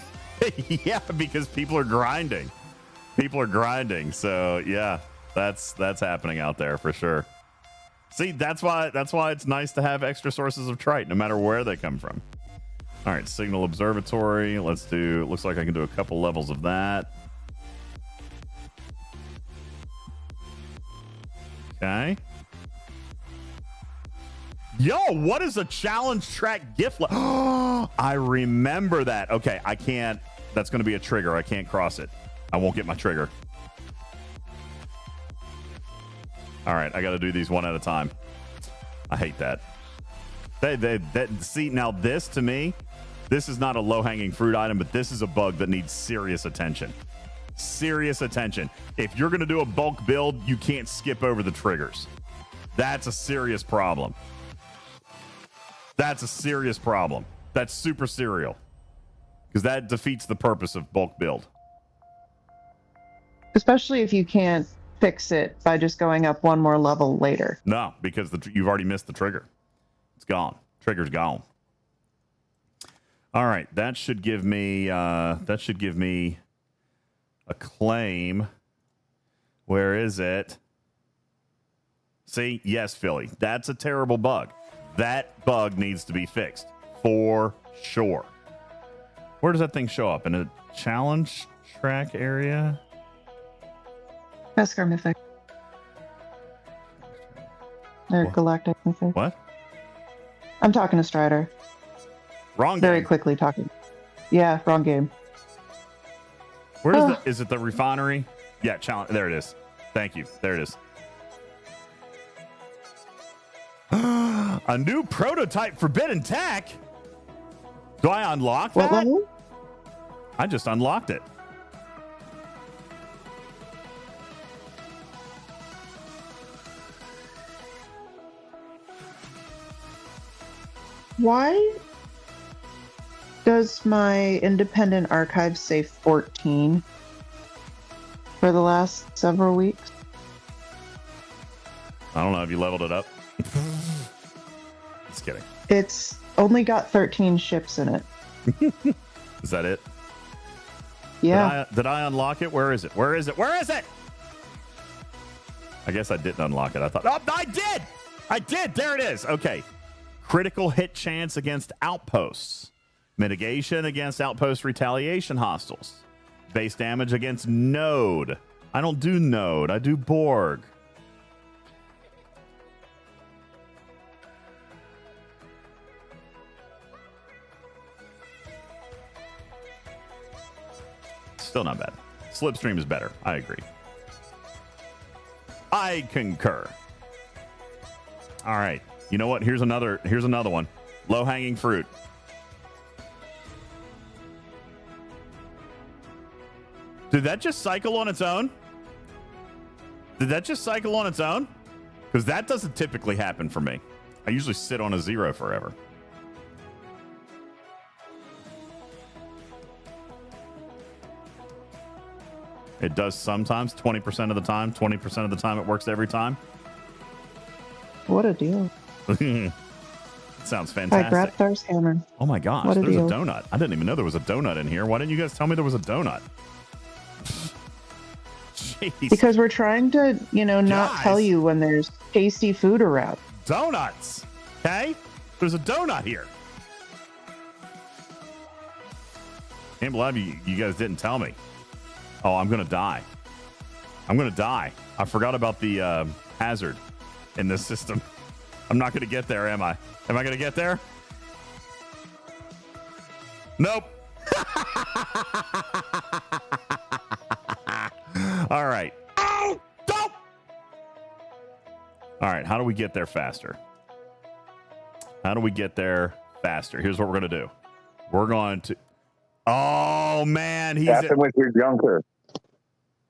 Yeah, because people are grinding. So yeah, that's happening out there for sure. See, that's why it's nice to have extra sources of Trite, no matter where they come from. All right, Signal Observatory. Looks like I can do a couple levels of that. Okay. Yo, what is a challenge track gift? I remember that. Okay, I can't. That's going to be a trigger. I can't cross it. I won't get my trigger. All right, I got to do these one at a time. I hate that. See, now this to me, this is not a low-hanging fruit item, but this is a bug that needs serious attention. Serious attention. If you're going to do a bulk build, you can't skip over the triggers. That's a serious problem. That's a serious problem. That's super serial. Because that defeats the purpose of bulk build. Especially if you can't fix it by just going up one more level later. No, because you've already missed the trigger. It's gone. Trigger's gone. All right, that should give me a claim. Where is it? See, yes, Philly. That's a terrible bug. That bug needs to be fixed for sure. Where does that thing show up? In a challenge track area? Beskar Mythic. Or Galactic Mythic. What? I'm talking to Strider. Wrong game. Very quickly talking. Yeah, wrong game. Where is is it the refinery? Yeah, challenge. There it is. Thank you. There it is. A new prototype Forbidden Tech? Do I unlock that? What level? I just unlocked it. Why does my independent archive say 14 for the last several weeks? I don't know. Have you leveled it up? Just kidding. It's only got 13 ships in it. Is that it? Yeah. Did I unlock it? Where is it? Where is it? Where is it? I guess I didn't unlock it. I thought, oh, I did. I did. There it is. Okay. Critical hit chance against outposts. Mitigation against outpost retaliation hostiles. Base damage against node. I don't do node. I do Borg. Still not bad. Slipstream is better. I agree. I concur. All right. You know what? Here's another one. Low-hanging fruit. Did that just cycle on its own? Did that just cycle on its own? Because that doesn't typically happen for me. I usually sit on a 0 forever. It does sometimes, 20% of the time. 20% of the time it works every time. What a deal. Sounds fantastic. I grabbed Thar's hammer. Oh my gosh, What a there's deal. a donut. I didn't even know there was a donut in here. Why didn't you guys tell me there was a donut? Jeez. Because we're trying to, not Guys. tell you when there's tasty food around. Donuts. Okay? There's a donut here. Can't believe you guys didn't tell me. Oh, I'm going to die. I'm going to die. I forgot about the hazard in this system. I'm not going to get there, am I? Am I going to get there? Nope. All right. Oh, don't. All right. How do we get there faster? How do we get there faster? Here's what we're going to do. We're going to. Oh, man. He's Happen with your junker.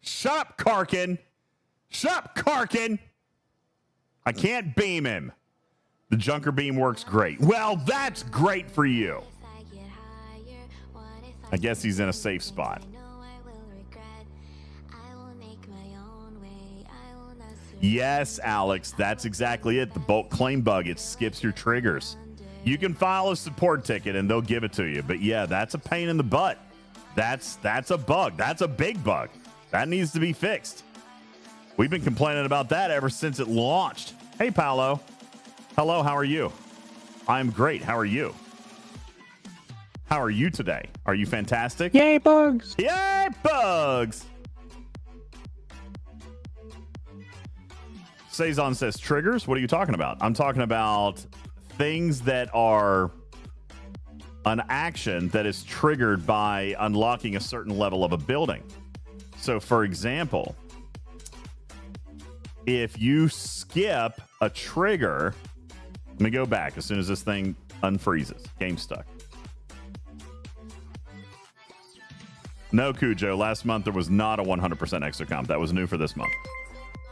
Shut up, Karkin. Shut up, Karkin. I can't beam him. The Junker beam works great. Well, that's great for you. I guess he's in a safe spot. Yes, Alex, that's exactly it. The bulk claim bug, it skips your triggers. You can file a support ticket and they'll give it to you. But yeah, that's a pain in the butt. That's a bug. That's a big bug. That needs to be fixed. We've been complaining about that ever since it launched. Hey, Paolo. Hello, how are you? I'm great. How are you? How are you today? Are you fantastic? Yay, bugs! Yay, bugs! Saison says triggers. What are you talking about? I'm talking about things that are an action that is triggered by unlocking a certain level of a building. So, for example, if you skip a trigger Let me go back as soon as this thing unfreezes. Game stuck. No, Cujo. Last month there was not a 100% Exocomp. That was new for this month.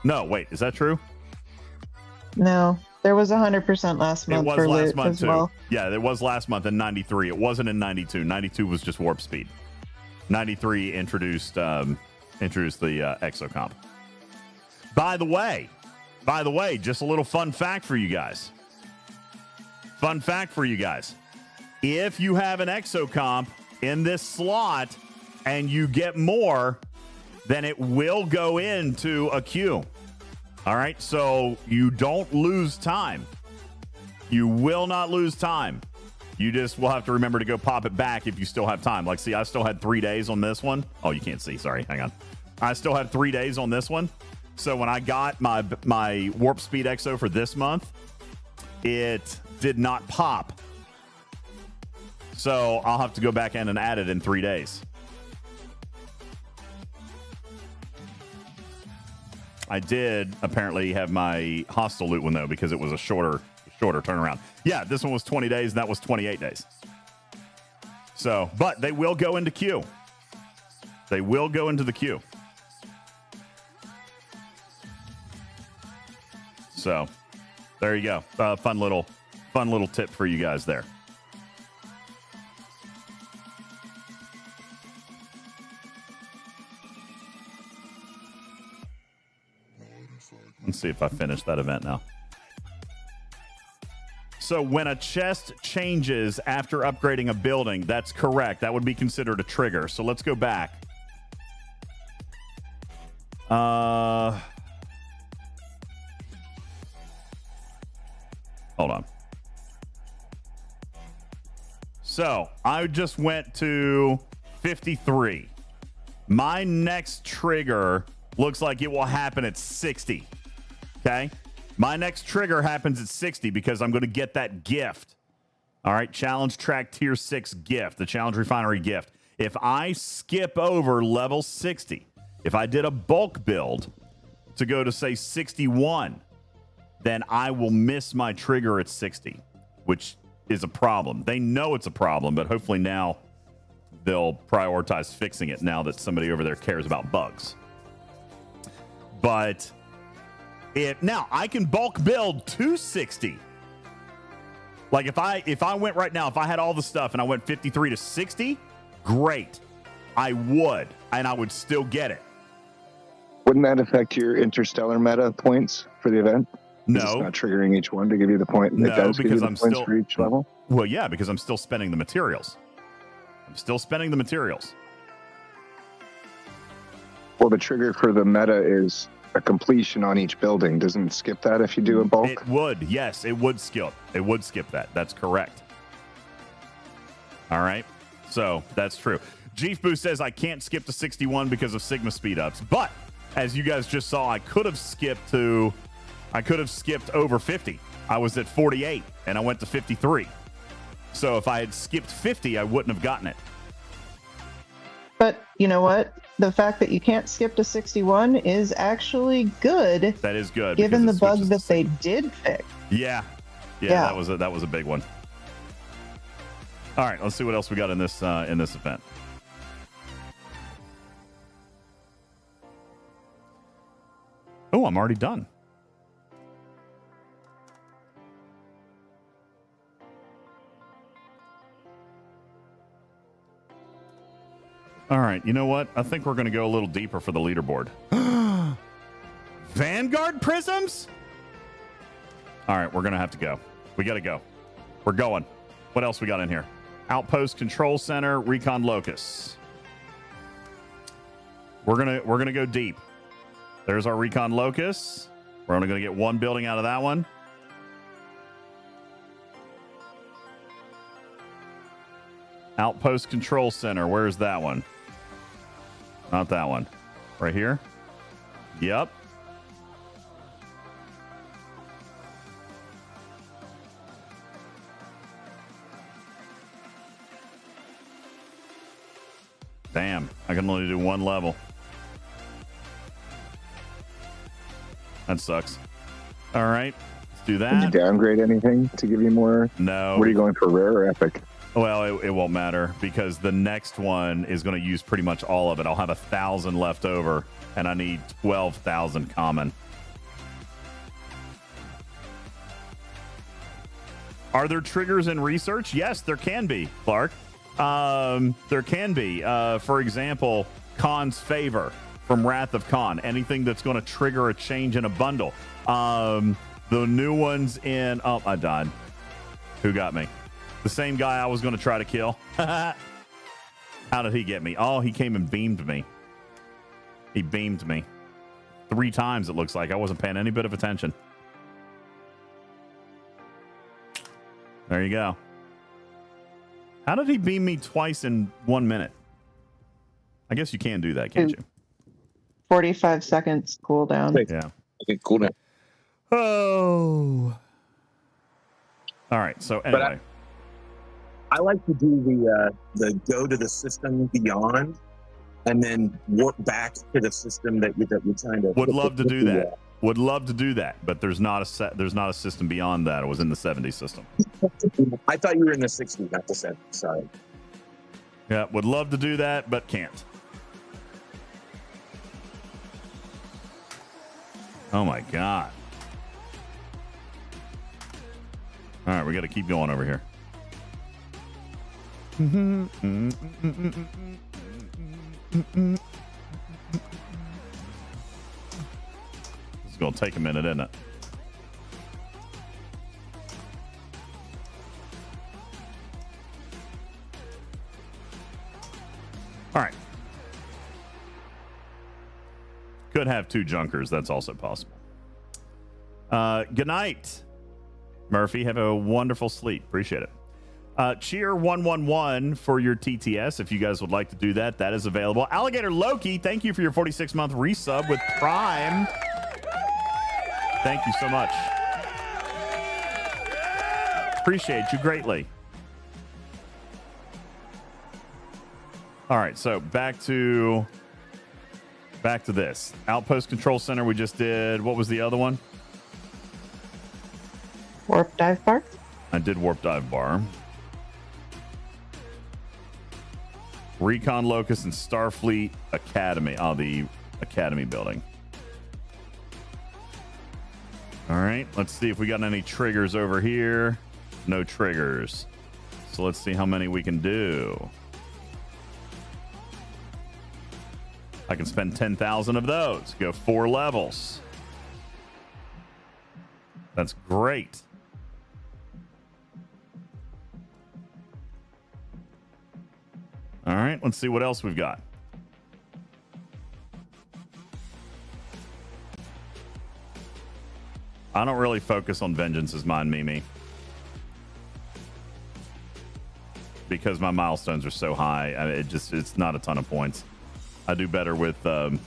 No, wait. Is that true? No, there was 100% last month. It was for last loot month as too. well. Yeah, it was last month in 93. It wasn't in 92. 92 was just warp speed. 93 introduced the Exocomp. By the way, just a little fun fact for you guys. Fun fact for you guys. If you have an Exocomp in this slot and you get more, then it will go into a queue. All right, so you don't lose time. You will not lose time. You just will have to remember to go pop it back if you still have time. Like, see, I still had 3 days on this one. Oh, you can't see. Sorry, hang on. I still had 3 days on this one. So when I got my warp speed exo for this month, it did not pop. So I'll have to go back in and add it in 3 days. I did apparently have my hostile loot one though, because it was a shorter turnaround. Yeah, this one was 20 days and that was 28 days. So, but they will go into queue. They will go into the queue. So, there you go. Fun little tip for you guys there. Let's see if I finish that event now. So when a chest changes after upgrading a building, that's correct. That would be considered a trigger. So let's go back. Hold on. So I just went to 53. My next trigger looks like it will happen at 60. Okay. My next trigger happens at 60 because I'm going to get that gift. All right. Challenge track tier 6 gift, the challenge refinery gift. If I skip over level 60, if I did a bulk build to go to say 61, then I will miss my trigger at 60, which is a problem. They know it's a problem, but hopefully now they'll prioritize fixing it now that somebody over there cares about bugs. But now I can bulk build to 60. Like if I went right now, if I had all the stuff and I went 53 to 60, great. I would, and I would still get it. Wouldn't that affect your interstellar meta points for the event? No. It's not triggering each one to give you the point. No, it does give you because the I'm points still for each level. Well, yeah, because I'm still spending the materials. Well, the trigger for the meta is a completion on each building. Doesn't it skip that if you do a bulk? It would, yes, it would skip. It would skip that. That's correct. All right, so that's true. Jeef Boo says I can't skip to 61 because of Sigma speed ups, but as you guys just saw, I could have skipped over 50. I was at 48 and I went to 53. So if I had skipped 50, I wouldn't have gotten it. But you know what? The fact that you can't skip to 61 is actually good. That is good. Given the bug that they did fix. Yeah. That was a big one. All right, let's see what else we got in this event. Oh, I'm already done. All right, you know what? I think we're going to go a little deeper for the leaderboard. Vanguard prisms? All right, we're going to have to go. We got to go. We're going. What else we got in here? Outpost Control Center, Recon Locus. We're going to go deep. There's our Recon Locus. We're only going to get one building out of that one. Outpost Control Center. Where's that one? Not that one. Right here? Yep. Damn. I can only do one level. That sucks. All right. do Did you that. downgrade anything to give you more? No. What are you going for, rare or epic? Well, it won't matter because the next one is going to use pretty much all of it. I'll have 1,000 left over, and I need 12,000 common. Are there triggers in research? Yes, there can be, Clark. There can be. For example, Khan's Favor from Wrath of Khan. Anything that's going to trigger a change in a bundle. The new ones in... Oh, I died. Who got me? The same guy I was going to try to kill. How did he get me? Oh, he came and beamed me. He beamed me 3 times, it looks like. I wasn't paying any bit of attention. There you go. How did he beam me twice in 1 minute? I guess you can do that, can't you? 45 seconds cooldown. Yeah. Okay, cooldown. Oh. All right. So anyway. I like to do the go to the system beyond and then warp back to the system that you're trying to. Would love to do that. Would love to do that, but there's not a system beyond that. It was in the 70s system. I thought you were in the 60s, not the 70s. Sorry. Yeah, would love to do that, but can't. Oh my god. All right, we got to keep going over here. It's going to take a minute, isn't it? All right. Could have 2 junkers. That's also possible. Good night, Murphy. Have a wonderful sleep. Appreciate it. Cheer 111 for your TTS. If you guys would like to do that, that is available. Alligator Loki, thank you for your 46-month resub with Prime. Thank you so much. Appreciate you greatly. All right, so back to this. Outpost Control Center we just did. What was the other one? Warp Dive Bar? I did Warp Dive Bar. Recon Locust and Starfleet Academy. Oh, the Academy building. All right, let's see if we got any triggers over here. No triggers. So let's see how many we can do. I can spend 10,000 of those. Go 4 levels. That's great. All right, let's see what else we've got. I don't really focus on Vengeance as mine, Mimi. Because my milestones are so high, it's not a ton of points. I do better with the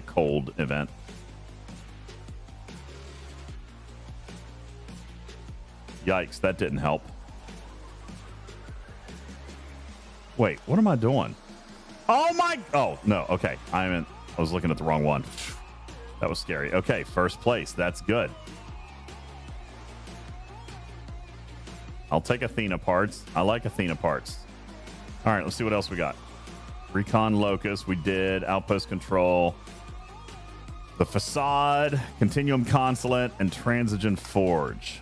cold event. Yikes, that didn't help. Wait, what am I doing? Oh my! Oh no. Okay, I was looking at the wrong one. That was scary. Okay, first place. That's good. I'll take Athena parts. I like Athena parts. All right, let's see what else we got. Recon Locust. We did Outpost Control. The Facade, Continuum Consulate, and Transigen Forge.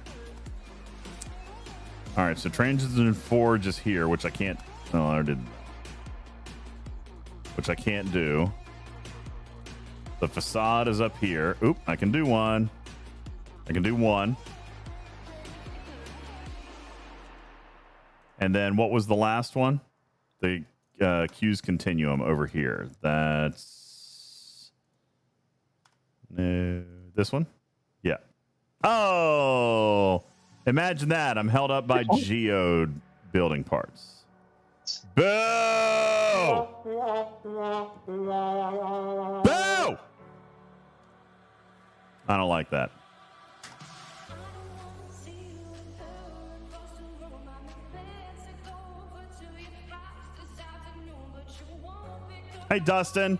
All right, so Transigen Forge is here, which I can't. No, I did. Which I can't do. The Facade is up here. Oop, I can do one. I can do one. And then what was the last one? The Q's Continuum over here. That's no, this one? Yeah. Oh, imagine that. I'm held up by geode building parts. Boo! Boo! I don't like that. Hey, Dustin.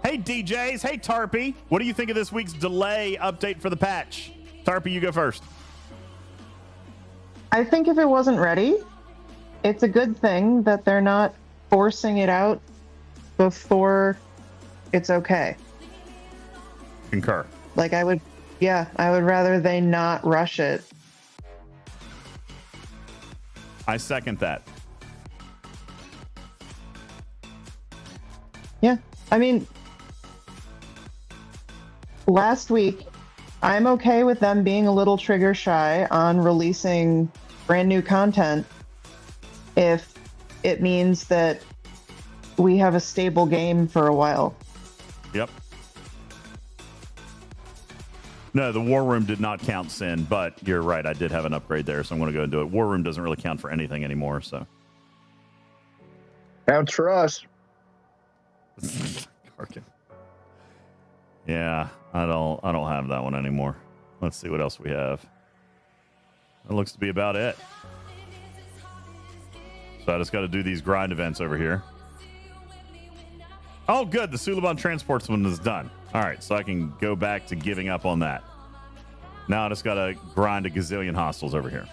Hey, DJs. Hey, Tarpy. What do you think of this week's delay update for the patch? Tarpy, you go first. I think if it wasn't ready, it's a good thing that they're not forcing it out before it's okay. Concur. Like I would rather they not rush it. I second that. Yeah. I mean, last week, I'm okay with them being a little trigger shy on releasing brand new content if it means that we have a stable game for a while. Yep. No, the War Room did not count Sin, but you're right. I did have an upgrade there, so I'm going to go and do it. War Room doesn't really count for anything anymore, so. Counts for us. Yeah, I don't have that one anymore. Let's see what else we have. That looks to be about it. So I just got to do these grind events over here. Oh, good. The Suliban Transports one is done. All right, so I can go back to giving up on that. Now I just got to grind a gazillion hostiles over here.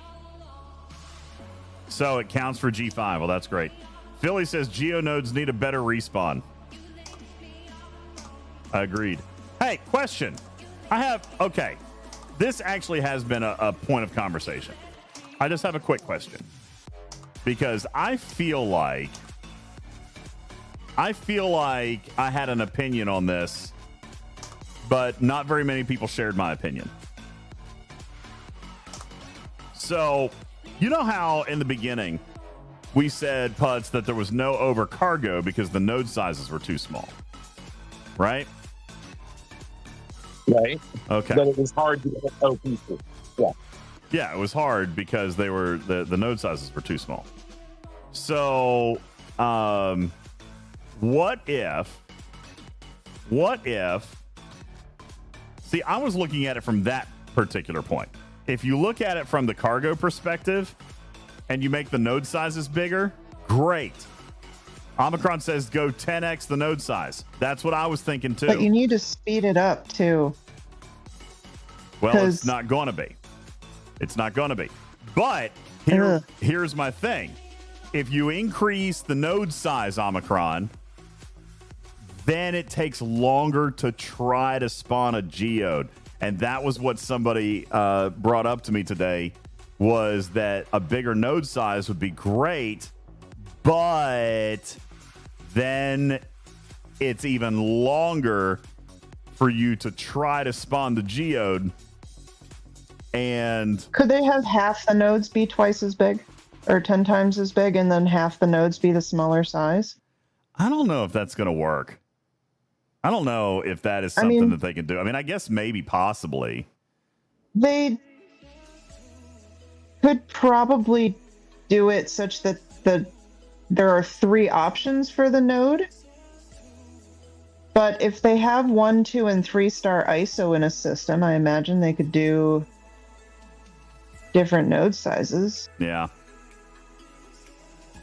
So it counts for G5. Well, that's great. Philly says geonodes need a better respawn. Agreed. Hey, question. Okay. This actually has been a point of conversation. I just have a quick question. Because I feel like I had an opinion on this, but not very many people shared my opinion. So, you know how in the beginning we said, Putz, that there was no overcargo because the node sizes were too small, right? Right. Okay. But it was hard to get open to. Yeah. Yeah, it was hard because they were the node sizes were too small. So, what if? See, I was looking at it from that particular point. If you look at it from the cargo perspective and you make the node sizes bigger, great. Omicron says go 10x the node size. That's what I was thinking too. But you need to speed it up too. Well, it's not going to be. It's not going to be. But here's my thing. If you increase the node size, Omicron, then it takes longer to try to spawn a geode. And that was what somebody brought up to me today, was that a bigger node size would be great, but then it's even longer for you to try to spawn the geode. And could they have half the nodes be twice as big or 10 times as big and then half the nodes be the smaller size? I don't know if that's going to work. I don't know if that is something that they can do. I mean, I guess maybe possibly. They could probably do it such that there are 3 options for the node. But if they have 1, 2, and 3-star ISO in a system, I imagine they could do different node sizes. Yeah.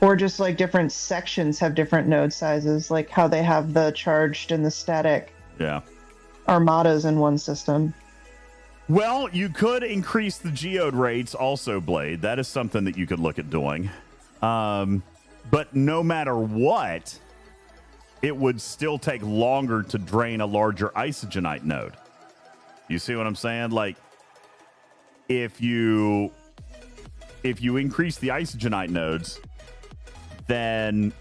Or just like different sections have different node sizes, like how they have the charged and the static armadas in one system. Well, you could increase the geode rates also, Blade. That is something that you could look at doing. But no matter what, it would still take longer to drain a larger isogenite node. You see what I'm saying? Like, if you increase the isogenite nodes, then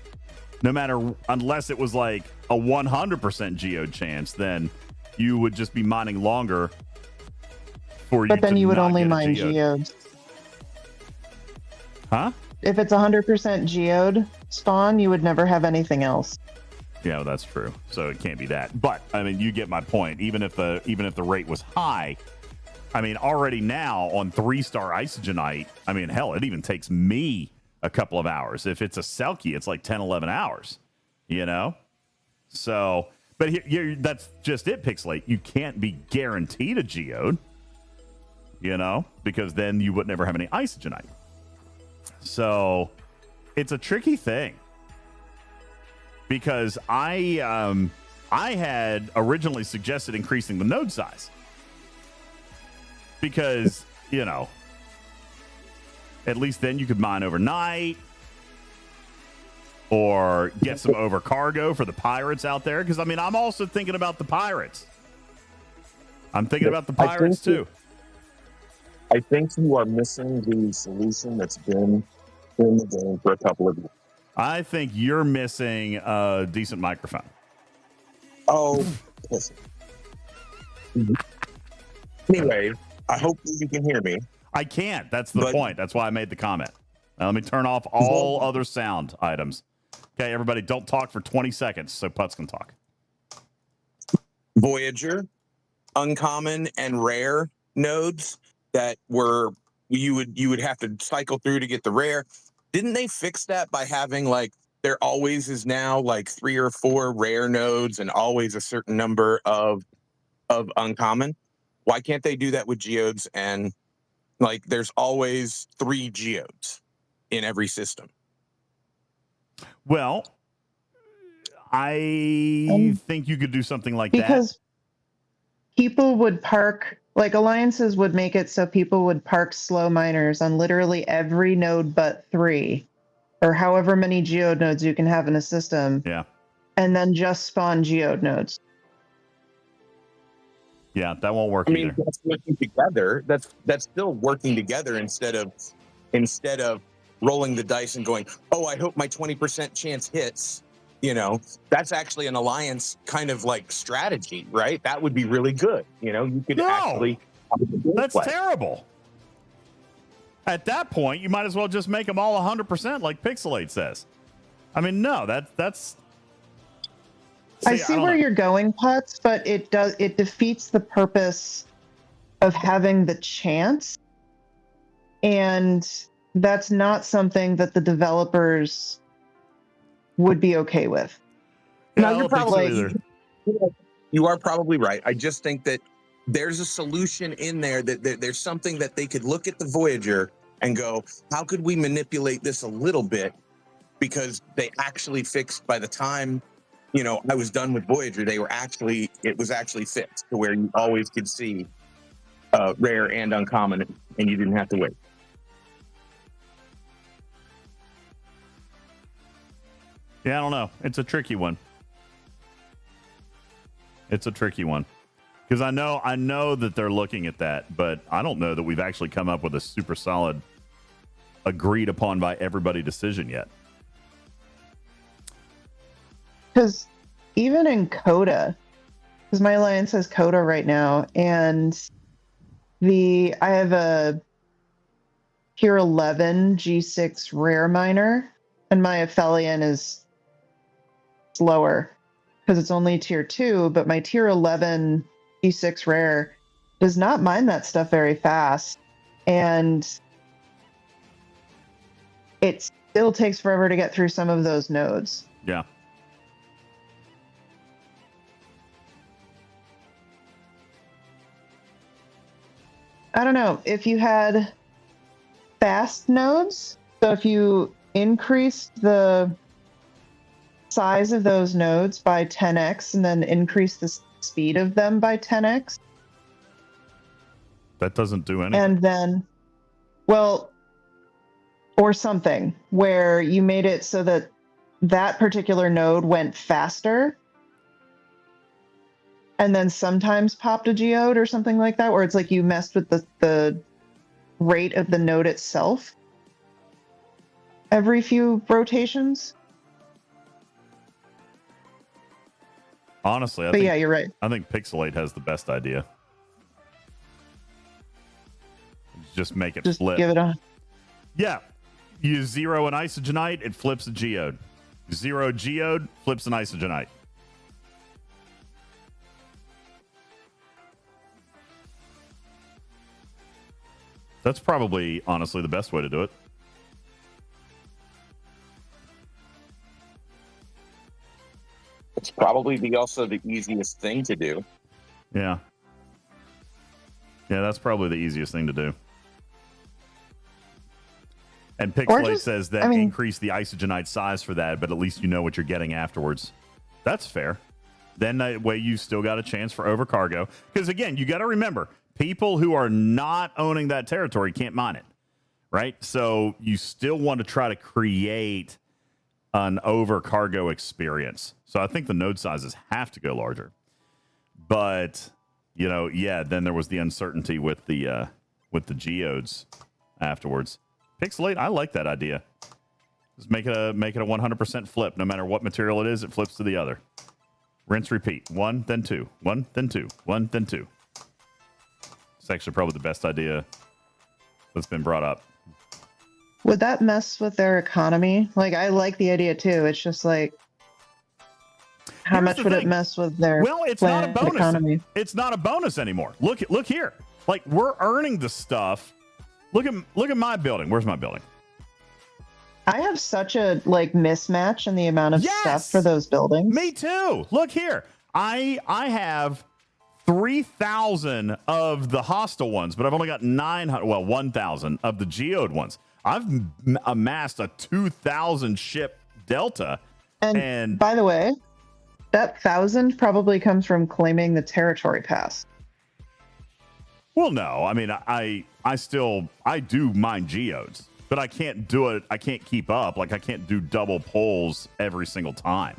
unless it was like a 100% geode chance, then you would just be mining longer for you. But then to you would not only get a mine geode. geodes. Huh? If it's 100% geode spawn, you would never have anything else. Yeah, well, that's true. So it can't be that. But I mean, you get my point. Even if the rate was high, I mean, already now on 3-star isogenite, I mean, hell, it even takes me a couple of hours. If it's a Selkie, it's like 10, 11 hours, you know? So, but here that's just it, Pixelate. You can't be guaranteed a geode, you know, because then you would never have any isogenite. So it's a tricky thing, because I had originally suggested increasing the node size. because, you know, at least then you could mine overnight or get some over cargo for the pirates out there. Because, I mean, I'm also thinking about the pirates. I'm thinking about the pirates, too. I think you are missing the solution that's been in the game for a couple of years. I think you're missing a decent microphone. Oh, listen. Anyway, I hope you can hear me. I can't. That's the point. That's why I made the comment. Now, let me turn off all other sound items. Okay, everybody, don't talk for 20 seconds so Putz can talk. Voyager, uncommon and rare nodes that were you would have to cycle through to get the rare. Didn't they fix that by having like there always is now like 3 or 4 rare nodes and always a certain number of uncommon? Why can't they do that with geodes? And like there's always 3 geodes in every system. Well, I think you could do something like that. Because people would park, like alliances would make it so people would park slow miners on literally every node but 3, or however many geode nodes you can have in a system. Yeah. And then just spawn geode nodes. Yeah, that won't work either. That's working together. That's still working together instead of rolling the dice and going, oh, I hope my 20% chance hits. You know, that's actually an alliance kind of like strategy, right? That would be really good. You know, you could actually. That's terrible. At that point, you might as well just make them all 100%, like Pixelate says. I mean, no, that's. I see where you're going, Putz, but it defeats the purpose of having the chance, and that's not something that the developers would be okay with. No, you're probably you are probably right. I just think that there's a solution in there that there's something that they could look at the Voyager and go, how could we manipulate this a little bit? Because they actually fixed by the time, you know, I was done with Voyager, it was actually fixed to where you always could see rare and uncommon and you didn't have to wait. Yeah, I don't know. It's a tricky one. Because I know that they're looking at that, but I don't know that we've actually come up with a super solid, agreed upon by everybody decision yet. Because even in Coda, because my alliance has Coda right now, and I have a tier 11 G6 rare miner, and my Aphelion is lower because it's only tier 2, but my tier 11 G6 rare does not mine that stuff very fast, and it still takes forever to get through some of those nodes. Yeah. I don't know, if you had fast nodes, so if you increased the size of those nodes by 10x and then increase the speed of them by 10x. That doesn't do anything. And then, well, or something where you made it so that that particular node went faster and then sometimes popped a geode or something like that, where it's like you messed with the rate of the node itself every few rotations. Honestly, yeah, you're right. I think Pixelate has the best idea. Just make it flip. Give it on. Yeah. You zero an isogenite, it flips a geode. Zero geode, flips an isogenite. That's probably, honestly, the best way to do it. It's probably also the easiest thing to do. Yeah. Yeah, that's probably the easiest thing to do. And Pixelate says that increase the isogenite size for that, but at least you know what you're getting afterwards. That's fair. Then that way you still got a chance for overcargo. Because again, you got to remember, people who are not owning that territory can't mine it, right? So you still want to try to create an over cargo experience. So I think the node sizes have to go larger. But, you know, yeah, then there was the uncertainty with the geodes afterwards. Pixelate, I like that idea. Just make it a 100% flip. No matter what material it is, it flips to the other. Rinse, repeat. 1, then 2. 1, then 2. 1, then 2. It's actually probably the best idea that's been brought up. Would that mess with their economy? Like, I like the idea too. It's just like, how much would it mess with their it's not a bonus. Economy? It's not a bonus anymore. Look here. Like, we're earning the stuff. Look at my building. Where's my building? I have such a mismatch in the amount of stuff for those buildings. Me too. Look here. I have 3,000 of the hostile ones, but I've only got 1,000 of the geode ones. I've amassed a 2,000 ship delta. And by the way, that 1,000 probably comes from claiming the territory pass. Well, no. I mean, I do mine geodes, but I can't do it. I can't keep up. Like, I can't do double polls every single time.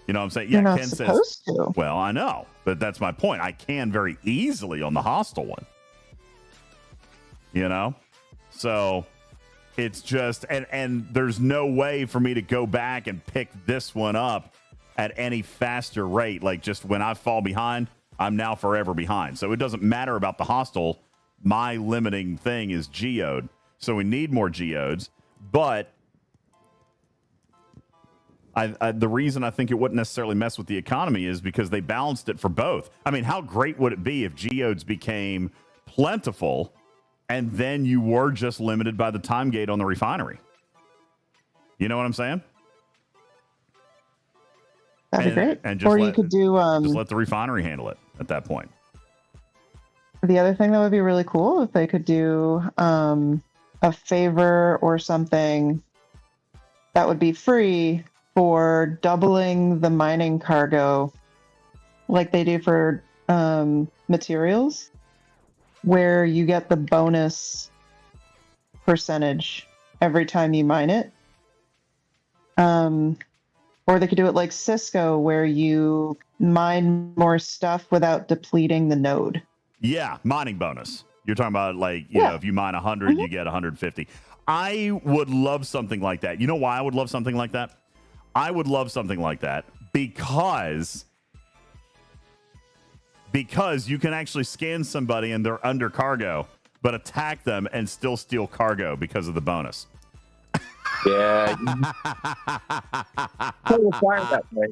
You know what I'm saying? Yeah, You're not Ken supposed says, to. Well, I know, but that's my point. I can very easily on the hostile one. You know? So it's just, and there's no way for me to go back and pick this one up at any faster rate. Like, just when I fall behind, I'm now forever behind. So it doesn't matter about the hostile. My limiting thing is geode. So we need more geodes, but the reason I think it wouldn't necessarily mess with the economy is because they balanced it for both. I mean, how great would it be if geodes became plentiful and then you were just limited by the time gate on the refinery? You know what I'm saying? That'd be great. And you could do just let the refinery handle it at that point. The other thing that would be really cool if they could do a favor or something that would be free for doubling the mining cargo like they do for materials, where you get the bonus percentage every time you mine it. Or they could do it like Cisco, where you mine more stuff without depleting the node. Yeah, mining bonus. You're talking about, like, you know, if you mine 100, you get 150. I would love something like that. You know why I would love something like that? I would love something like that because you can actually scan somebody and they're under cargo, but attack them and still steal cargo because of the bonus. Yeah. that way.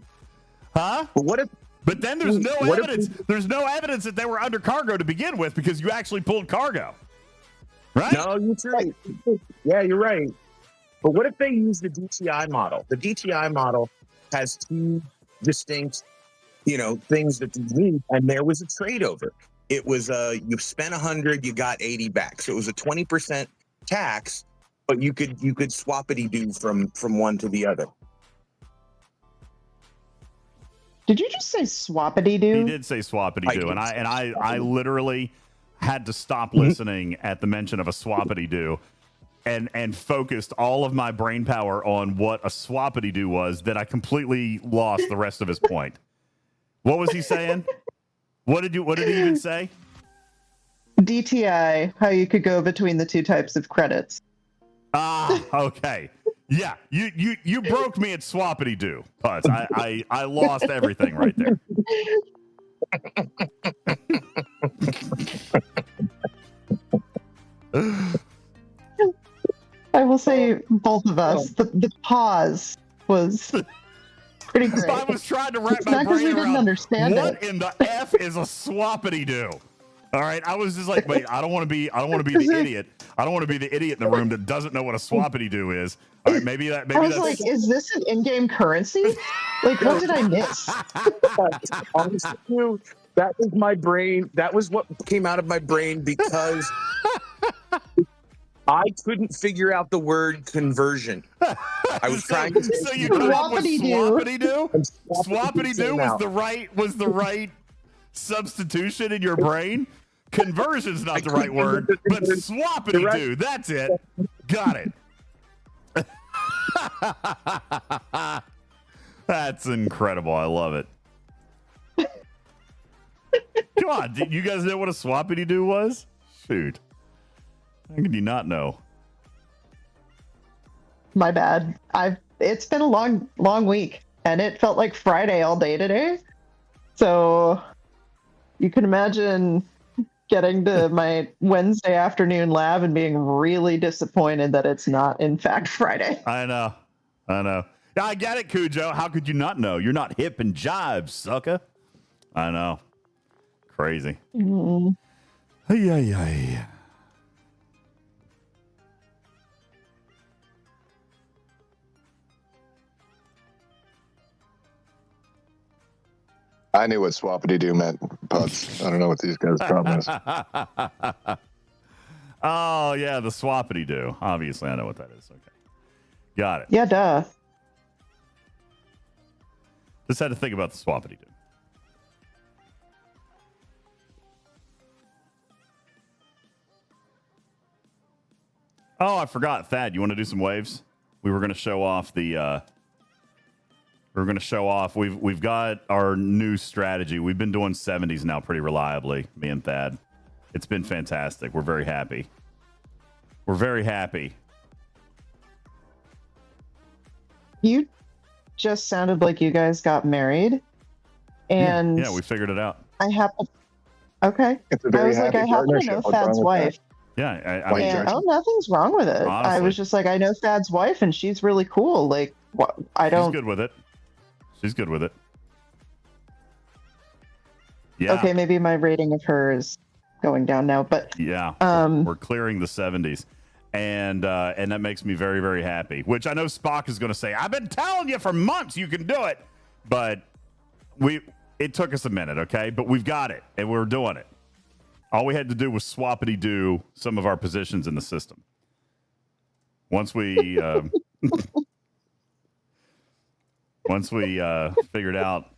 Huh? But what if? But then there's no evidence. There's no evidence that they were under cargo to begin with because you actually pulled cargo. Right? No, you're right. Yeah, you're right. But what if they use the DTI model? The DTI model has two distinct, things that you need, and there was a trade over. It was you spent 100, you got 80 back. So it was a 20% tax, but you could swappity do from one to the other. Did you just say swappity do? He did say swappity do, and I literally had to stop listening at the mention of a swappity do, and focused all of my brain power on what a swappity do was, that I completely lost the rest of his point. What was he saying? What did he even say? DTI, how you could go between the two types of credits. Ah, okay. Yeah, you broke me at swappity do, Putz. I lost everything right there. I will say, both of us, the pause was pretty great. I was trying to wrap my not because brain we didn't understand what it. in the F is a swappity do? All right, I was just like, wait, I don't want to be the idiot. I don't want to be the idiot in the room that doesn't know what a swappity do is. All right, maybe I was like, is this an in-game currency? Like, what did I miss? Honestly, that was my brain. That was what came out of my brain because I couldn't figure out the word conversion. I was trying to. So you come up with swappity do? Swappity do was the right substitution in your brain. Conversion's not the right word, but swappity do. That's it. Got it. That's incredible. I love it. Come on, did you guys know what a swappity do was? Shoot. How can you not know? My bad. It's been a long week, and it felt like Friday all day today. So you can imagine getting to my Wednesday afternoon lab and being really disappointed that it's not, in fact, Friday. I know. Yeah, I get it, Cujo. How could you not know? You're not hip and jive, sucker. I know. Crazy. Mm. Ay. I knew what swappity do meant, Puds. I don't know what these guys' problem is. Oh, yeah, the swappity do. Obviously, I know what that is. Okay. Got it. Yeah, duh. Just had to think about the swappity do. Oh, I forgot. Thad, you want to do some waves? We were going to show off the... We're going to show off. We've got our new strategy. We've been doing 70s now pretty reliably, me and Thad. It's been fantastic. We're very happy. You just sounded like you guys got married, and yeah, we figured it out. I happen. Okay. I was like, I happen to know Thad's wife. Yeah, I mean, nothing's wrong with it. Honestly. I was just like, I know Thad's wife, and she's really cool. Like, what? She's good with it. She's good with it. Yeah. Okay, maybe my rating of her is going down now, but yeah, we're clearing the 70s, and that makes me very, very happy. Which I know Spock is going to say, "I've been telling you for months you can do it," but it took us a minute, okay? But we've got it, and we're doing it. All we had to do was swappity do some of our positions in the system. Once we figured out,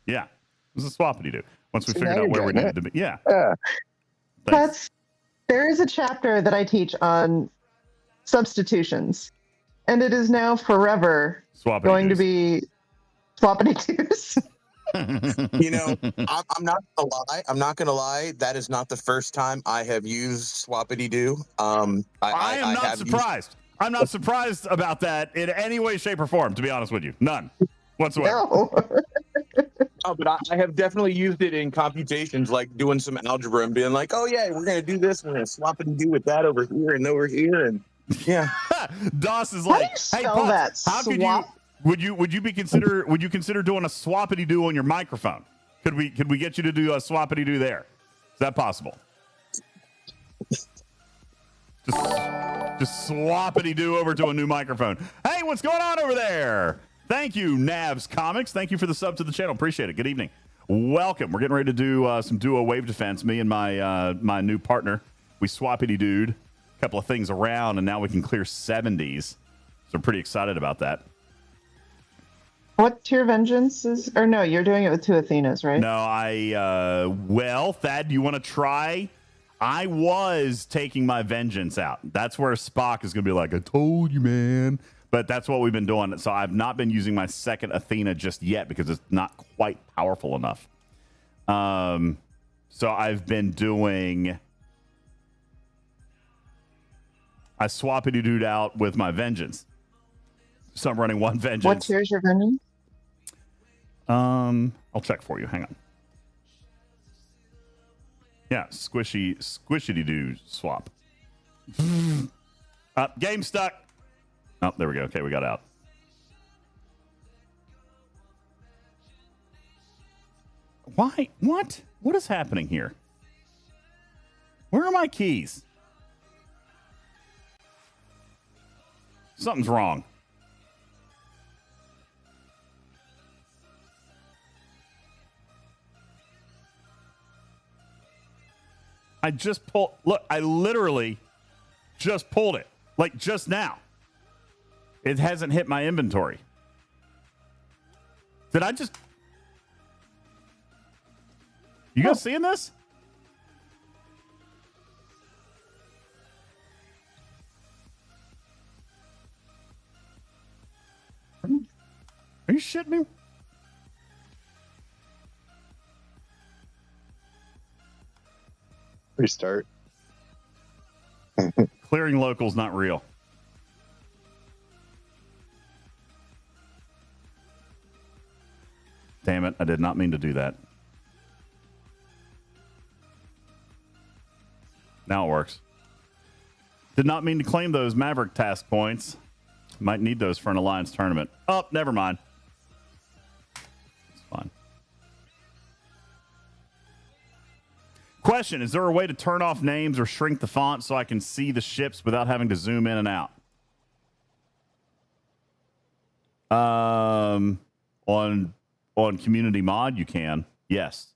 yeah, it was a swappity do. Once we figured out where we needed to be, yeah. There is a chapter that I teach on substitutions, and it is now forever going to be swappity do's. You know, I'm not gonna lie. That is not the first time I have used swappity do. I am not surprised. I'm not surprised about that in any way, shape, or form, to be honest with you. None whatsoever. No. Oh, but I have definitely used it in computations, like doing some algebra and being like, oh, yeah, we're going to do this. We're going to swap and do with that over here and over here. And yeah. Doss is like, hey, Potts, how could you, would you consider doing a swappity do on your microphone? Could we get you to do a swappity do there? Is that possible? Just swappity do over to a new microphone. Hey, what's going on over there? Thank you, Navs Comics. Thank you for the sub to the channel. Appreciate it. Good evening. Welcome. We're getting ready to do some duo wave defense. Me and my new partner. We swappity dude a couple of things around, and now we can clear 70s. So I'm pretty excited about that. What tier vengeance is? Or no, you're doing it with 2 Athenas, right? No, well, Thad, do you want to try? I was taking my vengeance out. That's where Spock is going to be like, I told you, man. But that's what we've been doing. So I've not been using my second Athena just yet because it's not quite powerful enough. So I've been doing... I swappity dude out with my vengeance. So I'm running one vengeance. What tier is your vengeance? I'll check for you. Hang on. Yeah, squishity do swap. Game stuck. Oh, there we go. Okay, we got out. Why? What? What is happening here? Where are my keys? Something's wrong. I just pulled. Look, I literally just pulled it. Like just now. It hasn't hit my inventory. Did I just... You guys seeing this? Are you shitting me? Restart. Clearing local's not real. Damn it, I did not mean to do that. Now it works. Did not mean to claim those Maverick task points. Might need those for an Alliance tournament. Oh, never mind. It's fine. Question, is there a way to turn off names or shrink the font so I can see the ships without having to zoom in and out? On Community Mod, you can. Yes.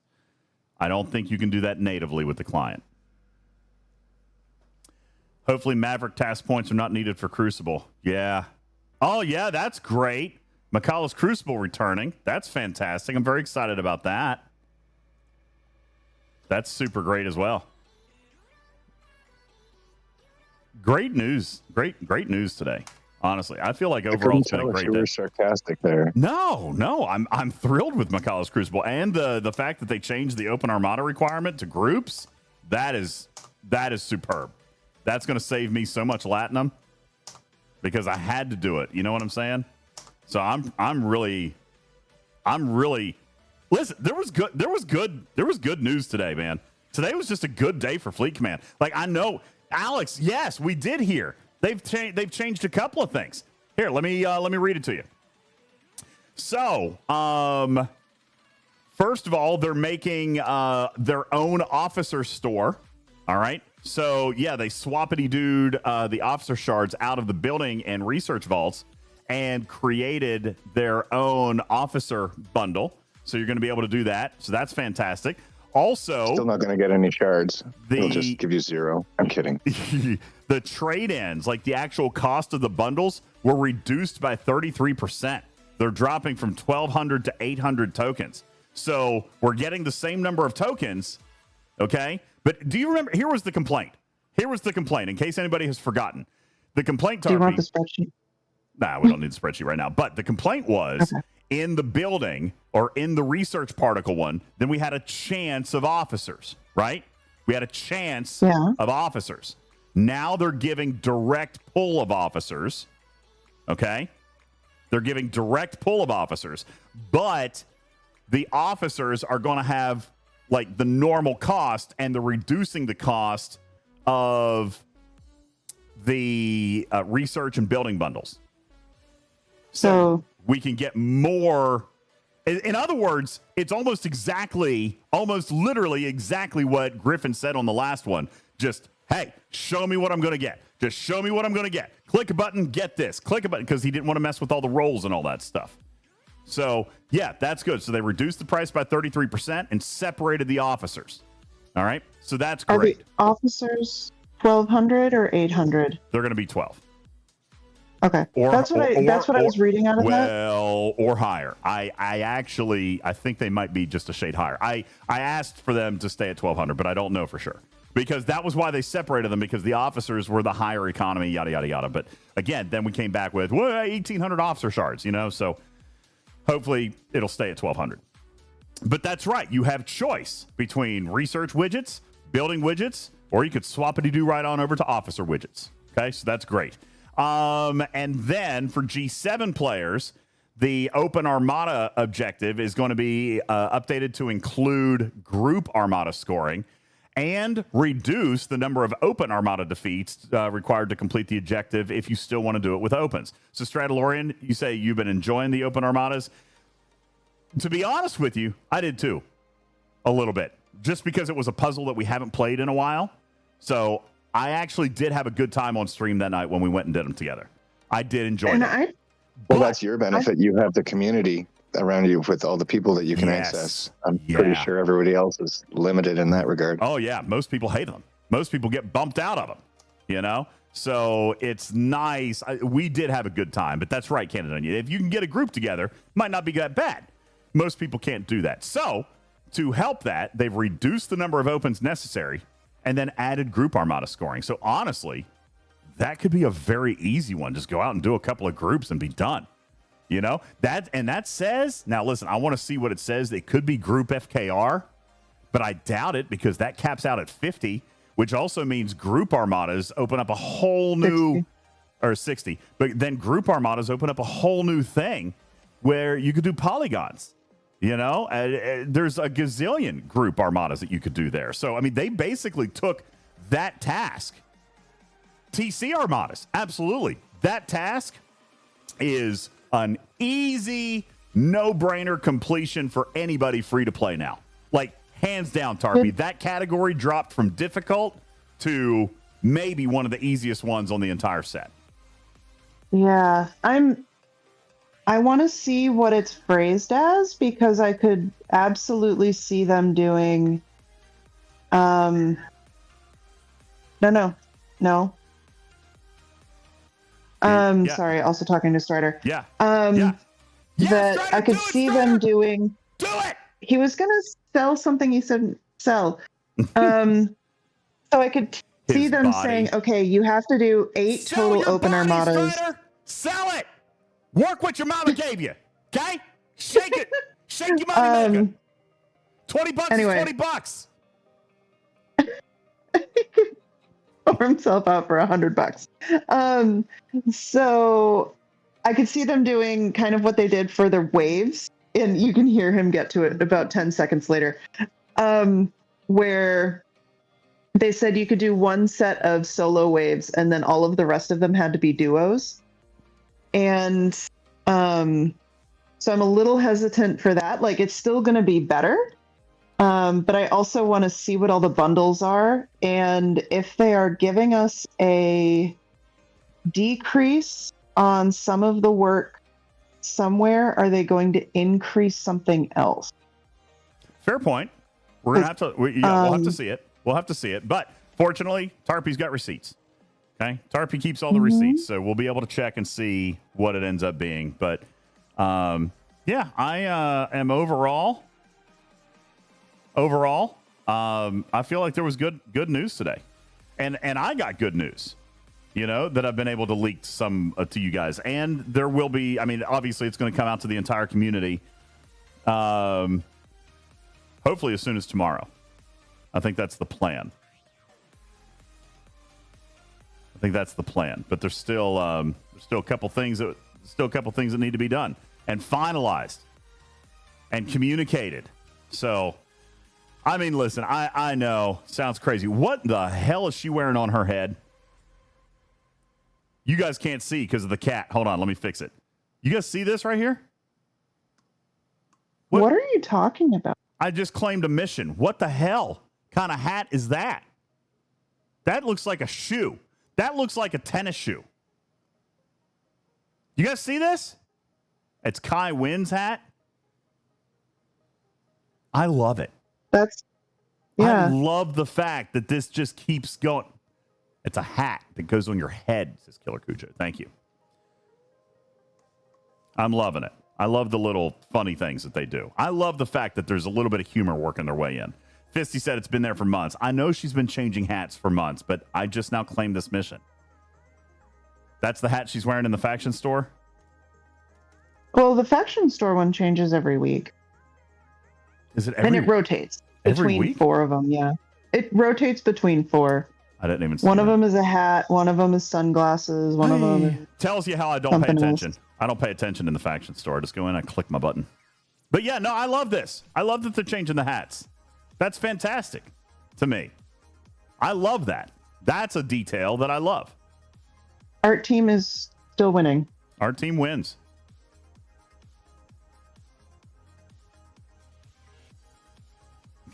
I don't think you can do that natively with the client. Hopefully Maverick task points are not needed for Crucible. Yeah. Oh, yeah, that's great. Makala's Crucible returning. That's fantastic. I'm very excited about that. That's super great as well. Great news. Great news today. Honestly, I feel like overall it's been a great day. You were sarcastic there. No, I'm thrilled with Makala's Crucible and the fact that they changed the Open Armada requirement to groups. That is superb. That's going to save me so much latinum because I had to do it. You know what I'm saying? So I'm really listen. There was good news today, man. Today was just a good day for Fleet Command. Like I know, Alex. Yes, we did hear. They've changed a couple of things. Here, let me read it to you. So, first of all, they're making their own officer store. All right. So, yeah, they swappity-dooed the officer shards out of the building and research vaults and created their own officer bundle. So you're going to be able to do that. So that's fantastic. Also, still not going to get any shards. They'll just give you 0. I'm kidding. The trade-ins, like the actual cost of the bundles, were reduced by 33%. They're dropping from 1,200 to 800 tokens. So we're getting the same number of tokens, okay? But do you remember? Here was the complaint. In case anybody has forgotten. The complaint, Tarpy, do you want the spreadsheet? Nah, we don't need the spreadsheet right now. But the complaint was in the building or in the research particle one, then we had a chance of officers, right? We had a chance of officers. Now they're giving direct pull of officers, okay? They're giving direct pull of officers, but the officers are going to have like the normal cost, and they're reducing the cost of the research and building bundles. So we can get more. In other words, it's almost literally exactly what Griffin said on the last one. Just, hey, show me what I'm going to get. Just show me what I'm going to get. Click a button, get this. Click a button, because he didn't want to mess with all the rolls and all that stuff. So, yeah, that's good. So they reduced the price by 33% and separated the officers. All right? So that's great. Are the officers 1,200 or 800? They're going to be 12. Okay. That's what I was reading out of that. Well, or higher. I think they might be just a shade higher. I asked for them to stay at 1,200, but I don't know for sure. Because that was why they separated them, because the officers were the higher economy, yada, yada, yada. But again, then we came back with 1,800 officer shards, so hopefully it'll stay at 1,200. But that's right. You have choice between research widgets, building widgets, or you could swap-a-doo right on over to officer widgets. Okay, so that's great. And then for G7 players, the Open Armada objective is going to be updated to include Group Armada scoring and reduce the number of Open Armada defeats required to complete the objective if you still want to do it with opens. So Stradalorian, you say you've been enjoying the Open Armadas. To be honest with you, I did too, a little bit, just because it was a puzzle that we haven't played in a while. So I actually did have a good time on stream that night when we went and did them together. I did enjoy it. Well, that's your benefit. You have the community around you with all the people that you can access. I'm pretty sure everybody else is limited in that regard. Oh, yeah. Most people hate them. Most people get bumped out of them, So it's nice. We did have a good time, but that's right, Canada. If you can get a group together, it might not be that bad. Most people can't do that. So to help that, they've reduced the number of opens necessary and then added Group Armada scoring. So honestly, that could be a very easy one. Just go out and do a couple of groups and be done. You know, that says, now listen, I want to see what it says. It could be Group FKR, but I doubt it because that caps out at 50, which also means Group Armadas open up a whole new 60. Or 60. But then Group Armadas open up a whole new thing where you could do polygons. You know, there's a gazillion Group Armadas that you could do there. So, I mean, they basically took that task. TC Armadas, absolutely. That task is an easy, no-brainer completion for anybody free to play now. Like, hands down, Tarpy. That category dropped from difficult to maybe one of the easiest ones on the entire set. Yeah, I want to see what it's phrased as because I could absolutely see them doing. No. Yeah. Sorry. Also talking to Strider. Yeah. That Strider, I could do it, see Strider! them doing. Do it! He was gonna sell something. He said sell. So I could see His them body. saying, "Okay, you have to do 8 Sell total your open body, armadas." Strider! Sell it! Work what your mama gave you. Okay? Shake it. Shake your money maker. $20 anyway. is $20. Pour himself out for $100. So I could see them doing kind of what they did for the waves, and you can hear him get to it about 10 seconds later, where they said you could do one set of solo waves, and then all of the rest of them had to be duos. And so I'm a little hesitant for that. Like, it's still going to be better. But I also want to see what all the bundles are. And if they are giving us a decrease on some of the work somewhere, are they going to increase something else? Fair point. We're going to have to, we'll have to see it. We'll have to see it. But fortunately, Tarpy's got receipts. Okay. Tarpy keeps all the receipts. So we'll be able to check and see what it ends up being. But yeah, I am overall, I feel like there was good news today, and I got good news, you know, that I've been able to leak some to you guys, and there will be. I mean, obviously, it's going to come out to the entire community, hopefully as soon as tomorrow. I think that's the plan. But there's still a couple things that need to be done and finalized and communicated. So. I mean, listen, I know, sounds crazy. What the hell is she wearing on her head? You guys can't see because of the cat. Hold on, let me fix it. You guys see this right here? What are you talking about? I just claimed a mission. What the hell kind of hat is that? That looks like a shoe. That looks like a tennis shoe. You guys see this? It's Kai Wynn's hat. I love it. I love the fact that this just keeps going. It's a hat that goes on your head, says Killer Cujo. Thank you. I'm loving it. I love the little funny things that they do. I love the fact that there's a little bit of humor working their way in. Fisty said it's been there for months. I know she's been changing hats for months, but I just now claimed this mission. That's the hat she's wearing in the faction store? Well, the faction store one changes every week. Is it every And it rotates between week? 4 of them, yeah. It rotates between 4. I didn't even see One of that. them is a hat, one of them is sunglasses, one of them is tells you how I don't pay something attention. else. I don't pay attention in the faction store. I just go in and click my button. But yeah, no, I love this. I love that they're changing the hats. That's fantastic to me. I love that. That's a detail that I love. Art team is still winning. Our team wins.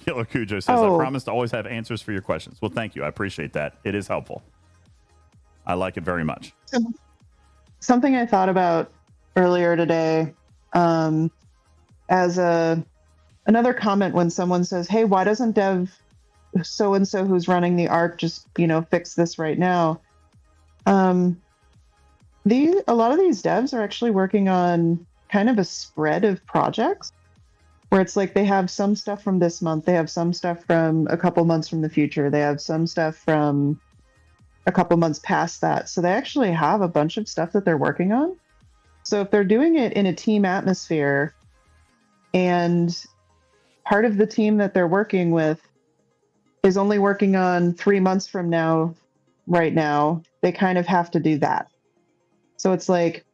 Killer Cujo says, I promise to always have answers for your questions. Well, thank you. I appreciate that. It is helpful. I like it very much. Something I thought about earlier today, as another comment when someone says, hey, why doesn't dev so-and-so who's running the ARC just, fix this right now? A lot of these devs are actually working on kind of a spread of projects where it's like they have some stuff from this month, they have some stuff from a couple months from the future, they have some stuff from a couple months past that. So they actually have a bunch of stuff that they're working on. So if they're doing it in a team atmosphere and part of the team that they're working with is only working on 3 months from now, right now, they kind of have to do that. So it's like,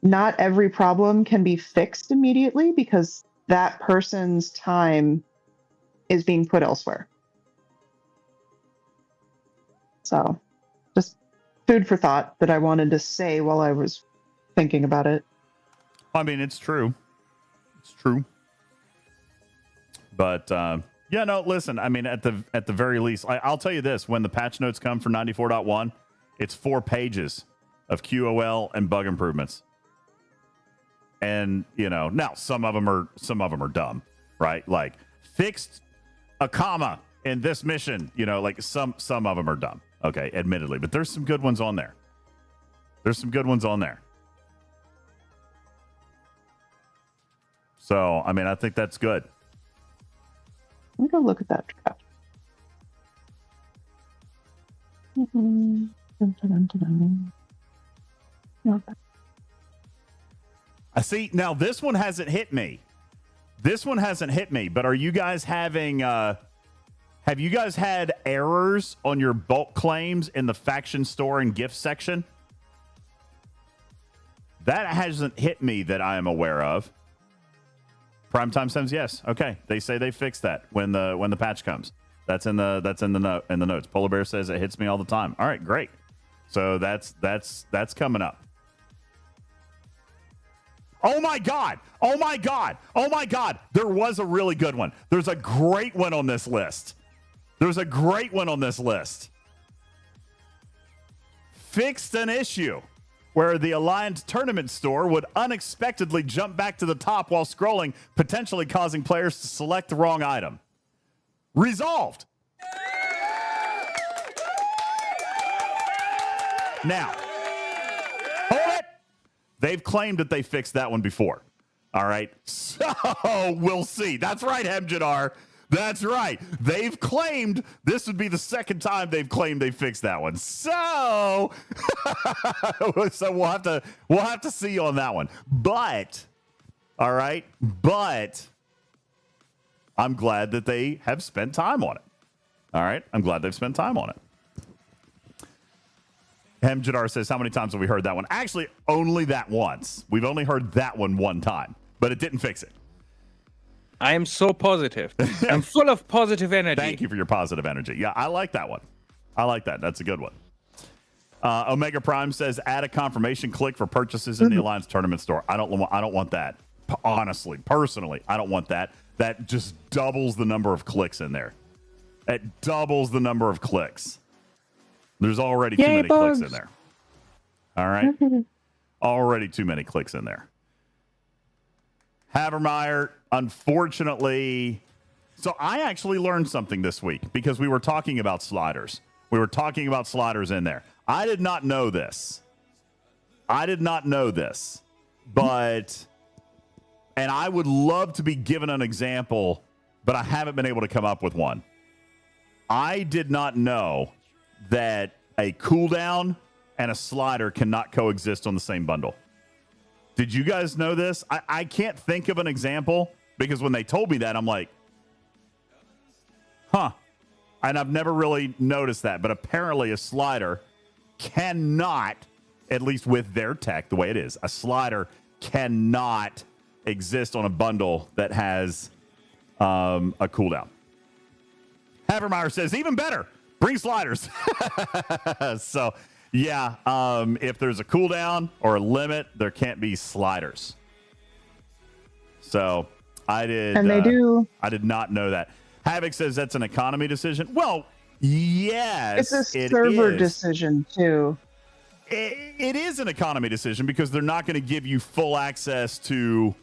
not every problem can be fixed immediately because that person's time is being put elsewhere. So just food for thought that I wanted to say while I was thinking about it. I mean, it's true. It's true. But yeah, no, listen, I mean, at the very least, I'll tell you this, when the patch notes come for 94.1, it's 4 pages of QOL and bug improvements. And, you know, now some of them are dumb, right? Like fixed a comma in this mission, you know, like some of them are dumb. Okay, admittedly, but there's some good ones on there. So, I mean, I think that's good. Let me go look at that draft. I see. Now, this one hasn't hit me. But are you guys having... have you guys had errors on your bulk claims in the faction store and gift section? That hasn't hit me that I am aware of. Primetime says yes. Okay, they say they fixed that when the patch comes. That's in the notes. Polar Bear says it hits me all the time. All right, great. So that's coming up. Oh my God! There was a really good one. There's a great one on this list. Fixed an issue where the Alliance Tournament store would unexpectedly jump back to the top while scrolling, potentially causing players to select the wrong item. Resolved. Now, hold it. They've claimed that they fixed that one before. All right. So we'll see. That's right, Hemjadar. That's right. They've claimed this would be the second time they've claimed they fixed that one. So, so we'll have to see on that one. But, all right. But I'm glad that they have spent time on it. All right. I'm glad they've spent time on it. Hemjadar says, how many times have we heard that one? Actually, only that once. We've only heard that one time, but it didn't fix it. I am so positive. I'm full of positive energy. Thank you for your positive energy. Yeah, I like that one. I like that. That's a good one. Omega Prime says, add a confirmation click for purchases in the Alliance Tournament store. I don't want that. Honestly, personally, I don't want that. That just doubles the number of clicks in there. It doubles the number of clicks. There's already too many clicks in there. All right? Already too many clicks in there. Havermeyer, unfortunately... So I actually learned something this week because we were talking about sliders. We were talking about sliders in there. I did not know this. But... And I would love to be given an example, but I haven't been able to come up with one. I did not know that a cooldown and a slider cannot coexist on the same bundle. Did you guys know this? I can't think of an example because when they told me that, I'm like, huh. And I've never really noticed that. But apparently a slider cannot, at least with their tech, the way it is, a slider cannot exist on a bundle that has a cooldown. Havermeyer says, even better, bring sliders. So, yeah, if there's a cooldown or a limit, there can't be sliders. So, I did not know that. Havoc says that's an economy decision. Well, yes, it's a server decision, too. It is an economy decision because they're not going to give you full access to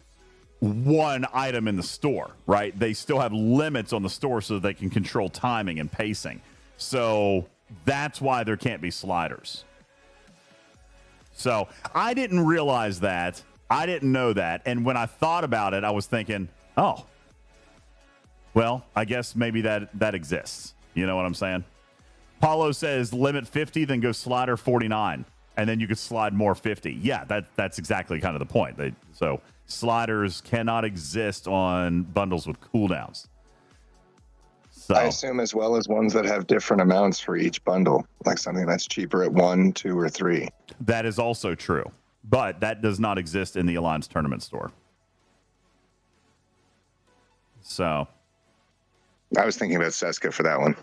one item in the store, right? They still have limits on the store so that they can control timing and pacing. So that's why there can't be sliders. So I didn't realize that. I didn't know that. And when I thought about it, I was thinking, oh, well, I guess maybe that exists. You know what I'm saying? Paulo says limit 50, then go slider 49. and then you could slide more 50. Yeah, that's exactly kind of the point. So sliders cannot exist on bundles with cooldowns. So I assume as well as ones that have different amounts for each bundle, like something that's cheaper at 1, 2, or 3. That is also true, but that does not exist in the Alliance Tournament store. So I was thinking about Seska for that one.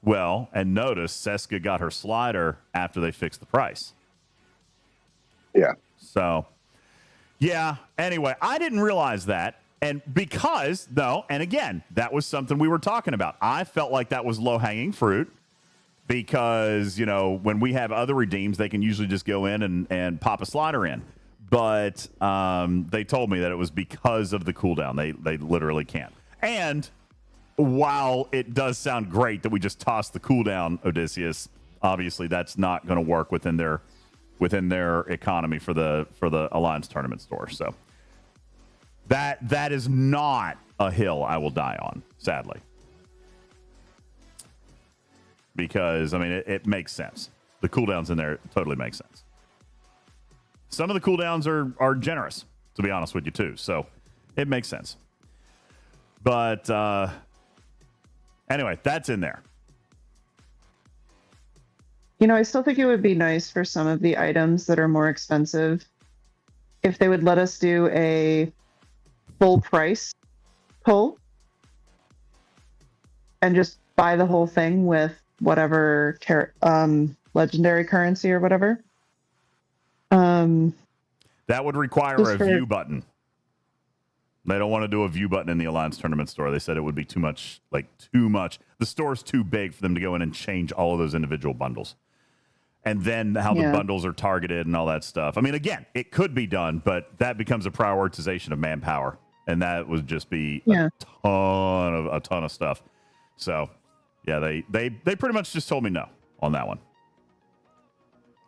Well, and notice Seska got her slider after they fixed the price. Yeah. So, yeah. Anyway, I didn't realize that. And because, no, and again, that was something we were talking about. I felt like that was low-hanging fruit because, you know, when we have other redeems, they can usually just go in and pop a slider in. But they told me that it was because of the cooldown. They literally can't. And while it does sound great that we just tossed the cooldown, Odysseus, obviously that's not going to work within their economy for the Alliance Tournament store. So that is not a hill I will die on, sadly, because I mean it makes sense. The cooldowns in there totally make sense. Some of the cooldowns are generous, to be honest with you too, so it makes sense. But anyway, that's in there. You know, I still think it would be nice for some of the items that are more expensive if they would let us do a full price pull and just buy the whole thing with whatever legendary currency or whatever. That would require a view button. They don't want to do a view button in the Alliance Tournament store. They said it would be too much. The store's too big for them to go in and change all of those individual bundles. And then how the bundles are targeted and all that stuff. I mean, again, it could be done, but that becomes a prioritization of manpower. And that would just be a ton of stuff. So, yeah, they pretty much just told me no on that one.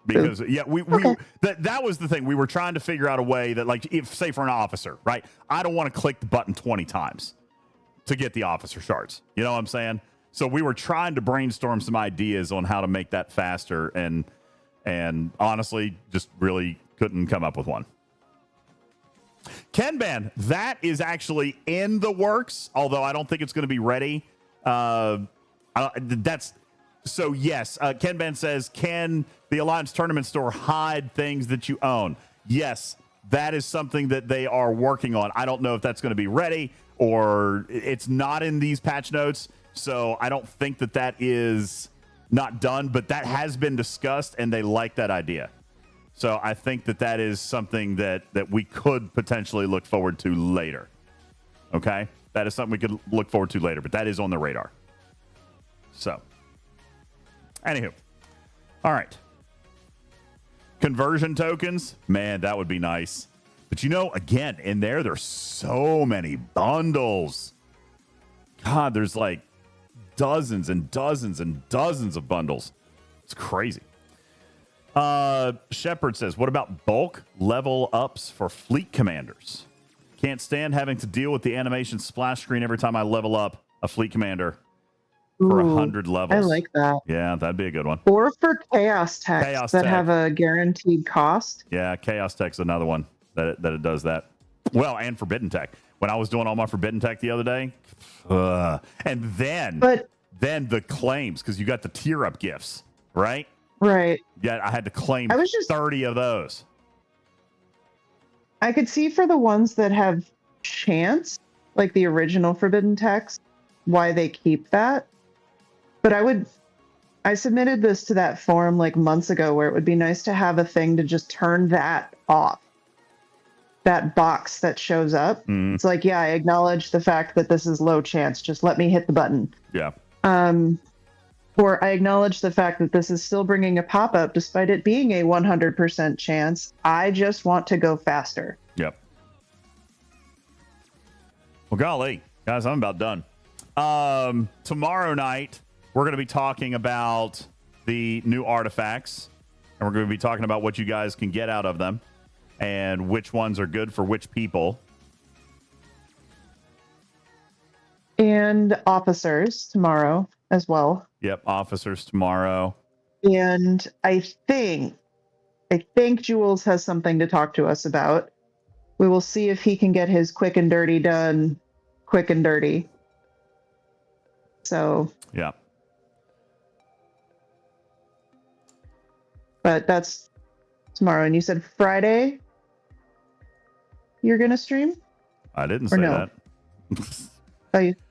Because that was the thing. We were trying to figure out a way that, like, if say for an officer, right? I don't want to click the button 20 times to get the officer shards. You know what I'm saying? So we were trying to brainstorm some ideas on how to make that faster, and honestly, just really couldn't come up with one. Kenban, that is actually in the works, although I don't think it's going to be ready. So yes, Kenban says, can the Alliance Tournament store hide things that you own? Yes, that is something that they are working on. I don't know if that's going to be ready or it's not in these patch notes. So I don't think that is not done, but that has been discussed and they like that idea. So I think that is something that we could potentially look forward to later. Okay? That is something we could look forward to later, but that is on the radar. So, anywho. All right. Conversion tokens. Man, that would be nice. But you know, again, in there's so many bundles. God, there's like dozens and dozens and dozens of bundles. It's crazy. Shepard says, what about bulk level ups for fleet commanders? Can't stand having to deal with the animation splash screen every time I level up a fleet commander for 100 levels. I like that. Yeah, that'd be a good one. Or for chaos techs that have a guaranteed cost. Yeah, chaos tech's another one that it does that. Well, and forbidden tech. When I was doing all my forbidden tech the other day, and then the claims, because you got the tier up gifts, right? Right. Yeah, I had to claim 30 of those. I could see for the ones that have chance, like the original forbidden text, why they keep that. But I submitted this to that forum like months ago where it would be nice to have a thing to just turn that off. That box that shows up. It's like, yeah, I acknowledge the fact that this is low chance. Just let me hit the button. Yeah. Or I acknowledge the fact that this is still bringing a pop-up despite it being a 100% chance. I just want to go faster. Yep. Well, golly, guys, I'm about done. Tomorrow night, we're going to be talking about the new artifacts, and we're going to be talking about what you guys can get out of them and which ones are good for which people. And officers tomorrow as well. Yep, officers tomorrow. And I think Jules has something to talk to us about. We will see if he can get his quick and dirty done quick and dirty. So yeah. But that's tomorrow. And you said Friday you're going to stream? I didn't say that.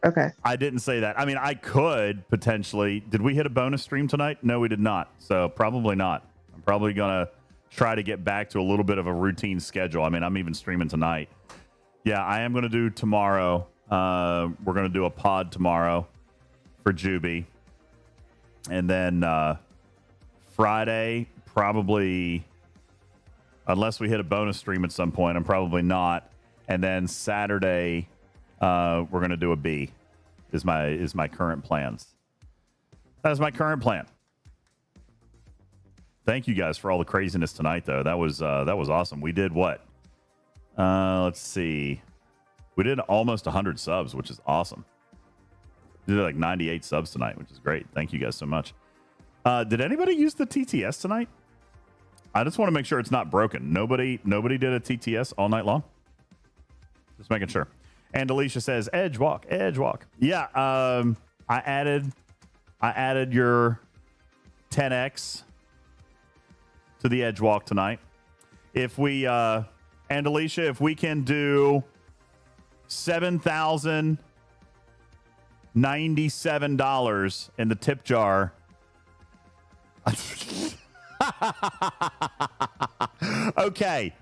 Okay. I didn't say that. I mean, I could potentially. Did we hit a bonus stream tonight? No, we did not. So probably not. I'm probably going to try to get back to a little bit of a routine schedule. I mean, I'm even streaming tonight. Yeah, I am going to do tomorrow. We're going to do a pod tomorrow for Juby. And then Friday, probably, unless we hit a bonus stream at some point, I'm probably not. And then Saturday, we're going to do a B is my current plans. That's my current plan. Thank you guys for all the craziness tonight, though. That was awesome. We did what? Let's see. We did almost 100 subs, which is awesome. We did like 98 subs tonight, which is great. Thank you guys so much. Did anybody use the TTS tonight? I just want to make sure it's not broken. Nobody did a TTS all night long? Just making sure. And Alicia says, edge walk. Yeah, I added your 10x to the edge walk tonight. If we and Alicia, if we can do $7,097 in the tip jar. Okay.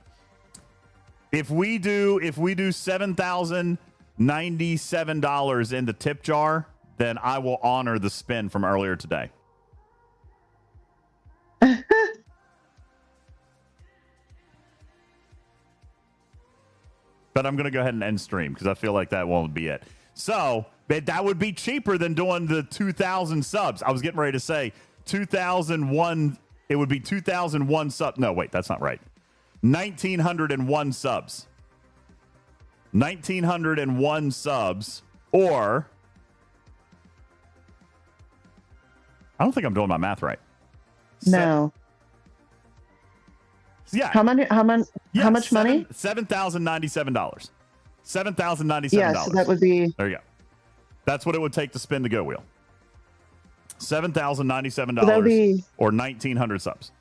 If we do $7,097 in the tip jar, then I will honor the spin from earlier today. But I'm going to go ahead and end stream because I feel like that won't be it. So that would be cheaper than doing the 2,000 subs. I was getting ready to say 2001. It would be 2001 subs. No, wait, that's not right. 1,901 subs. 1,901 subs, or I don't think I'm doing my math right. No. Yeah. How much money? $7,097. $7,097. Yeah, so that would be. There you go. That's what it would take to spin the GoWheel. $7,097 or 1,900 subs.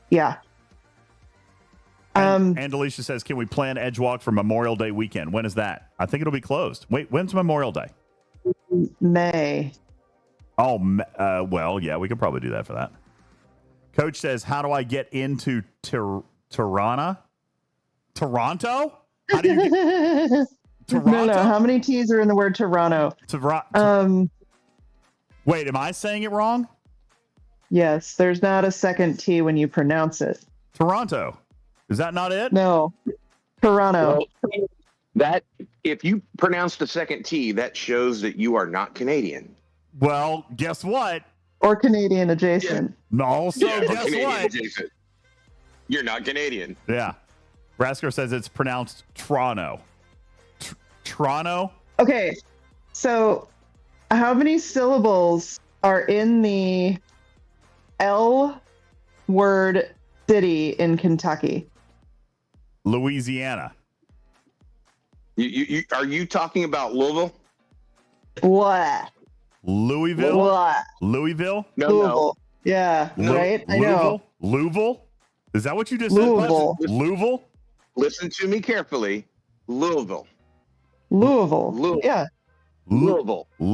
Yeah. And Alicia says, can we plan Edgewalk for Memorial Day weekend? When is that? I think it'll be closed. Wait, when's Memorial Day? May. Oh, well, yeah, we could probably do that for that. Coach says, how do I get into Toronto? How do you get Toronto? No. How many T's are in the word Toronto? Wait, am I saying it wrong? Yes, there's not a second T when you pronounce it. Toronto. Is that not it? No. Toronto. Well, that if you pronounce the second T, that shows that you are not Canadian. Well, guess what? Or Canadian adjacent. Yeah. Also, guess what? Adjacent. You're not Canadian. Yeah. Rasker says it's pronounced Toronto. Toronto? Okay. So, how many syllables are in the L word city in Kentucky? Louisiana. You are you talking about Louisville? What? Louisville? What? Louisville? No. Louisville. Yeah, right? I know. Louisville? Is that what you just Louisville. said? Louisville? Listen to me carefully. Louisville. Yeah. Louisville. There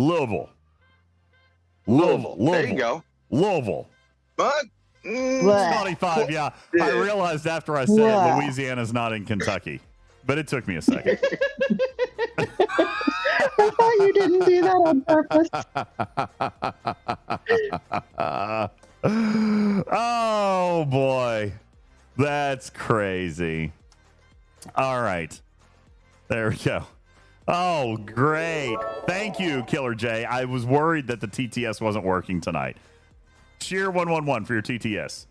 you go. Louisville. But 25, yeah. I realized after I said it, Louisiana's not in Kentucky. But it took me a second. I thought you didn't do that on purpose. Oh, boy. That's crazy. All right. There we go. Oh, great. Thank you, Killer J. I was worried that the TTS wasn't working tonight. Cheer 111 for your TTS.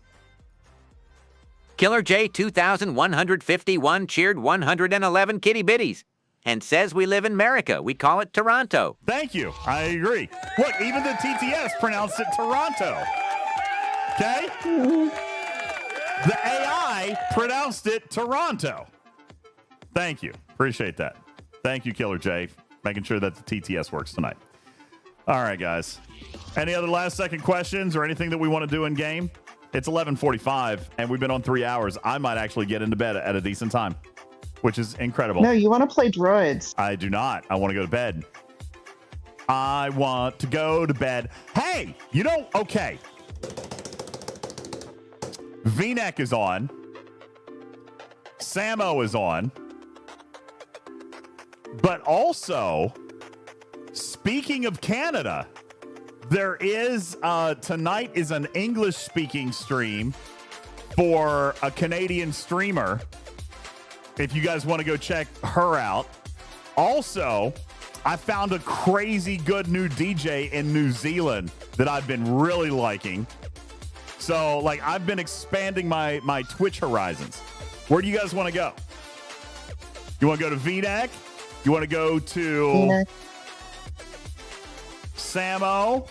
Killer J 2151 cheered 111 kitty bitties and says we live in America. We call it Toronto. Thank you. I agree. Look, even the TTS pronounced it Toronto. Okay? The AI pronounced it Toronto. Thank you. Appreciate that. Thank you, Killer J, making sure that the TTS works tonight. All right, guys. Any other last-second questions or anything that we want to do in game? It's 11:45, and we've been on 3 hours. I might actually get into bed at a decent time, which is incredible. No, you want to play droids. I do not. I want to go to bed. I want to go to bed. Hey, okay. V-Neck is on. Samo is on. But also, speaking of Canada, there is tonight is an English-speaking stream for a Canadian streamer. If you guys want to go check her out. Also, I found a crazy good new DJ in New Zealand that I've been really liking. So, like, I've been expanding my Twitch horizons. Where do you guys want to go? You want to go to V-Neck? You want to go to V-Neck. Samo?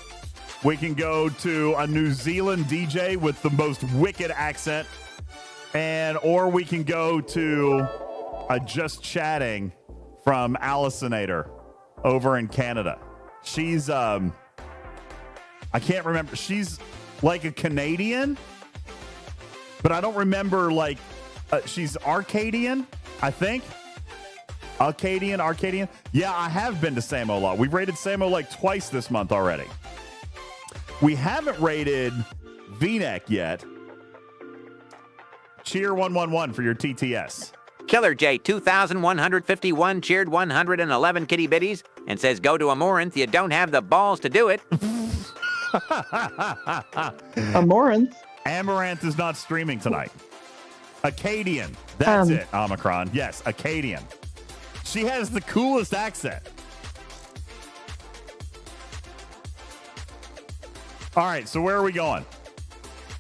We can go to a New Zealand DJ with the most wicked accent. Or we can go to a Just Chatting from Allisinator over in Canada. She's, I can't remember. She's like a Canadian, but I don't remember, like, she's Arcadian, I think. Arcadian. Yeah, I have been to Samo a lot. We've rated Samo like twice this month already. We haven't rated V-Neck yet. Cheer 111 for your TTS. Killer J 2151 cheered 111 kitty bitties and says go to Amaranth. You don't have the balls to do it. Amaranth. Amaranth is not streaming tonight. Acadian. That's it, Omicron. Yes, Acadian. She has the coolest accent. All right, so where are we going?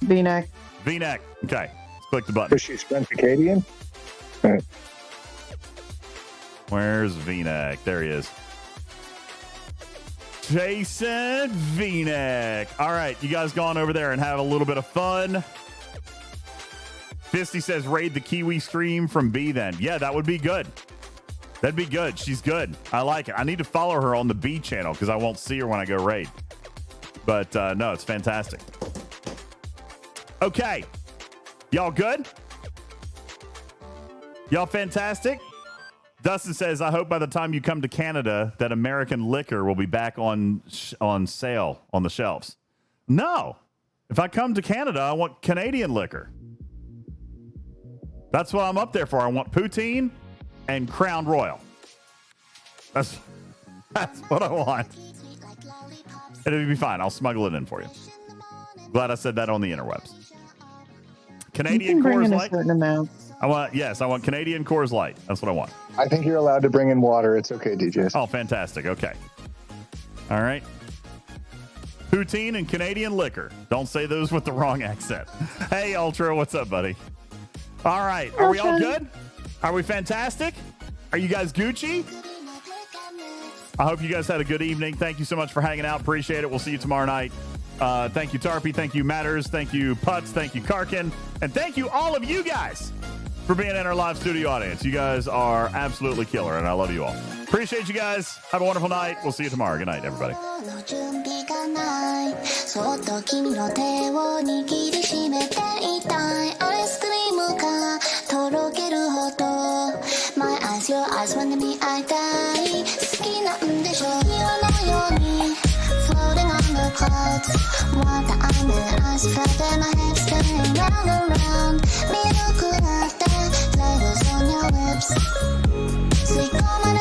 V-Neck. V-Neck. Okay, let's click the button. Because she's French Acadian? Right. Where's V-Neck? There he is. Jason V-Neck. All right, you guys go on over there and have a little bit of fun. Fisty says raid the Kiwi stream from B then. Yeah, that would be good. That'd be good. She's good. I like it. I need to follow her on the B channel because I won't see her when I go raid. But no, it's fantastic. Okay. Y'all good? Y'all fantastic? Dustin says, I hope by the time you come to Canada that American liquor will be back on sale on the shelves. No. If I come to Canada, I want Canadian liquor. That's what I'm up there for. I want Poutine and Crown Royal. That's what I want. It'll be fine. I'll smuggle it in for you. Glad I said that on the interwebs. Canadian Coors Light. I want Canadian Coors Light. That's what I want. I think you're allowed to bring in water. It's okay, DJs. Oh, fantastic. Okay. All right. Poutine and Canadian liquor. Don't say those with the wrong accent. Hey, Ultra, what's up, buddy? All right. Are we all good? Are we fantastic? Are you guys Gucci? I hope you guys had a good evening. Thank you so much for hanging out. Appreciate it. We'll see you tomorrow night. Thank you, Tarpy. Thank you, Matters. Thank you, Putz. Thank you, Karkin. And thank you, all of you guys, for being in our live studio audience. You guys are absolutely killer, and I love you all. Appreciate you guys. Have a wonderful night. We'll see you tomorrow. Good night, everybody. Your eyes when me I die. Skin up in the show. Floating on the clouds. What the eyes felt in my head spinning round and round. Me look at that. Flavors on your lips. Sweet, come on,